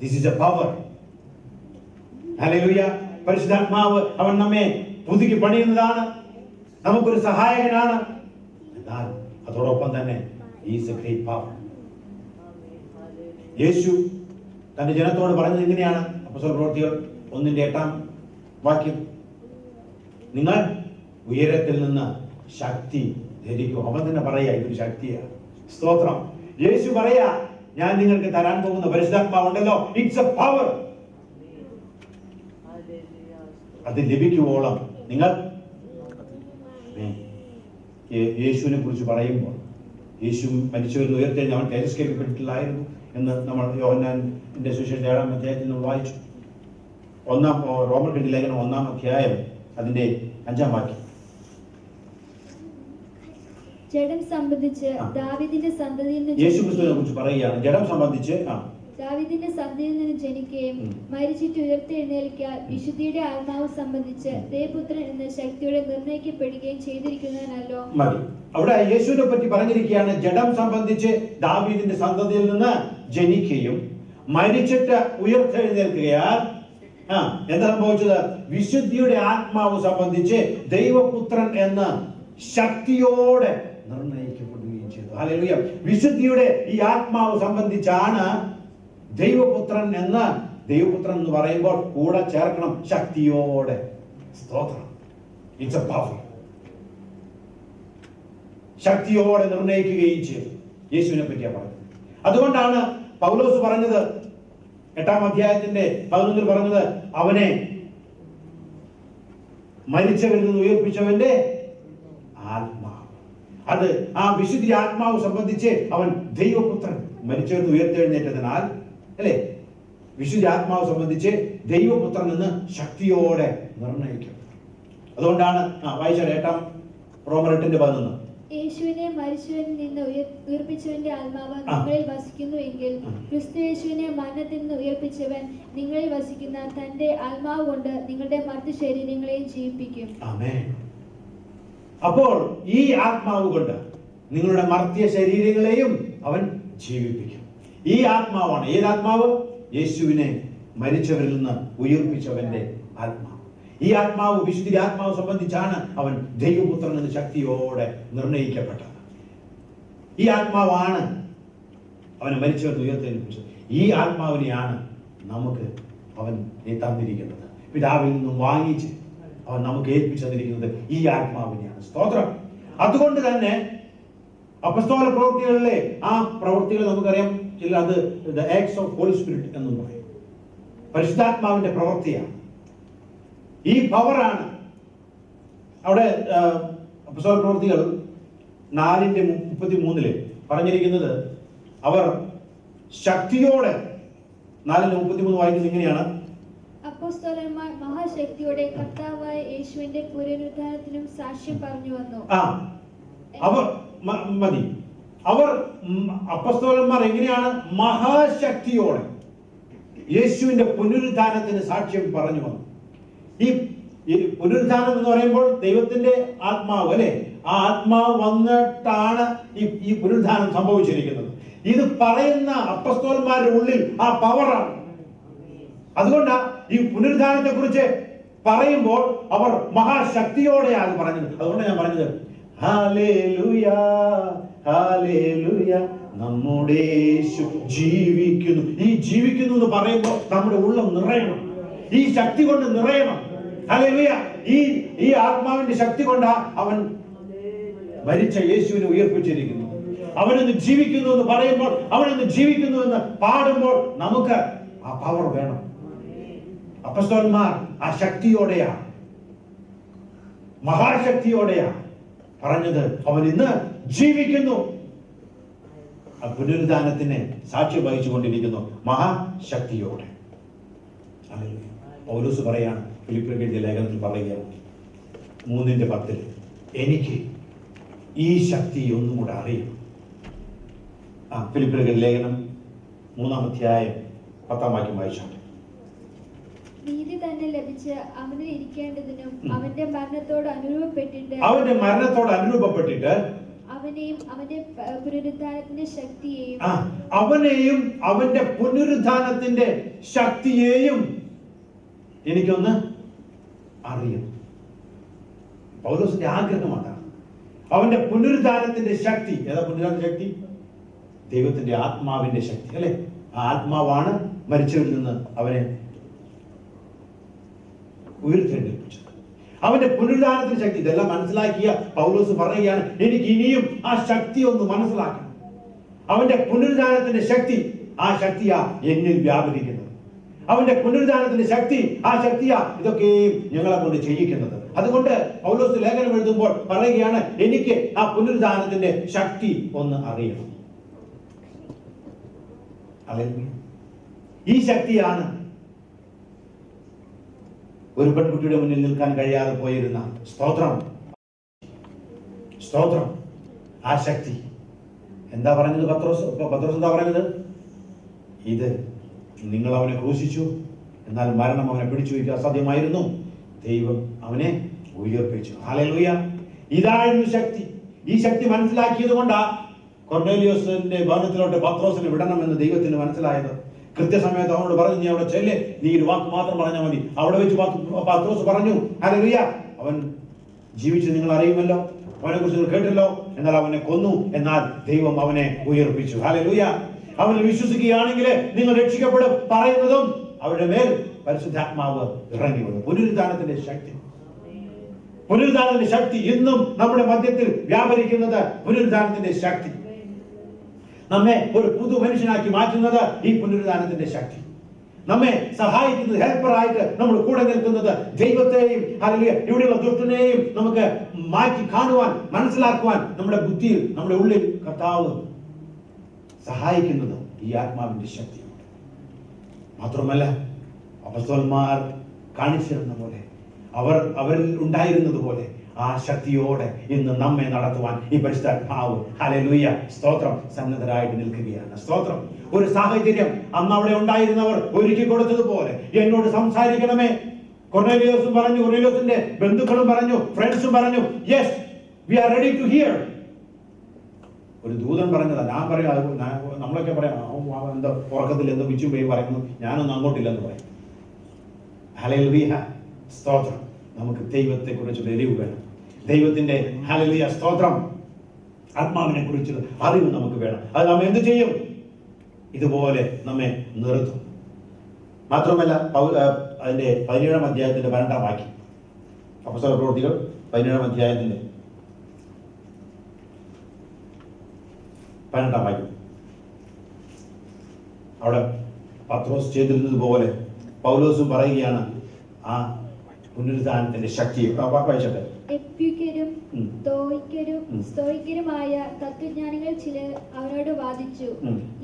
This is a power. Hallelujah. പരിശുദ്ധാത്മാവ് അവൻ നമ്മെ പുതുക്കി പണിയുന്നതാണ്, നമുക്കൊരു സഹായകനാണ്. എന്നാൽ അതോടൊപ്പം തന്നെ he is a great power. യേശു തന്റെ ജനത്തോട് പറഞ്ഞത് ഇങ്ങനെയാണ്. അപ്പോസ്തലപ്രവൃത്തികൾ 1:8 നിങ്ങൾ ഉയരത്തിൽ നിന്ന് ശക്തി ധരിക്കും. അവൻ തന്നെ പറയാ, ഇതൊരു ശക്തിയാണ്. സ്തോത്രം. യേശു പറയാ, ഞാൻ നിങ്ങൾക്ക് തരാൻ പോകുന്ന പരിശുദ്ധാത്മാവുണ്ടല്ലോ, ഇറ്റ്സ് എ പവർ. അത് ലഭിക്കുവോളം നിങ്ങൾ യേശുവിനെ കുറിച്ച് പറയുമ്പോൾ, യേശു മരിച്ചവരിൽ ഉയർത്തെഴുന്ന അവൻ തേജസ്കരിക്കപ്പെട്ടിട്ടില്ലായിരുന്നു എന്ന് നമ്മൾ യോഹന്നാന്റെ സുവിശേഷം 7-ാം അധ്യായത്തിൽ നമ്മൾ വായിച്ചു. റോമർക്ക് ലേഖനം 1-ാം അധ്യായം അതിന്റെ 5-ാം വാക്യം. ജഡം സംബന്ധിച്ച് ദാവീദിന്റെ സന്തതിയിൽ നിന്ന് യേശു ക്രിസ്തുവിനെ കുറിച്ച് പറയുകയാണ്. ജഡം സംബന്ധിച്ച് ദാവീദിന്റെ സന്തതിയിൽ നിന്ന് ജനിക്കുകയും മരിച്ചിട്ട് ഉയർത്തെഴുന്നേൽക്കാൻ വിശുദ്ധിയുടെ ആത്മാവ് സംബന്ധിച്ച് ദേവപുത്രൻ എന്ന ശക്തിയോടെ നിർണയിക്കപ്പെടുകയും ചെയ്തിരിക്കുന്നതിനല്ലോ. മതി. അവിടെ യേശുവിനെ പറ്റി പറഞ്ഞിരിക്കുകയാണ്. ജഡം സംബന്ധിച്ച് ദാവീദിന്റെ സന്തതിയിൽ നിന്ന് ജനിക്കുകയും മരിച്ചിട്ട് ഉയർത്തെഴുന്നേൽക്കുകയാൽ എന്താ സംഭവിച്ചത്? വിശുദ്ധിയുടെ ആത്മാവ് സംബന്ധിച്ച് ദൈവപുത്രൻ എന്ന ശക്തിയോടെ നിർണയിക്കപ്പെടുകയും ചെയ്തു. ഹല്ലേലൂയ. വിശുദ്ധിയുടെ ഈ ആത്മാവ് സംബന്ധിച്ചാണ് ദൈവപുത്രൻ എന്ന് പറയുമ്പോൾ കൂടെ ചേർക്കണം ശക്തിയോടെ. സ്തോത്രം. It's A power. ശക്തിയോടെ നിർണയിക്കുകയും ചെയ്തു. യേശുവിനെ പറ്റിയാ പറഞ്ഞത്. അതുകൊണ്ടാണ് പൗലോസ് പറഞ്ഞത് 8-ാം അധ്യായത്തിന്റെ 11-ൽ പറഞ്ഞത്, അവനെ മരിച്ചവരിൽ നിന്ന് ഉയർപ്പിച്ചവന്റെ ആത്മാവ്. അത് ആ വിശുദ്ധി ആത്മാവ് സംബന്ധിച്ച് അവൻ ദൈവപുത്രൻ മരിച്ചവരിൽ നിന്ന് ഉയർത്തെഴുന്നേറ്റതിനാൽ, അല്ലെ, വിശുദ്ധ ആത്മാവ് സംബന്ധിച്ച് ദൈവപുത്രൻ എന്ന് ശക്തിയോടെ നിർണയിക്കും. അതുകൊണ്ടാണ് വായിച്ചാൽ 8-ാം റോമർ 8:11, യേശുവിനെ മരിച്ചവരിൽ നിന്ന് ഉയർപ്പിച്ചവന്റെ ആത്മാവ് നിങ്ങളിൽ വസിക്കുന്നു എങ്കിൽ ക്രിസ്തു യേശുവിനെ മരണത്തിൽ നിന്ന് ഉയർപ്പിച്ചവൻ നിങ്ങളിൽ വസിക്കുന്ന തന്റെ ആത്മാവ് കൊണ്ട് നിങ്ങളുടെ മർത്ത ശരീരങ്ങളെയും ജീവിപ്പിക്കും. ആമേൻ. അപ്പോൾ ഈ ആത്മാവ് കൊണ്ട് നിങ്ങളുടെ മർത്യ ശരീരങ്ങളെയും അവൻ ജീവിപ്പിക്കും. ഈ ആത്മാവാണ്. ഏതാത്മാവ്? യേശുവിനെ മരിച്ചവരിൽ നിന്ന് ഉയർപ്പിച്ചവന്റെ ആത്മാവ്. ഈ ആത്മാവ്, വിശുദ്ധ ആത്മാവ് സംബന്ധിച്ചാണ് അവൻ ദൈവപുത്രൻ എന്ന ശക്തിയോടെ നിർണയിക്കപ്പെട്ടത്. ഈ ആത്മാവാണ് അവനെ മരിച്ചവരിൽ ഉയർത്തെഴുന്നേൽപ്പിച്ചത്. ഈ ആത്മാവിനെയാണ് നമുക്ക് അവൻ തന്നിരിക്കുന്നത്. പിതാവിൽ നിന്നും വാങ്ങിച്ച് അവൻ നമുക്ക് ഏൽപ്പിച്ചു തന്നിരിക്കുന്നത് ഈ ആത്മാവിനെയാണ്. സ്തോത്രം. അതുകൊണ്ട് തന്നെ അപ്പസ്തോല പ്രവൃത്തികളിലെ ആ പ്രവൃത്തികൾ നമുക്കറിയാം. ചില അത് the acts of Holy Spirit എന്നും പറയും. പരിശുദ്ധാത്മാവിന്റെ പ്രവൃത്തിയാണ്. ഈ പവറാണ്. അവിടെ അപ്പസ്തോല പ്രവൃത്തികൾ 4:33 പറഞ്ഞിരിക്കുന്നത്, അവർ ശക്തിയോടെ 4:33 വായിക്കുന്നത് ഇങ്ങനെയാണ്: അപ്പോസ്തലന്മാർ മഹാശക്തിയോടെ കർത്താവായ യേശുവിന്റെ പുനരുത്ഥാനത്തിനും സാക്ഷ്യം പറഞ്ഞു വന്നു. അവർ മതി. അവർ അപ്പോസ്തലന്മാർ എങ്ങനെയാണ്? മഹാശക്തിയോടെ യേശുവിന്റെ പുനരുത്ഥാനത്തിന് സാക്ഷ്യം പറഞ്ഞു വന്നു. ഈ പുനരുത്ഥാനം എന്ന് പറയുമ്പോൾ ദൈവത്തിന്റെ ആത്മാവ്, അല്ലെ, ആ ആത്മാവ് വന്നിട്ടാണ് ഈ പുനരുത്ഥാനം സംഭവിച്ചിരിക്കുന്നത്. ഇത് പറയുന്ന അപ്പോസ്തലന്മാരുടെ ഉള്ളിൽ ആ പവറാണ്. അതുകൊണ്ടാണ് ഈ പുനരുത്ഥാനത്തെ കുറിച്ച് പറയുമ്പോൾ അവർ മഹാശക്തിയോടെയാണ് പറഞ്ഞത്. അതുകൊണ്ടാണ് ഞാൻ പറഞ്ഞത് ഹല്ലേലൂയ, ഹല്ലേലൂയ, നമ്മുടെ യേശു ജീവിക്കുന്നു. ഈ ജീവിക്കുന്നു എന്ന് പറയുമ്പോൾ നമ്മുടെ ഉള്ളം നിറയണം. ഈ ശക്തി കൊണ്ട് നിറയണം. ഹല്ലേലൂയ. ഈ ആത്മാവിന്റെ ശക്തി കൊണ്ടാ അവൻ മരിച്ച യേശുവിനെ ഉയർപ്പിച്ചിരിക്കുന്നു. അവനൊന്ന് ജീവിക്കുന്നു എന്ന് പറയുമ്പോൾ, അവനൊന്ന് ജീവിക്കുന്നു എന്ന് പാടുമ്പോൾ നമുക്ക് ആ പവർ വേണം. അപ്പോസ്തലന്മാർ ആ ശക്തിയോടെയാ, മഹാശക്തിയോടെയാ പറഞ്ഞത്. അവൻ ഇന്ന് ജീവിക്കുന്നു. ആ പുനരുദ്ധാനത്തിന് സാക്ഷ്യം വഹിച്ചുകൊണ്ടിരിക്കുന്നു മഹാശക്തിയോടെ. പൗലോസ് പറയാണ്, ഫിലിപ്പിയർക്ക് എഴുതിയ ലേഖനത്തിൽ പറയുകയാണ് 3:10, എനിക്ക് ഈ ശക്തി ഒന്നും കൂടെ അറിയും. ഫിലിപ്പിയർക്ക് ലേഖനം 3-ാം അധ്യായം 10-ാം വാക്യം വായിച്ചാണ്. നീതി തന്നെ ലഭിച്ച് അവനിൽ ഇരിക്കേണ്ടതിനും അവന്റെ മരണത്തോട് അനുരൂപപ്പെട്ടിട്ട് അവനെയും അവന്റെ പുനരുത്ഥാനത്തിന്റെ ശക്തിയെയും അവന്റെ പുനരുത്ഥാനത്തിന്റെ ശക്തിയെയും എനിക്കൊന്ന് അറിയും. പൗലോസിന്റെ ആഗ്രഹം അതാണ്. അവന്റെ പുനരുത്ഥാനത്തിന്റെ ശക്തി. ഏതാ പുനരുത്ഥാന ശക്തി? ദൈവത്തിന്റെ ആത്മാവിന്റെ ശക്തി, അല്ലെ? ആ ആത്മാവാണ് മരിച്ചവരിൽ നിന്ന് അവനെ ഉയർത്തെഴുന്നേൽപ്പിച്ചത്. അവന്റെ പുനരുദ്ധാനത്തിന്റെ ശക്തി. ഇതെല്ലാം മനസ്സിലാക്കിയ പൗലോസ് പറയുകയാണ്, എനിക്ക് ഇനിയും ആ ശക്തി ഒന്ന് മനസ്സിലാക്കണം. അവന്റെ പുനരുദ്ധാനത്തിന്റെ ശക്തി, ആ ശക്തിയാ എന്നിൽ വ്യാപരിക്കുന്നത്. അവന്റെ പുനരുദ്ധാനത്തിന്റെ ശക്തി, ആ ശക്തിയാ ഇതൊക്കെയും ഞങ്ങളെ കൊണ്ട് ചെയ്യിക്കുന്നത്. അതുകൊണ്ട് പൗലോസ് ലേഖനം എഴുതുമ്പോൾ പറയുകയാണ്, എനിക്ക് ആ പുനരുദ്ധാനത്തിന്റെ ശക്തി ഒന്ന് അറിയണം. ഈ ശക്തിയാണ് ഒരു പെൺകുട്ടിയുടെ മുന്നിൽ നിൽക്കാൻ കഴിയാതെ പോയിരുന്ന സ്തോത്രം, ആ ശക്തി. എന്താ പറഞ്ഞത് പത്രോസ് എന്താ പറഞ്ഞത്? ഇത് നിങ്ങൾ അവനെ ക്രൂശിച്ചു, എന്നാൽ മരണം അവനെ പിടിച്ചു വയ്ക്കുക അസാധ്യമായിരുന്നു, ദൈവം അവനെ ഉയർപ്പിച്ചു. ഹല്ലേലൂയ. ഇതായിരുന്നു ശക്തി. ഈ ശക്തി മനസ്സിലാക്കിയത് കൊണ്ടാ കൊർന്നേലിയോസിന്റെ ഭവനത്തിലോട്ട് പത്രോസിനെ വിടണമെന്ന് ദൈവത്തിന് മനസ്സിലായത്. കൃത്യസമയത്ത് അവനോട് പറഞ്ഞു, നീ അവിടെ ചെല്ല്, നീ ഒരു വാക്ക് മാത്രം പറഞ്ഞാൽ മതി. അവിടെ വെച്ച് പത്രോസ് പറഞ്ഞു, ഹല്ലേലൂയ, അവൻ ജീവിച്ച് നിങ്ങൾ അറിയുമല്ലോ, അവനെ കുറിച്ച് നിങ്ങൾ കേട്ടല്ലോ. എന്നാൽ അവനെ കൊന്നു, എന്നാൽ ദൈവം അവനെ ഉയർപ്പിച്ചു. ഹല്ലേലൂയ. അവനിൽ വിശ്വസിക്കുകയാണെങ്കിൽ നിങ്ങൾ രക്ഷിക്കപ്പെടും പറയുന്നതും അവരുടെ മേൽ പരിശുദ്ധാത്മാവ് ഇറങ്ങി വന്നു. പുനരുദ്ധാനത്തിന്റെ ശക്തി ഇന്നും നമ്മുടെ മധ്യത്തിൽ വ്യാപരിക്കുന്നത്. പുനരുദ്ധാനത്തിന്റെ ശക്തി നമ്മെ ഒരു പുതു മനുഷ്യനാക്കി മാറ്റുന്നത് ഈ പുനരുദ്ധാനത്തിന്റെ ശക്തി. നമ്മെ സഹായിക്കുന്നത്, ഹെൽപ്പറായിട്ട് നമ്മൾ കൂടെ നിൽക്കുന്നത്, ദൈവത്തെയും ഹല്ലേലൂയ ഇവിടെയുള്ള ദുഷ്ടനെയും നമുക്ക് മാറ്റി കാണുവാൻ, മനസ്സിലാക്കുവാൻ നമ്മുടെ ബുദ്ധിയിൽ, നമ്മുടെ ഉള്ളിൽ കർത്താവ് സഹായിക്കുന്നത് ഈ ആത്മാവിന്റെ ശക്തിയാണ്. മാത്രമല്ല അപ്പോസ്തലന്മാർ കാണിച്ചിരുന്ന പോലെ, അവരിൽ ഉണ്ടായിരുന്നത് പോലെ ആ ശക്തിയോടെ ഇന്ന് നമ്മെ നടത്തുവാൻ ഈ പരിശുദ്ധാത്മാവ് ഹല്ലേലൂയ സ്തോത്രം സന്നദ്ധരായിട്ട് നിൽക്കുകയാണ്. സ്തോത്രം. ഒരു സാഹചര്യം അന്ന് അവിടെ ഉണ്ടായിരുന്നവർ ഒരുക്കി കൊടുത്തതുപോലെ എന്നോട് സംസാരിക്കണമേ. കൊർന്നേലിയോസും പറഞ്ഞു, കൊർന്നേലിയോസിന്റെ ബന്ധുക്കളും പറഞ്ഞു, ഫ്രണ്ട്സും പറഞ്ഞു, yes we are ready to hear. ഒരു ദൂതൻ പറഞ്ഞതാ. ഞാൻ പറയാം, നമ്മളൊക്കെ പറയാം, എന്തോ ഉറക്കത്തിൽ എന്തോ വിച്ചും പോയി പറയുന്നു, ഞാനൊന്നും അങ്ങോട്ടില്ലെന്ന് പറയും. ഹല്ലേലൂയ സ്തോത്രം. നമുക്ക് ദൈവത്തെ കുറിച്ചുള്ള അറിവ് വേണം. ദൈവത്തിന്റെ ഹല്ലേലൂയ സ്തോത്രം ആത്മാവിനെ കുറിച്ചുള്ള അറിവ് നമുക്ക് വേണം. അത് നാം എന്ത് ചെയ്യും? ഇതുപോലെ നമ്മെ നിർത്തും. മാത്രമല്ല അതിന്റെ 17-ാം അധ്യായത്തിന്റെ 12-ാം വാക്യം, അപ്പോസ്തലപ്രവൃത്തികൾ 17-ാം അധ്യായത്തിന്റെ 12-ാം വാക്യം, അവിടെ പത്രോസ് ചെയ്തിരുന്നത് പോലെ പൗലോസും പറയുകയാണ് ആ പുനരുദ്ധാനത്തിന്റെ ശക്തി. വായിച്ചട്ടെ. എപ്യൂക്യരും സ്തോയിക്കരുമായ തത്വജ്ഞാനികൾ ചിലർ അവനോട് വാദിച്ചു,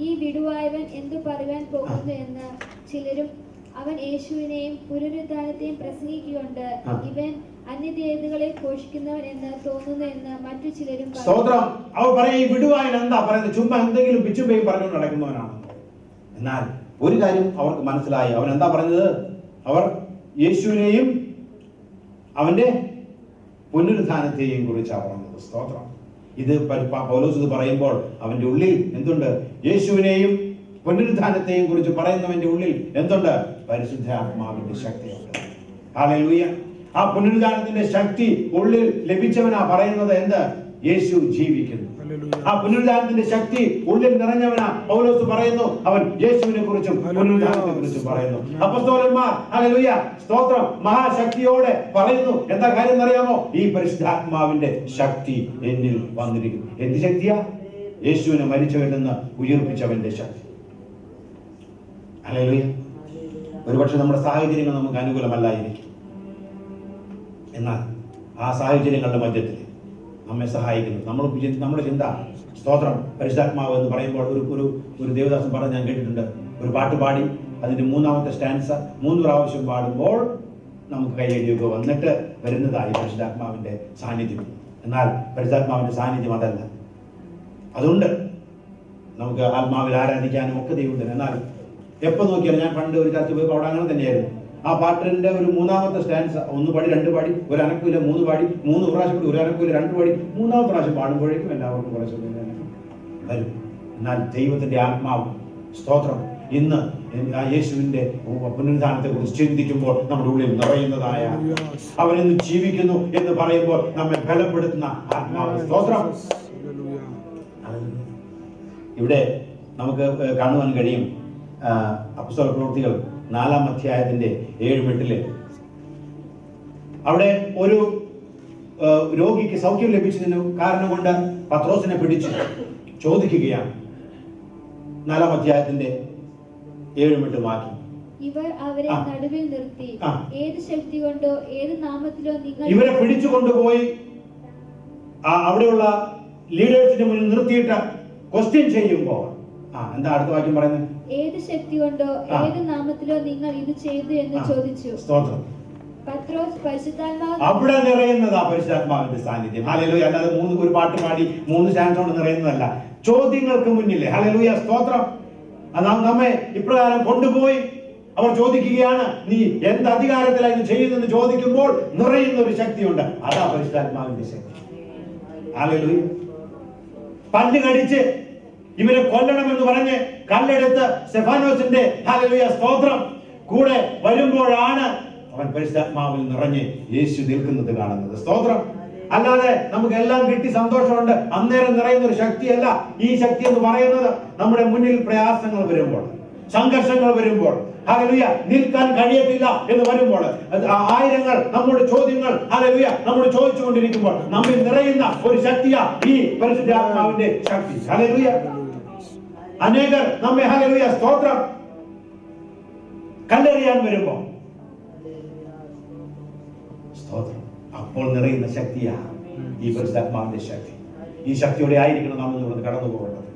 ഈ വിടുവായവൻ എന്തു പറയുവാൻ പോകുന്നു എന്ന്. ചിലരും അവൻ യേശുവിനെയും പുനരുദ്ധാനത്തെയും പ്രസംഗിക്കുകൊണ്ട് ഇവൻ അന്യദേവതകളെ പോഷിക്കുന്നവൻ എന്ന് തോന്നുന്നു എന്ന് മറ്റു ചിലരും സ്തോത്രം. അവർ പറയും, ഈ വിടുവായൻ എന്താ പറയുന്നത്? ചുമ്മാ എന്തെങ്കിലും പിച്ചുമ്പയും പറഞ്ഞുകൊണ്ട് നടക്കുന്നവനാണ്. എന്നാൽ ഒരു കാര്യം അവർക്ക് മനസ്സിലായി. അവൻ എന്താ പറഞ്ഞത്? അവർ യേശുവിനെയും അവന്റെ പുനരുദ്ധാനത്തെയും കുറിച്ചാണ് പറഞ്ഞത്. സ്തോത്രം. ഇത് പൗലോസ് ഇത് പറയുമ്പോൾ അവന്റെ ഉള്ളിൽ എന്തുണ്ട്? യേശുവിനെയും പുനരുദ്ധാനത്തെയും കുറിച്ച് പറയുന്നവന്റെ ഉള്ളിൽ എന്തുണ്ട്? പരിശുദ്ധാത്മാവിന്റെ ശക്തിയുണ്ട്. ഹല്ലേലൂയ. ആ പുനരുദ്ധാനത്തിന്റെ ശക്തി ഉള്ളിൽ ലഭിച്ചവനാ പറയുന്നത് എന്ത്? യേശു ജീവിക്കുന്നു. ആ പുനരുദ്ധാനത്തിന്റെ ശക്തി ഉള്ളിൽ നിറഞ്ഞവനാ പൗലോസ് പറയുന്നു, അവൻ യേശുവിനെ കുറിച്ചും പുനരുദ്ധാനത്തെ കുറിച്ചും പറയുന്നു. അപ്പോസ്തലന്മാർ ഹല്ലേലൂയ സ്തോത്രം മഹാശക്തിയോടെ പറയുന്നു. എന്താ കാര്യം എന്നറിയാമോ? ഈ പരിശുദ്ധാത്മാവിന്റെ ശക്തി എന്നിൽ വന്നിരിക്കുന്നു. എന്ത് ശക്തിയാ? യേശുവിനെ മരിച്ചവരിൽ നിന്ന് ഉയർപ്പിച്ചവന്റെ ശക്തി. ഹല്ലേലൂയ. ഒരുപക്ഷെ നമ്മുടെ സാഹചര്യങ്ങൾ നമുക്ക് അനുകൂലമല്ലായിരിക്കും, എന്നാൽ ആ സാഹചര്യങ്ങളുടെ മധ്യത്തിൽ നമ്മെ സഹായിക്കുന്നു. നമ്മുടെ ചിന്ത സ്തോത്രം പരിശുദ്ധാത്മാവ് എന്ന് പറയുമ്പോൾ ഒരു ദേവദാസൻ പറഞ്ഞ് ഞാൻ കേട്ടിട്ടുണ്ട്. ഒരു പാട്ട് പാടി അതിന്റെ 3-ാമത്തെ സ്റ്റാൻസ 3 പ്രാവശ്യം പാടുമ്പോൾ നമുക്ക് കൈയടിയൊക്കെ വന്നിട്ട് വരുന്നതായി പരിശുദ്ധാത്മാവിന്റെ സാന്നിധ്യം. എന്നാൽ പരിശുദ്ധാത്മാവിന്റെ സാന്നിധ്യം അതല്ല. അതുകൊണ്ട് നമുക്ക് ആത്മാവിൽ ആരാധിക്കാനും ഒക്കെ ദൈവം. എന്നാൽ എപ്പോൾ നോക്കിയാലും, ഞാൻ പണ്ട് ഒരു ചർച്ച പോയപ്പോൾ അവിടെ അങ്ങനെ തന്നെയായിരുന്നു. ആ പാട്ടിന്റെ ഒരു 3-ാമത്തെ സ്റ്റാൻസ് 1 പാടി 2 പാടി ഒരു അനക്കൂല 3 പാടി 3 പ്രാവശ്യം കൂടി ഒരു അനക്കൂല 2 പാടി 3-ാമത്തെ പ്രാവശ്യം പാടുമ്പോഴേക്കും എല്ലാവർക്കും കുറച്ച് വരും. എന്നാൽ ദൈവത്തിന്റെ ആത്മാവ് സ്തോത്രം ഇന്ന് യേശുവിന്റെ പുനരുദ്ധാനത്തെ കുറിച്ച് ചിന്തിക്കുമ്പോൾ നമ്മുടെ ഉള്ളിൽ നിറയുന്നതായ, അവൻ ഇന്ന് ജീവിക്കുന്നു എന്ന് പറയുമ്പോൾ നമ്മെ ബലപ്പെടുത്തുന്ന ആത്മാവ്. സ്തോത്രം. ഇവിടെ നമുക്ക് കാണുവാൻ കഴിയും അപ്പോസ്തലപ്രവൃത്തികൾ 4-ാം അധ്യായത്തിന്റെ 7-8 അവിടെ ഒരു രോഗിക്ക് സൗഖ്യം ലഭിച്ചതിന് കാരണം കൊണ്ട് പത്രോസിനെ പിടിച്ച് ചോദിക്കുകയാണ്, 4-ാം അധ്യായത്തിന്റെ 7-8 വാക്യം. ഇവർ അവരെ നടുവിൽ നിർത്തി ഏത് ശക്തി കൊണ്ടോ ഏത് നാമത്തിലോ നിങ്ങൾ ഇവരെ പിടിച്ചു കൊണ്ടുപോയി അവിടെയുള്ള ലീഡേഴ്സിന്റെ മുന്നിൽ നിർത്തിയിട്ട് ക്വസ്റ്റ്യൻ ചെയ്യുമ്പോൾ എന്താ അടുത്ത വാക്യം പറയുന്നത്? ഏത് ശക്തി കൊണ്ടോ ഏത് നാമത്തിലോ നിങ്ങൾ ഇത് ചെയ്തു എന്ന് ചോദിച്ചു. സ്തോത്രം. പത്രോസ് പരിശുദ്ധാത്മാവ് അവിടെ നിറയുന്നതാ പരിശുദ്ധാത്മാവിന്റെ സാന്നിധ്യം. ഹല്ലേലൂയ. അല്ലാതെ ഒരു പാട്ട് പാടി 3 ചാൻസ് കൊണ്ട് നിറയുന്നതല്ല. ചോദ്യങ്ങൾക്ക് മുന്നിലെ ഹല്ലേലൂയ സ്തോത്രം. നമ്മെ ഇപ്രകാരം കൊണ്ടുപോയി അവർ ചോദിക്കുകയാണ്, നീ എന്ത് അധികാരത്തിലാണ് ഇത് ചെയ്യുന്നതെന്ന് ചോദിക്കുമ്പോൾ നിറയുന്ന ഒരു ശക്തിയുണ്ട്. അതാ പരിശുദ്ധാത്മാവിന്റെ ശക്തി. ഹല്ലേലൂയ. പല്ല് കടിച്ച് ഇവരെ കൊല്ലണമെന്ന് പറഞ്ഞ് കല്ലെടുത്ത് സ്തെഫാനോസിന്റെ ഹല്ലേലൂയ സ്തോത്രം കൂടെ വരുമ്പോഴാണ് അവൻ പരിശുദ്ധാത്മാവിൽ നിറഞ്ഞ് യേശു നിൽക്കുന്നത് കാണുന്നത്. സ്തോത്രം. അല്ലാതെ നമുക്ക് എല്ലാം കിട്ടി സന്തോഷമുണ്ട് അന്നേരം നിറയുന്ന ഒരു ശക്തിയല്ല ഈ ശക്തി എന്ന് പറയുന്നത്. നമ്മുടെ മുന്നിൽ പ്രയാസങ്ങൾ വരുമ്പോൾ, സംഘർഷങ്ങൾ വരുമ്പോൾ, ഹല്ലേലൂയ നിൽക്കാൻ കഴിയത്തില്ല എന്ന് വരുമ്പോൾ, ആയിരങ്ങൾ നമ്മുടെ ചോദ്യങ്ങൾ ഹല്ലേലൂയ നമ്മോട് ചോദിച്ചുകൊണ്ടിരിക്കുമ്പോൾ നമ്മിൽ നിറയുന്ന ഒരു ശക്തിയാ ഈ പരിശുദ്ധാത്മാവിന്റെ ശക്തി. ഹല്ലേലൂയ. അനേകർ നമ്മെ ഹല്ലേലൂയ സ്തോത്രം കല്ലെറിയാൻ വരുമ്പോൾ സ്തോത്രം അപ്പോൾ നിറയുന്ന ശക്തിയാ ഈ പരിശുദ്ധാത്മാവിന്റെ ശക്തി. ഈ ശക്തിയോടെ ആയിരിക്കണം നാം ഇവിടുന്ന് കടന്നു പോകേണ്ടത്.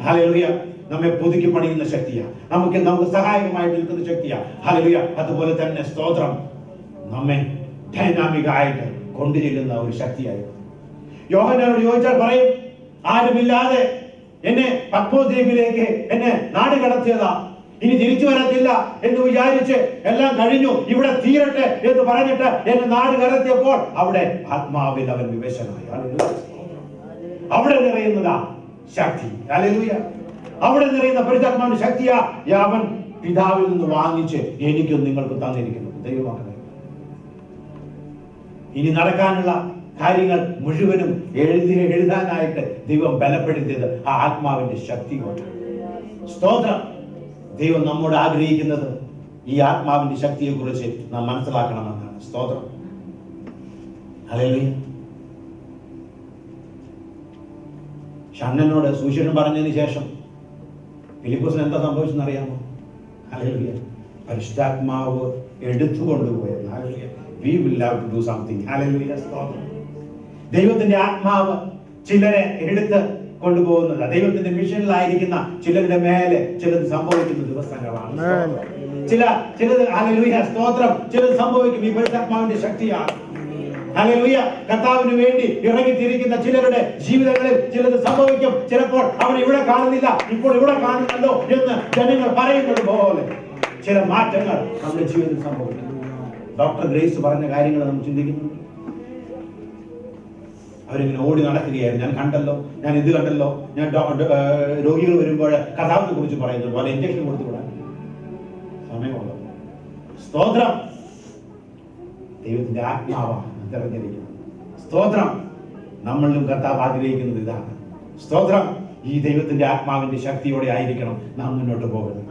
ഹല്ലേലൂയ. നമ്മെ പുതുക്കി പണിയുന്ന ശക്തിയാ, നമുക്ക് സഹായകമായി നിൽക്കുന്ന ശക്തിയാ. ഹല്ലേലൂയ. അതുപോലെ തന്നെ സ്തോത്രം നമ്മെ ഡൈനാമികമായിട്ട് കൊണ്ടുചെല്ലുന്ന ഒരു ശക്തിയായി. യോഹന്നാനോട് ചോദിച്ചാൽ പറയും, ആരുമില്ലാതെ എന്നെ പത്മോസ് ദ്വീപിലേക്ക് എന്നെ നാട് കടത്തിയതാ, ഇനി തിരിച്ചു വരത്തില്ല എന്ന് വിചാരിച്ച് എല്ലാം കഴിഞ്ഞു, ഇവിടെ തീരട്ടെ എന്ന് പറഞ്ഞിട്ട് എന്നെ നാട് കടത്തിയപ്പോൾ അവിടെ ആത്മാവിൽ അവൻ വിവേശനായി. അവിടെ നിറയുന്നതാ ശക്തി. ഹല്ലേലൂയ. അവിടെ നിറയുന്ന പരിശുദ്ധാത്മാവിന്റെ ശക്തിയാ അവൻ പിതാവിൽ നിന്ന് വാങ്ങിച്ച് എനിക്കും നിങ്ങൾക്കും തന്നിരിക്കുന്നു. ദൈവമക്കളെ, ഇനി നടക്കാനുള്ള കാര്യങ്ങൾ മുഴുവനും എഴുതാനായിട്ട് ദൈവം ബലപ്പെടുത്തിയത് ആ ആത്മാവിന്റെ ശക്തി കൊണ്ട്. സ്തോത്രം. ദൈവം നമ്മോട് ആഗ്രഹിക്കുന്നത് ഈ ആത്മാവിന്റെ ശക്തിയെ കുറിച്ച് നാം മനസ്സിലാക്കണമെന്നാണ്. സ്തോത്രം. ഹല്ലേലൂയ. ഷണ്ണനോട് സുവിശേഷം പറഞ്ഞതിന് ശേഷം ഫിലിപ്പോസിന് എന്താ സംഭവിച്ചെന്ന് അറിയാമോ? ഹല്ലേലൂയ. പരിശുദ്ധാത്മാവ് എടുത്തുകൊണ്ടുപോയത്. Hallelujah. We will have to do something. Hallelujah. സ്തോത്രം. ദൈവത്തിന്റെ ആത്മാവ് ചിലരെ എടുത്ത് കൊണ്ടുപോകുന്നത്, ദൈവത്തിന്റെ മിഷനിലായിരിക്കുന്ന ചിലരുടെ മേലെ ചിലത് സംഭവിക്കുന്ന ദിവസങ്ങളാണ്. ചിലത് ഹല്ലേലൂയ സ്തോത്രം ചിലത് സംഭവിക്കും ഈ പരിശുദ്ധാത്മാവിന്റെ ശക്തിയാണ്. ഹല്ലേലൂയ. കർത്താവിന് വേണ്ടി ഇറങ്ങിത്തിരിക്കുന്ന ചിലരുടെ ജീവിതങ്ങളിൽ ചിലത് സംഭവിക്കും. ചിലപ്പോൾ അവൻ ഇവിടെ കാണുന്നില്ല, ഇപ്പോൾ ഇവിടെ കാണുന്നല്ലോ എന്ന് ജനങ്ങൾ പറയുന്നത് പോലെ ചില മാറ്റങ്ങൾ നമ്മുടെ ജീവിതത്തിൽ സംഭവിക്കും. ഡോക്ടർ ഗ്രേസ് പറഞ്ഞ കാര്യങ്ങൾ നമ്മൾ ചിന്തിക്കുന്നു. അവരിങ്ങനെ ഓടി നടക്കുകയായിരുന്നു. ഞാൻ കണ്ടല്ലോ, ഞാൻ ഇത് കണ്ടല്ലോ, ഞാൻ രോഗികൾ വരുമ്പോൾ കഥാവിനെ കുറിച്ച് പറയുന്നത് പോലെ ഇഞ്ചക്ഷൻ കൊടുത്തുകൂടാ സമയമുള്ളൂ. സ്തോത്രം. ദൈവത്തിന്റെ ആത്മാവാണ് തിരഞ്ഞെടുക്കുന്നത്. സ്തോത്രം. നമ്മളിലും കർത്താവ് ആഗ്രഹിക്കുന്നത് ഇതാണ്. സ്തോത്രം. ഈ ദൈവത്തിന്റെ ആത്മാവിന്റെ ശക്തിയോടെ ആയിരിക്കണം നാം മുന്നോട്ട് പോകുന്നത്.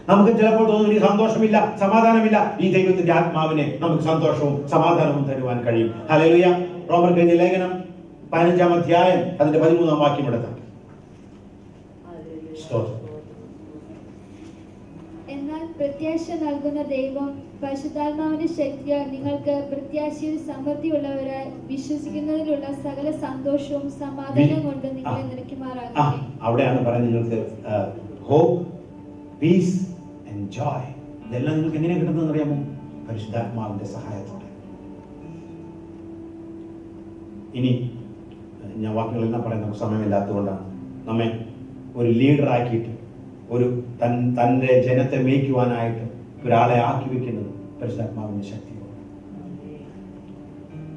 നമുക്ക് ചിലപ്പോൾ തോന്നുന്നു ഈ സന്തോഷമില്ല, സമാധാനമില്ല. ഈ ദൈവത്തിന്റെ ആത്മാവിനെ നമുക്ക് സന്തോഷവും സമാധാനവും തരുവാൻ കഴിയും. ഹല്ലേലൂയ. റോമർക്ക് എഴുതിയ ലേഖനം 15-ാം അധ്യായം അതിന്റെ 13-ാം വാക്യം എടുത്താൽ, എന്നാൽ പ്രത്യാശ നൽകുന്ന ദൈവം പരിശുദ്ധാത്മാവിന്റെ ശക്തിയാൽ നിങ്ങൾക്ക് പ്രത്യാശയിൽ സമൃദ്ധിയുള്ളവരായി വിശ്വസിക്കുന്നതിലുള്ള സകല സന്തോഷവും സമാധാനം കൊണ്ട് നിങ്ങളെ നിറയ്ക്കുമാറാകട്ടെ. അവിടെയാണ് പറയുന്നത് നിങ്ങൾക്ക് ഹോപ്പ്, പീസ് ആൻഡ് ജോയ്. ഇതെല്ലാം നിങ്ങൾക്ക് എങ്ങനെ കിട്ടുന്നതെന്ന് അറിയാമോ? പരിശുദ്ധാത്മാവിന്റെ സഹായത്തോടെ. ഇനി ഞാൻ വാക്കുകളെല്ലാം പറയാൻ നമുക്ക് സമയമില്ലാത്തതുകൊണ്ടാണ് നമ്മെ ഒരു ലീഡറാക്കിയിട്ട് തൻ്റെ ജനത്തെ മേയ്ക്കുവാനായിട്ട് ഒരാളെ ആക്കി വെക്കുന്നത് പരിശുദ്ധാത്മാവിന്റെ ശക്തിയോടെ.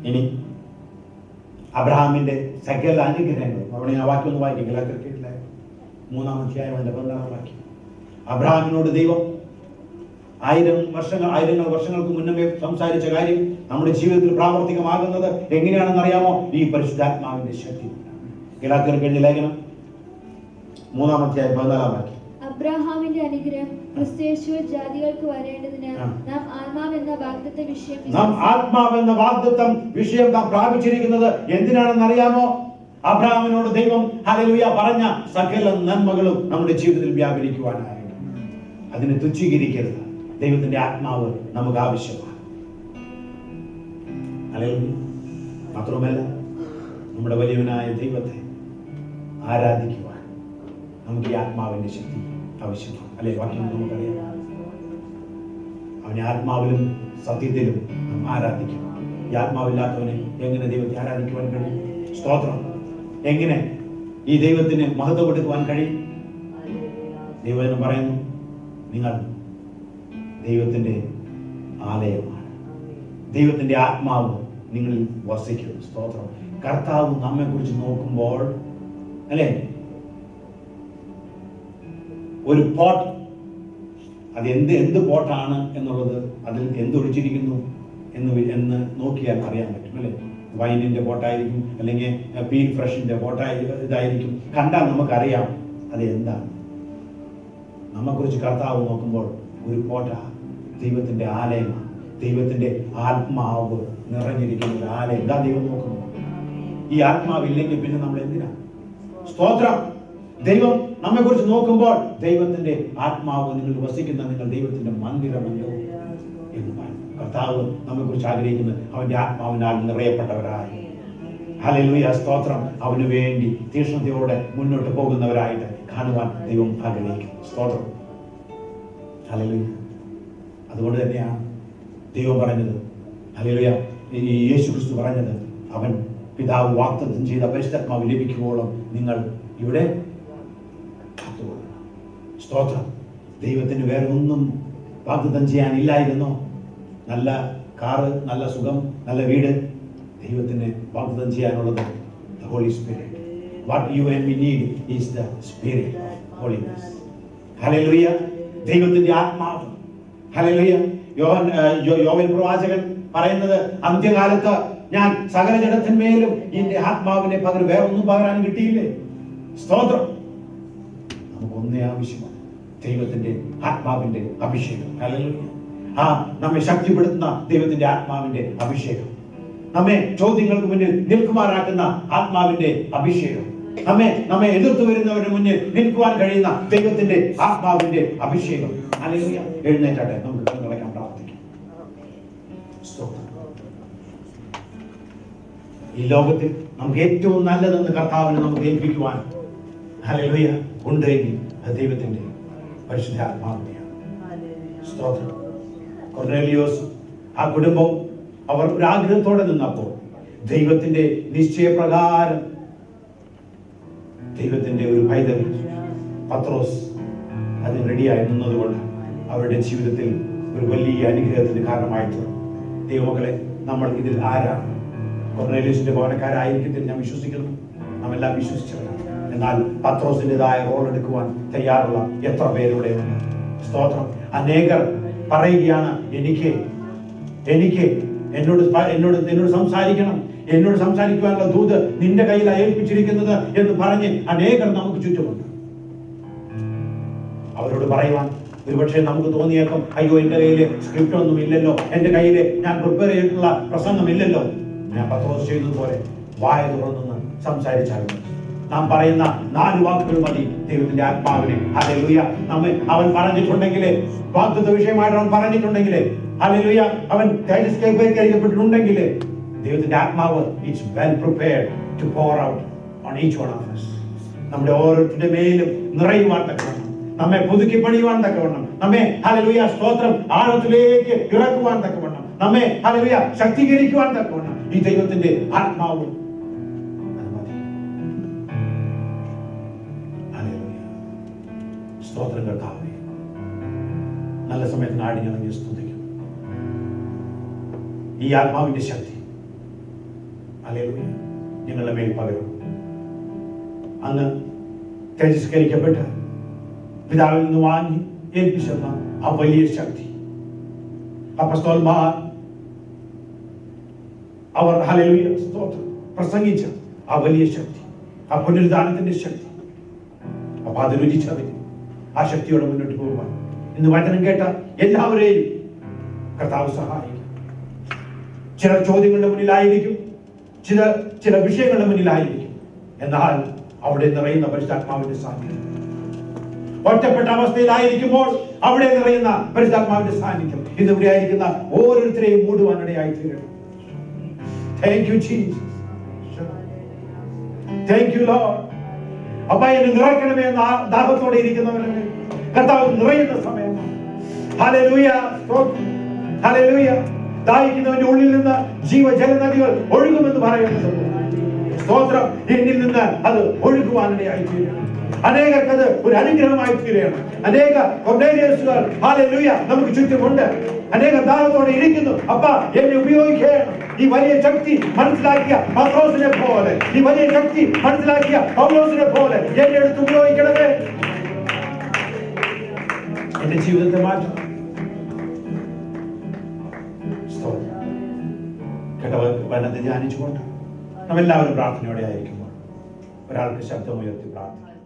ഇനി അബ്രഹാമിന്റെ സകല അനുഗ്രഹങ്ങളും അവിടെ ഞാൻ വാക്യം ഒന്ന് വായിക്കും. എല്ലാവർക്കും കേട്ടില്ല? 3-ാം അധ്യായം അതിന്റെ 11-ാം വാക്യം. അബ്രഹാമിനോട് ദൈവം ആയിരങ്ങൾ വർഷങ്ങൾക്ക് മുന്നമേ സംസാരിച്ച കാര്യം നമ്മുടെ ജീവിതത്തിൽ പ്രാവർത്തികമാകുന്നത് എങ്ങനെയാണെന്ന് അറിയാമോ? ഈ പരിശുദ്ധാത്മാവിന്റെ ശക്തി. ഗലാത്യർക്ക് എഴുതിയ ലേഖനം 3-ാം അധ്യായം 14-ാം വാക്യം. അബ്രഹാമിന്റെ അനുഗ്രഹം ക്രിസ്തുയേശുവിൽ ജാതികൾക്ക് വരേണ്ടതിന് നാം ആത്മാവെന്ന വാഗ്ദത്ത വിഷയം നാം പ്രാപിച്ചിരിക്കുന്നത് എന്തിനാണെന്ന് അറിയാമോ? അബ്രഹാമിനോട് ദൈവം ഹല്ലേലൂയ പറഞ്ഞ സകല നന്മകളും നമ്മുടെ ജീവിതത്തിൽ വ്യാപരിക്കുവാനായിട്ട് അതിനെ തുച്ഛീകരിക്കരുത്. ദൈവത്തിന്റെ ആത്മാവ് നമുക്ക് ആവശ്യമാണ്. ഹല്ലേലൂയ. മാത്രമല്ല നമ്മുടെ വലിയവനായ ദൈവത്തെ ആരാധിക്കുവാൻ നമുക്ക് ഈ ആത്മാവിന്റെ ശക്തി ആവശ്യമാണ്. അല്ലെ? വാക്യം നമുക്കറിയാം. അവനെ ആത്മാവിലും സത്യത്തിലും നാം ആരാധിക്കും. ഈ ആത്മാവില്ലാത്തവനെ എങ്ങനെ ദൈവത്തെ ആരാധിക്കുവാൻ കഴിയും? സ്തോത്രം. എങ്ങനെ ഈ ദൈവത്തിന് മഹത്വം കൊടുക്കുവാൻ കഴിയും? ദൈവം പറയുന്നു, നിങ്ങൾ ദൈവത്തിന്റെ ആലയമാണ്. ദൈവത്തിന്റെ ആത്മാവ് നിങ്ങളിൽ വസിക്കുന്നു. സ്തോത്രം. കർത്താവ് നമ്മെ കുറിച്ച് നോക്കുമ്പോൾ, അല്ലെ, ഒരു പോട്ട്, അത് എന്ത് പോട്ടാണ് എന്നുള്ളത്, അതിൽ എന്തൊഴിച്ചിരിക്കുന്നു എന്ന് നോക്കിയാൽ അറിയാൻ പറ്റും. അല്ലെ? വൈനിന്റെ പോട്ടായിരിക്കും, അല്ലെങ്കിൽ പീൽ ഫ്രഷിന്റെ ഇതായിരിക്കും. കണ്ടാൽ നമുക്കറിയാം അത് എന്താണ്. നമ്മെക്കുറിച്ച് കർത്താവ് നോക്കുമ്പോൾ ഒരു പോട്ട, ദൈവത്തിന്റെ ആലയമാണ്. ദൈവത്തിന്റെ ആത്മാവ് നിറഞ്ഞിരിക്കുന്ന ഒരു ആലയം. എന്താ ദൈവം നോക്കുന്നു? ഈ ആത്മാവില്ലെങ്കിൽ പിന്നെ നമ്മൾ എന്തിനാ? സ്തോത്രം. ദൈവം നമ്മെ കുറിച്ച് നോക്കുമ്പോൾ ദൈവത്തിന്റെ ആത്മാവ് നിങ്ങൾ വസിക്കുന്ന നിങ്ങൾ ദൈവത്തിന്റെ മന്ദിരമല്ലോ എന്ന് പറഞ്ഞു. കർത്താവ് നമ്മെ കുറിച്ച് ആഗ്രഹിക്കുന്നത് അവന്റെ ആത്മാവിനാൽ നിറയപ്പെട്ടവരായി, ഹല്ലേലൂയ, സ്തോത്രം, അവന് വേണ്ടി തീക്ഷ്ണതയോടെ മുന്നോട്ട് പോകുന്നവരായിട്ട് കാണുവാൻ ദൈവം ആഗ്രഹിക്കുന്നു. സ്തോത്രം. ഹല്ലേലൂയ. അതുകൊണ്ട് തന്നെയാണ് ദൈവം പറഞ്ഞത്, ഹല്ലേലൂയ, ഈ യേശുക്രിസ്തു പറഞ്ഞത്, അവൻ പിതാവ് വാഗ്ദത്തം ചെയ്ത പരിശുദ്ധാത്മാവ് ലഭിക്കുവോളം നിങ്ങൾ ഇവിടെ കാത്തുകൊള്ളണം. സ്തോത്രം. ദൈവത്തിന് വേറെ ഒന്നും വാഗ്ദത്തം ചെയ്യാനില്ലായിരുന്നോ? നല്ല കാറ്, നല്ല സുഖം, നല്ല വീട്. ദൈവത്തിന് വാഗ്ദത്തം ചെയ്യാനുള്ളത് the Holy Spirit. What you and we need is the Spirit of holiness. Hallelujah. ദൈവത്തിന്റെ ആത്മാവ്. ഹല്ലേലൂയ. യോവേൽ പ്രവാചകൻ പറയുന്നത്, അന്ത്യകാലത്ത് ഞാൻ സകല ജഡത്തിന്മേലും എന്റെ ആത്മാവിനെ പകരം വേറെ ഒന്നും പകരാൻ കിട്ടിയില്ലേ? സ്തോത്രം. നമുക്കൊന്നേ ആവശ്യമാണ്, ദൈവത്തിന്റെ ആത്മാവിന്റെ അഭിഷേകം. ഹല്ലേലൂയ. നമ്മെ ശക്തിപ്പെടുത്തുന്ന ദൈവത്തിന്റെ ആത്മാവിന്റെ അഭിഷേകം, നമ്മെ ചോദ്യങ്ങൾക്ക് മുന്നിൽ നിൽക്കുമാറാക്കുന്ന ആത്മാവിന്റെ അഭിഷേകം, നമ്മെ എതിർത്ത് വരുന്നവരുടെ മുന്നിൽ നിൽക്കുവാൻ കഴിയുന്ന ദൈവത്തിന്റെ ആത്മാവിന്റെ അഭിഷേകം. ഹല്ലേലൂയ. എഴുന്നേറ്റാട്ടെ, നമുക്ക് കണ്ണടയ്ക്കാൻ പ്രാർത്ഥിക്കാം. ഈ ലോകത്തിൽ നമുക്ക് ഏറ്റവും നല്ലതെന്ന് കർത്താവിനെ നമുക്ക് ഏൽപ്പിക്കുവാൻ, ഹല്ലേലൂയ, ഉണ്ടെങ്കിൽ അത് ദൈവത്തിന്റെ പരിശുദ്ധാത്മാവിനെയാണ്. സ്തോത്രം. കൊർന്നേലിയോസ്, ആ കുടുംബം, അവർ ഒരു ആഗ്രഹത്തോടെ നിന്നപ്പോൾ ദൈവത്തിന്റെ നിശ്ചയപ്രകാരം ദൈവത്തിന്റെ ഒരു പൈതൽ പത്രോസ് അതിന് റെഡിയായി നിന്നതുകൊണ്ട് അവരുടെ ജീവിതത്തിൽ ഒരു വലിയ അനുഗ്രഹത്തിന് കാരണമായി തീർന്നു. ദൈവമക്കളെ, നമ്മൾ ഇതിൽ ആരാണ്? കൊർന്നേലിയോസിന്റെ ഭവനക്കാരായിരിക്കത്തിൽ ഞാൻ വിശ്വസിക്കുന്നു. നാം എല്ലാം വിശ്വസിച്ചവരാണ്. എന്നാൽ പത്രോസിൻ്റെതായ റോൾ എടുക്കുവാൻ തയ്യാറുള്ള എത്ര പേരുടെ ഉണ്ട്? സ്തോത്രം. അനേകർ പറയുകയാണ്, എനിക്ക് എന്നോട് സംസാരിക്കണം, എന്നോട് സംസാരിക്കുവാനുള്ള ദൂത് നിന്റെ കയ്യിൽ ഏൽപ്പിച്ചിരിക്കുന്നത് എന്ന് പറഞ്ഞ് അനേകർ നമുക്ക് ചുറ്റുമുണ്ട്. അവരോട് പറയുവാൻ ഒരുപക്ഷെ നമുക്ക് തോന്നിയേക്കും, അയ്യോ, എന്റെ കയ്യില് സ്ക്രിപ്റ്റ് ഒന്നും ഇല്ലല്ലോ, എന്റെ കയ്യില് ഞാൻ പ്രിപ്പയർ ചെയ്തിട്ടുള്ള പ്രസംഗം ഇല്ലല്ലോ. ഞാൻ പത്രോസ് ചെയ്തതുപോലെ വായ തുറന്നൊന്ന് സംസാരിച്ചാൽ നാം പറയുന്ന 4 വാക്കുകൾ മതി ദൈവത്തിന്റെ ആത്മാവിനെ. ഹല്ലേലൂയ. അവൻ പറഞ്ഞിട്ടുണ്ടെങ്കിൽ, വാഗ്ദത്ത വിഷയമായിട്ട് അവൻ പറഞ്ഞിട്ടുണ്ടെങ്കിൽ, ഹല്ലേലൂയ, അവൻ തേജസ്കരിക്കപ്പെട്ടിട്ടുണ്ടെങ്കിൽ, ദൈവത്തിന്റെ ആത്മാവ് is well prepared to pour out on each one of us. നമ്മുടെ ഓരോരുത്തരുടെ മേലും നിറയുവാൻ തക്കവണ്ണം, നമ്മെ പുതുക്കി പണിയുവാൻ തക്കവണ്ണം, നമ്മെ, ഹല്ലേലൂയ, സ്തോത്രം, ആഴത്തിലേക്ക് ഇറക്കുവാൻ തക്കവണ്ണം, നമ്മെ, ഹല്ലേലൂയ, ശക്തീകരിക്കുവാൻ തക്കവണ്ണം ഈ ദൈവത്തിന്റെ ആത്മാവ് സ്തോത്രം. കർത്താവേ, നല്ല സമയത്തിന് ആടിഞ്ഞിറങ്ങി സ്തുതിക്കും. ഈ ആത്മാവിന്റെ ശക്തി, ഹല്ലേലൂയ, ഞങ്ങളുടെ മേൽ പകരും. അങ്ങ് തേജസ്കരിക്കപ്പെട്ട് പിതാവിൽ നിന്ന് വാങ്ങി ഏൽപ്പിച്ചെന്ന ആ വലിയ ശക്തി, അപ്പോസ്തലന്മാർ അവർ, ഹല്ലേലൂയ, സ്തോത്രം, പ്രസംഗിച്ച ആ വലിയ ശക്തി, ആ പുനരുദ്ധാനത്തിന്റെ ശക്തി, അപ്പൊ അത് രുചിച്ചറിഞ്ഞ് ആ ശക്തിയോടെ മുന്നോട്ട് പോകുവാൻ ഇന്ന് വചനം കേട്ട എല്ലാവരെയും കർത്താവ് സഹായിക്കും. ചില ചോദ്യങ്ങളുടെ മുന്നിലായിരിക്കും, ചില വിഷയങ്ങളുടെ മുന്നിലായിരിക്കും. എന്നാൽ അവിടെ നിറയുന്ന പരിശുദ്ധാത്മാവിന്റെ സാന്നിധ്യം, ഒറ്റപ്പെട്ട അവസ്ഥയിലായിരിക്കുമ്പോൾ അവിടെ നിറയുന്ന പരിശുദ്ധാത്മാവിന്റെ സാന്നിധ്യം ഇന്ന് ഇവിടെ ആയിരിക്കുന്ന ഓരോരുത്തരെയും മൂടുവാനിടയായി തീരണം. Thank you, Jesus. Thank you, Lord. അപ്പ എന്നെ നിറയ്ക്കണമേ എന്ന ദാഹത്തോടെ ഇരിക്കുന്നവരല്ലേ കർത്താവ് നിറയുന്ന സമയമാണ്. ഹല്ലേലൂയ, സ്തോത്രം, ഹല്ലേലൂയ. ദാഹിക്കുന്നവന്റെ ഉള്ളിൽ നിന്ന് ജീവജല നദികൾ ഒഴുകുമെന്ന് പറയുന്നത് സ്തോത്രം. എന്നിൽ നിന്ന് അത് ഒഴുകുവാനിടയായി തീരണം. അനേകർക്ക് അത് ഒരു അനുഗ്രഹമായി തീരുകയാണ്. അനേക കൊർനേലിയസുകൾ ഹല്ലേലൂയ നമുക്ക് ചുറ്റുമുണ്ട്. അനേക ദാഹത്തോടെ ഇരിക്കുന്നു. അപ്പ എന്നെ ഉപയോഗിക്കണം. ഈ വലിയ ശക്തി മനസ്സിലാക്കിയ പത്രോസിനെ പോലെ, ഈ വലിയ ശക്തി മനസ്സിലാക്കിയ പൗലോസിനെ പോലെ എന്നെ എടുത്ത് ഉപയോഗിക്കണമേ. എന്റെ ജീവിതത്തെ മാറ്റണം. വചനത്തെ ധ്യാനിച്ചുകൊണ്ട് നമ്മെല്ലാവരും പ്രാർത്ഥനയോടെ ആയിരിക്കുമ്പോൾ ഒരാൾക്ക് ശബ്ദമുയർത്തി പ്രാർത്ഥിക്കും.